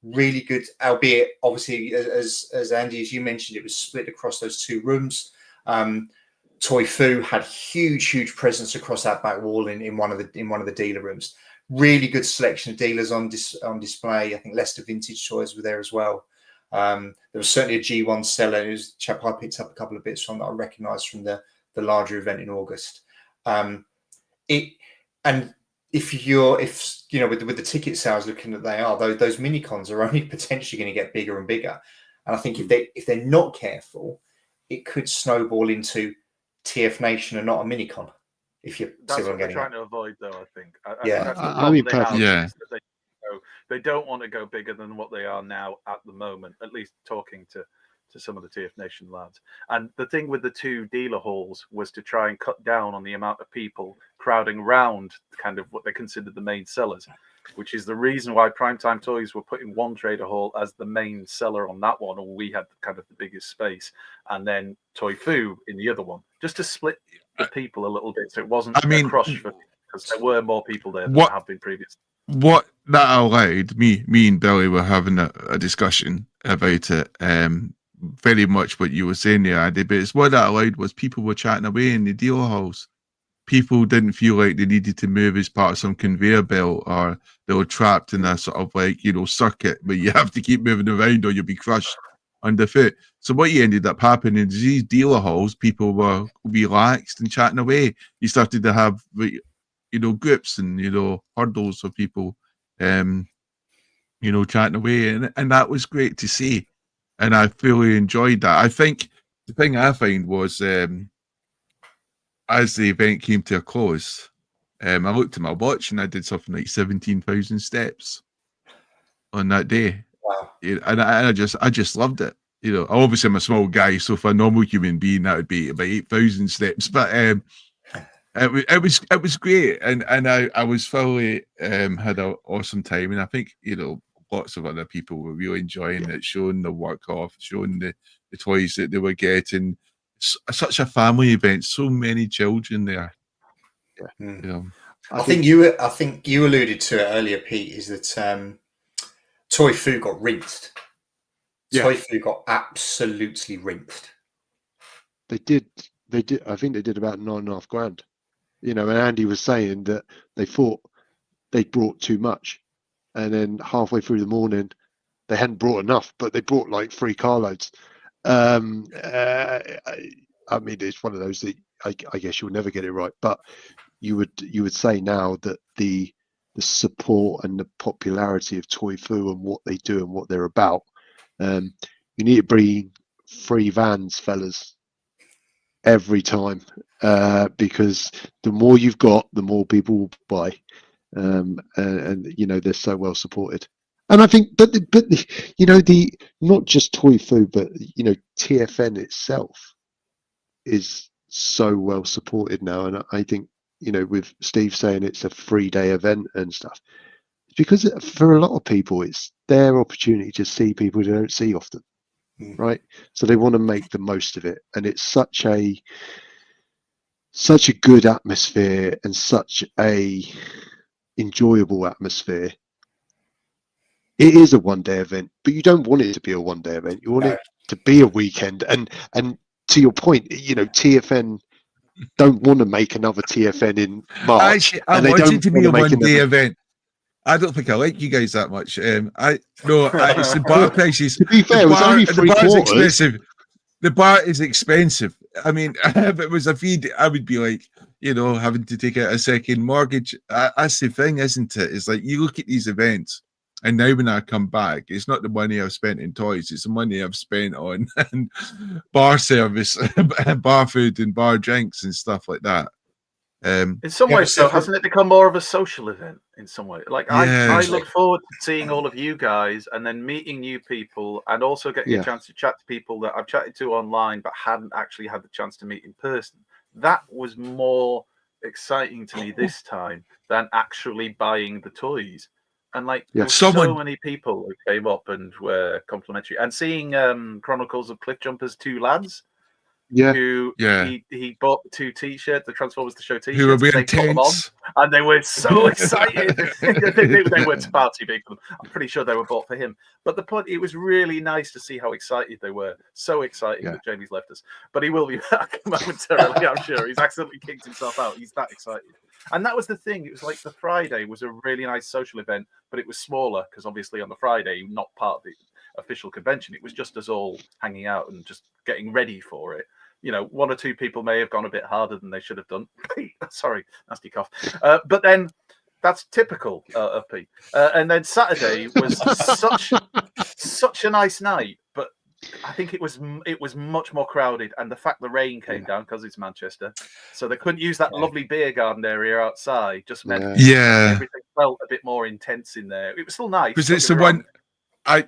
Really good, albeit obviously, as Andy, as you mentioned, it was split across those two rooms. Toy Fu had huge presence across that back wall in one of the dealer rooms. Really good selection of dealers on display. I think Leicester Vintage Toys were there as well. There was certainly a G1 seller who's a chap I picked up a couple of bits from that I recognised from the larger event in August. With the ticket sales looking that they are, those minicons are only potentially going to get bigger and bigger. And I think if they're not careful, it could snowball into TF Nation and not a minicon. If you that's see what I'm they're getting trying at. to avoid, though. I think. They don't want to go bigger than what they are now at the moment. At least talking to to some of the TF Nation lads. And the thing with the 2 dealer halls was to try and cut down on the amount of people crowding round kind of what they considered the main sellers, which is the reason why Primetime Toys were putting one trader hall as the main seller on that one, and we had kind of the biggest space, and then Toy Fu in the other one, just to split the people a little bit, so it wasn't a crush for, because there were more people there than there have been previously. What that allowed me and Billy were having a discussion about it. Very much what you were saying there, Andy, but it's what that allowed was people were chatting away in the dealer halls. People didn't feel like they needed to move as part of some conveyor belt, or they were trapped in a sort of like, circuit where you have to keep moving around or you'll be crushed underfoot. So what you ended up happening is these dealer halls, people were relaxed and chatting away. You started to have, groups and, hurdles of people, chatting away. And that was great to see. And I fully enjoyed that. I think the thing I find was, as the event came to a close, I looked at my watch and I did something like 17,000 steps on that day. Wow. And I just loved it. Obviously I'm a small guy, so for a normal human being, that would be about 8,000 steps. But it was great, and I was fully had an awesome time, and I think lots of other people were really enjoying it, showing the work off, showing the toys that they were getting. Such a family event, so many children there. I think you alluded to it earlier, Pete, is that Toy Fu got rinsed. Toy Fu got absolutely rinsed. They did. I think they did about $9.5 grand. And Andy was saying that they thought they brought too much, and then halfway through the morning, they hadn't brought enough, but they brought like 3 carloads. I mean, it's one of those that I guess you'll never get it right, but you would say now that the support and the popularity of Toy Fu and what they do and what they're about, you need to bring 3 vans, fellas, every time, because the more you've got, the more people will buy, and they're so well supported. And I think, but the not just Toy Fu, but TFN itself is so well supported now. And I think with Steve saying it's a 3-day event and stuff, it's because for a lot of people it's their opportunity to see people they don't see often, right? So they want to make the most of it, and it's such a good atmosphere and such a enjoyable atmosphere. It is a 1-day event, but you don't want it to be a 1-day event. You want it to be a weekend. And to your point, TFN don't want to make another TFN in March. I want it to be a 1-day event. I don't think I like you guys that much. It's the bar prices. To be fair, it was only 3 quarters. Expensive. The bar is expensive. I mean, if it was a feed, I would be like, having to take out a second mortgage. That's the thing, isn't it? It's like you look at these events. And now when I come back, it's not the money I've spent in toys, it's the money I've spent on bar service, bar food and bar drinks and stuff like that. In some ways, though, hasn't it become more of a social event in some way? Like, I look forward to seeing all of you guys and then meeting new people, and also getting a chance to chat to people that I've chatted to online but hadn't actually had the chance to meet in person. That was more exciting to me this time than actually buying the toys. And so many people who came up and were complimentary, and seeing Chronicles of Cliff Jumpers 2 lads, who he bought the 2 t-shirts, the Transformers the Show t-shirts, who were wearing tents, and they were so excited. they were far too big for them. I'm pretty sure they were bought for him. But the point, it was really nice to see how excited they were. So excited that Jamie's left us, but he will be back momentarily. I'm sure he's accidentally kicked himself out. He's that excited. And that was the thing. It was like the Friday was a really nice social event, but it was smaller because obviously on the Friday, not part of the official convention. It was just us all hanging out and just getting ready for it. 1 or 2 people may have gone a bit harder than they should have done. Sorry, nasty cough. But then that's typical of Pete. And then Saturday was such a nice night, but I think it was much more crowded, and the fact the rain came down because it's Manchester, so they couldn't use that lovely beer garden area outside. Just meant everything felt a bit more intense in there. It was still nice because it's the one. I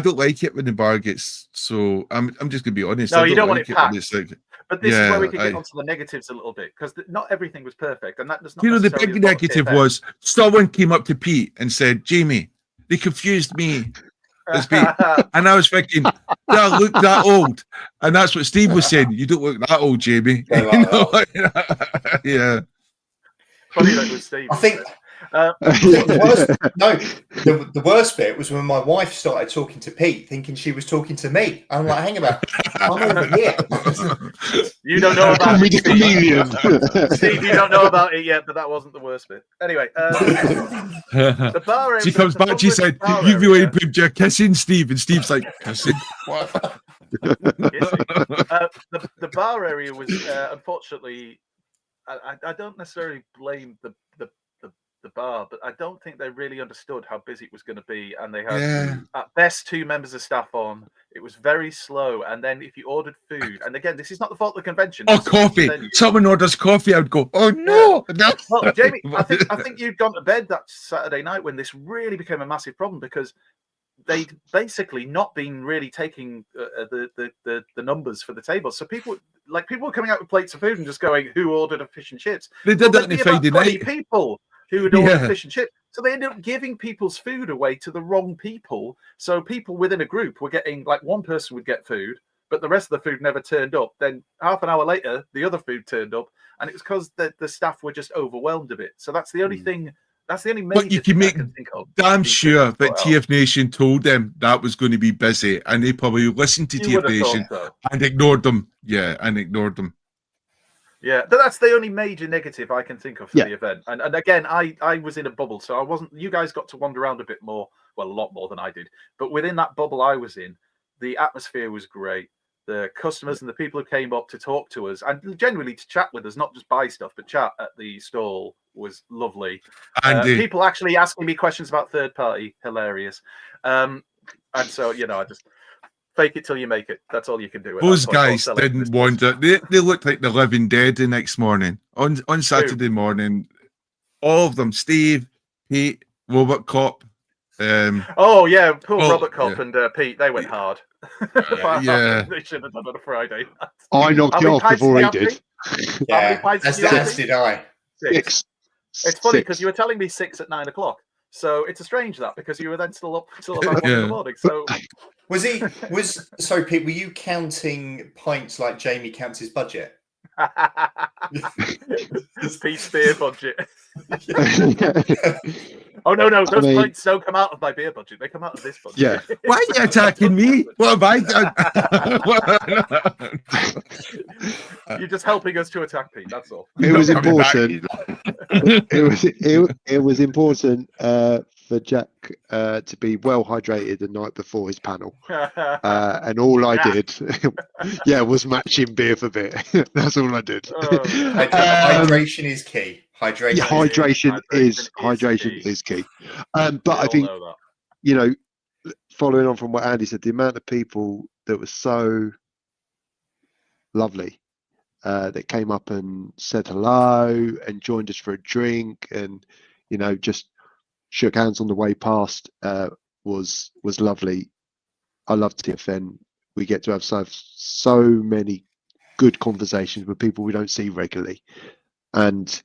don't like it when the bar gets so. I'm just gonna be honest. No, I you don't want like it when packed. it's like, But this is yeah, where we can get onto the negatives a little bit, because not everything was perfect, and that does not. You know, the necessarily big a positive negative effect. was someone came up to Pete and said, "Jamie, they confused me as Pete," and I was thinking, "Do I look that old?" And that's what Steve was saying. You don't look that old, Jamie. You know? Yeah. Funny that it was Steve. I think the worst bit was when my wife started talking to Pete, thinking she was talking to me. I'm like, hang about, I'm over here. You don't know about Call me it, the Steve. chameleon. Steve, you don't know about it yet, but that wasn't the worst bit. Anyway, the bar area. She comes back. She said, "You really proved your kissing, Steve." And Steve's like, "Kissing? What?" The bar area was unfortunately. I don't necessarily blame the bar, but I don't think they really understood how busy it was going to be, and they had at best 2 members of staff on. It was very slow, and then if you ordered food, and again, this is not the fault of the convention. Oh, coffee! Someone orders coffee, I'd go, "Oh no!" no. Well, Jamie, I think you'd gone to bed that Saturday night when this really became a massive problem, because they'd basically not been really taking the numbers for the tables. So people were coming out with plates of food and just going, "Who ordered a fish and chips?" They did that on there'd be Friday about 20 night. people who had ordered fish and chips. So they ended up giving people's food away to the wrong people. So people within a group were getting, like, one person would get food, but the rest of the food never turned up. Then half an hour later, the other food turned up, and it was because the staff were just overwhelmed a bit. So that's the only thing. That's the only major But you can thing I make can think of. damn sure that Well, TF Nation told them that was going to be busy, and they probably listened to You TF would have thought Nation so. and ignored them. Yeah, and ignored them. Yeah, but that's the only major negative I can think of for Yeah. the event. And again, I was in a bubble, so I wasn't. You guys got to wander around a bit more, well, a lot more than I did. But within that bubble I was in, the atmosphere was great. The customers and the people who came up to talk to us and genuinely to chat with us, not just buy stuff, but chat at the stall, was lovely. Andy. People actually asking me questions about third party, hilarious. And so, I just fake it till you make it. That's all you can do. at Those that point while guys selling didn't this want it. They looked like the living dead the next morning. On Saturday morning, all of them, Steve, Pete, Robert Kopp. Oh yeah, poor Well, Robert Kopp yeah. and Pete, they went hard. yeah. They should have done it on a Friday. I knocked How it many off pints before did he you have, did. Pete? How many pints did you have, as Pete? did I. 6. It's funny 6. because you were telling me 6 at 9 o'clock. So it's a strange that, because you were then still up till about 1 in the morning. So So Pete, were you counting pints like Jamie counts his budget? Pete's beer budget. Oh no, those pints don't come out of my beer budget. They come out of this budget. Yeah. Why are you attacking me? What have I done? You're just helping us to attack Pete. That's all. It was Not coming back. important. it was important for Jack to be well hydrated the night before his panel, and all I did, was matching beer for beer. That's all I did. Hydration is key. Hydration is key. But I think, following on from what Andy said, the amount of people that were so lovely that came up and said hello and joined us for a drink, and just shook hands on the way past was lovely. I love TFN. We get to have so many good conversations with people we don't see regularly, and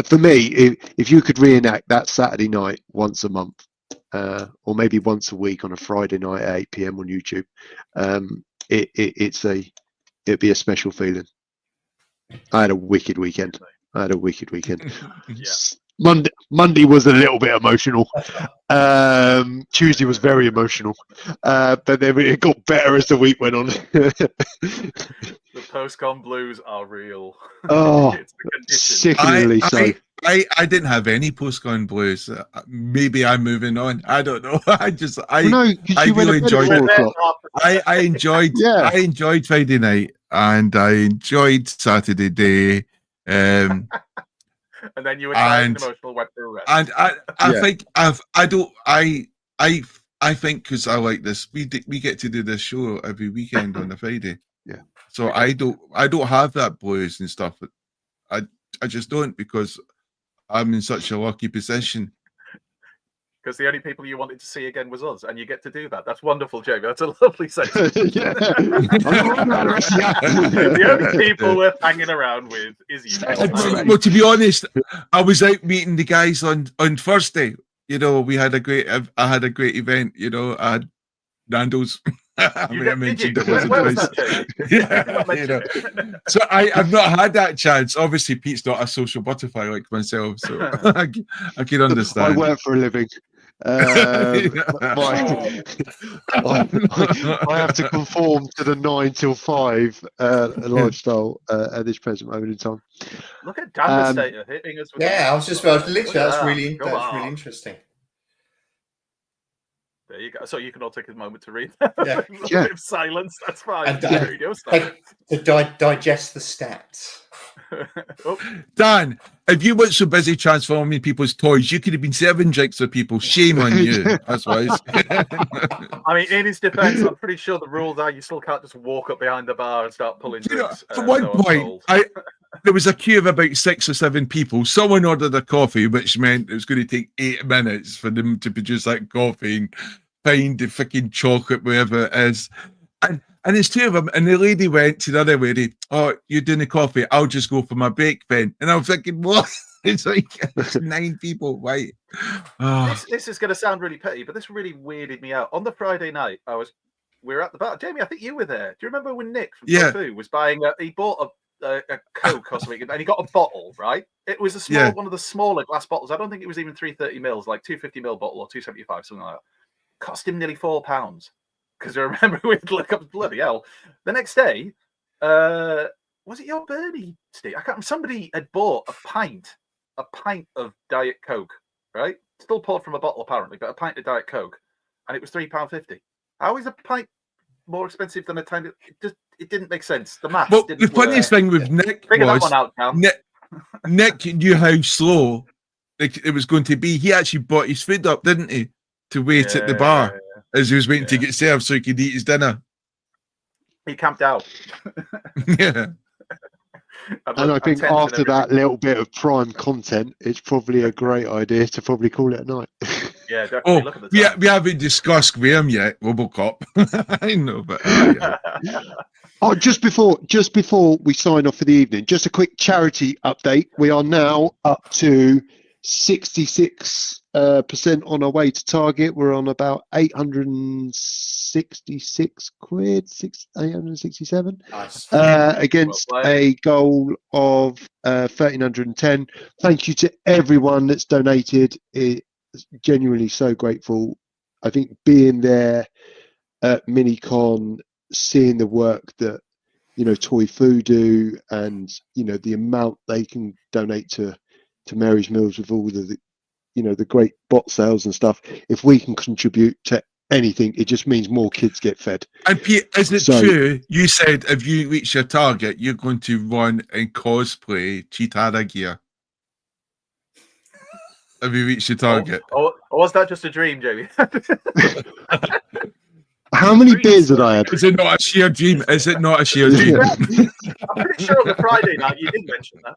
for me, if you could reenact that Saturday night once a month, or maybe once a week on a Friday night at 8 p.m. on YouTube, it'd be a special feeling. I had a wicked weekend. Monday was a little bit emotional. Tuesday was very emotional, but then it got better as the week went on. The post-con blues are real. Oh, It's a condition. sickeningly so. I didn't have any post-con blues. Maybe I'm moving on. I don't know. I really enjoyed it. I enjoyed Friday night, and I enjoyed Saturday day. And then you were tired and emotional, went for a rest. And I think I think because I like this, we get to do this show every weekend on a Friday. Yeah. So I don't have that blues and stuff. I just don't, because I'm in such a lucky position. because the only people you wanted to see again was us, and you get to do that. That's wonderful, Jamie. That's a lovely sentence. The only people worth hanging around with is you. Well, to be honest, I was out meeting the guys on Thursday. You know, we had a great. I had a great event. You know, I had Nando's. I mentioned it once or twice. Yeah, you know. So I've not had that chance. Obviously, Pete's not a social butterfly like myself, so I can understand. I work for a living. I have to conform to the 9 till 5 lifestyle at this present moment in time. Look at Devastator hitting us. With I was just about literally. That's really interesting. There you go. So you can all take a moment to read. Yeah. A bit of silence. That's fine. To digest the stats. Dan, if you weren't so busy transforming people's toys, you could have been serving drinks for people. Shame on you. That's why. I mean, in his defense, I'm pretty sure the rules are you still can't just walk up behind the bar and start pulling drinks. At one point, there was a queue of about 6 or 7 people. Someone ordered a coffee, which meant it was going to take 8 minutes for them to produce that coffee and find the freaking chocolate, wherever it is. And there's 2 of them, and the lady went to the other lady, "Oh, you're doing the coffee, I'll just go for my break then." And I'm thinking, what? It's like it's 9 people, right? This is going to sound really petty, but this really weirded me out. On the Friday night, we were at the bar. Jamie, I think you were there. Do you remember when Nick from Tofu was buying? He bought a Coke or something, and he got a bottle. Right? It was a small one of the smaller glass bottles. I don't think it was even 330 mils, like 250 ml bottle or 275, something like that. Cost him nearly £4. Because I remember we'd look up, bloody hell. The next day, was it your Bernie, Steve? I can't remember. Somebody had bought a pint of Diet Coke, right? Still poured from a bottle, apparently, but a pint of Diet Coke, and it was £3.50. How is a pint more expensive than a tiny? It didn't make sense. The math. Well, didn't the funniest thing with Nick Figure was that one out, Cam. Nick knew how slow it was going to be. He actually bought his food up, didn't he, to wait at the bar as he was waiting to get served so he could eat his dinner. He camped out. Yeah. And I think after that little bit of prime content, it's probably a great idea to probably call it a night. Yeah, definitely. Look at the time. We haven't discussed Graham yet, Robocop. I know, but Oh, just before we sign off for the evening, just a quick charity update. We are now up to 66% on our way to target. We're on about 866 quid, 867 against a goal of 1,310. Thank you to everyone that's donated. It's genuinely so grateful. I think being there at Minicon, seeing the work that Toy Food do, and the amount they can donate to Mary's Mills with all the the great bot sales and stuff. If we can contribute to anything, it just means more kids get fed. And Pete, isn't it true? You said if you reach your target, you're going to run and cosplay Cheetah gear. Have you reached your target? Or was that just a dream, Jamie? How many beers did I have? Is it not a sheer dream? Is it not a sheer dream? I'm pretty sure on the Friday night you did mention that.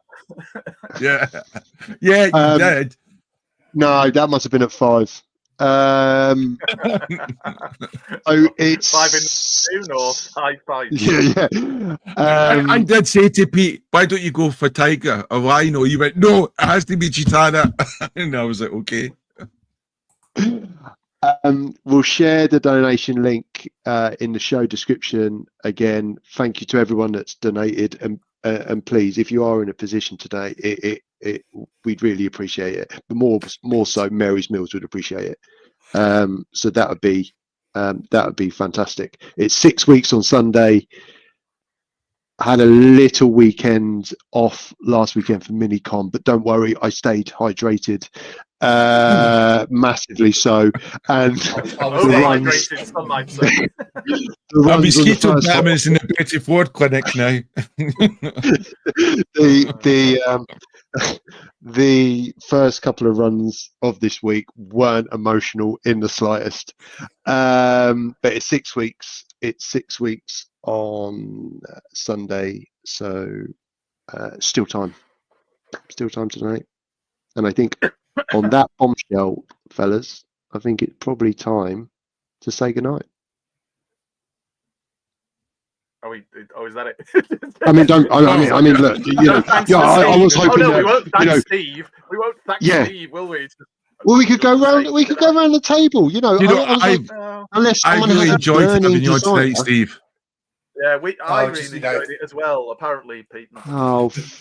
Yeah, you did. No, that must have been at 5. So it's 5 in the afternoon or 5. Yeah. I did say to Pete, "Why don't you go for Tiger or Rhino?" You went, "No, it has to be Cheetah." And I was like, "Okay." We'll share the donation link in the show description. Again, thank you to everyone that's donated, and please, if you are in a position today, we'd really appreciate it. But more so, Mary's Mills would appreciate it. So that would be fantastic. It's 6 weeks on Sunday. Had a little weekend off last weekend for Minicon, but don't worry, I stayed hydrated, massively so. And the mosquito vitamins in the Betty Ford clinic now. The first couple of runs of this week weren't emotional in the slightest, but it's 6 weeks. It's 6 weeks on Sunday, so still time to donate. And I think on that bombshell, fellas, I think it's probably time to say goodnight. Are we? Oh, is that it? I mean, don't. I mean, look. You know, Thanks yeah, to I Steve. was hoping Oh, no, that. we won't You thank know, Steve. We won't thank Yeah. Steve, will we? well, we could go round. We could go round the table. You know, You know, I was like, unless I someone really has a enjoyed burning having you on desire. tonight, Steve. Yeah, I Oh, really just, you know- enjoyed it as well. Apparently, Pete. not. Oh, Just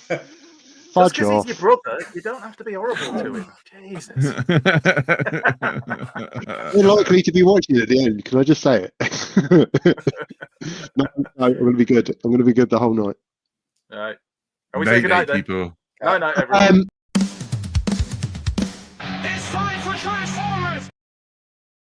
fudge because off. he's your brother, you don't have to be horrible to him. Jesus. We're likely to be watching at the end. Can I just say it? No, I'm going to be good. I'm going to be good the whole night. All right. Are we saying Night, good night then? people. Night, night, everyone.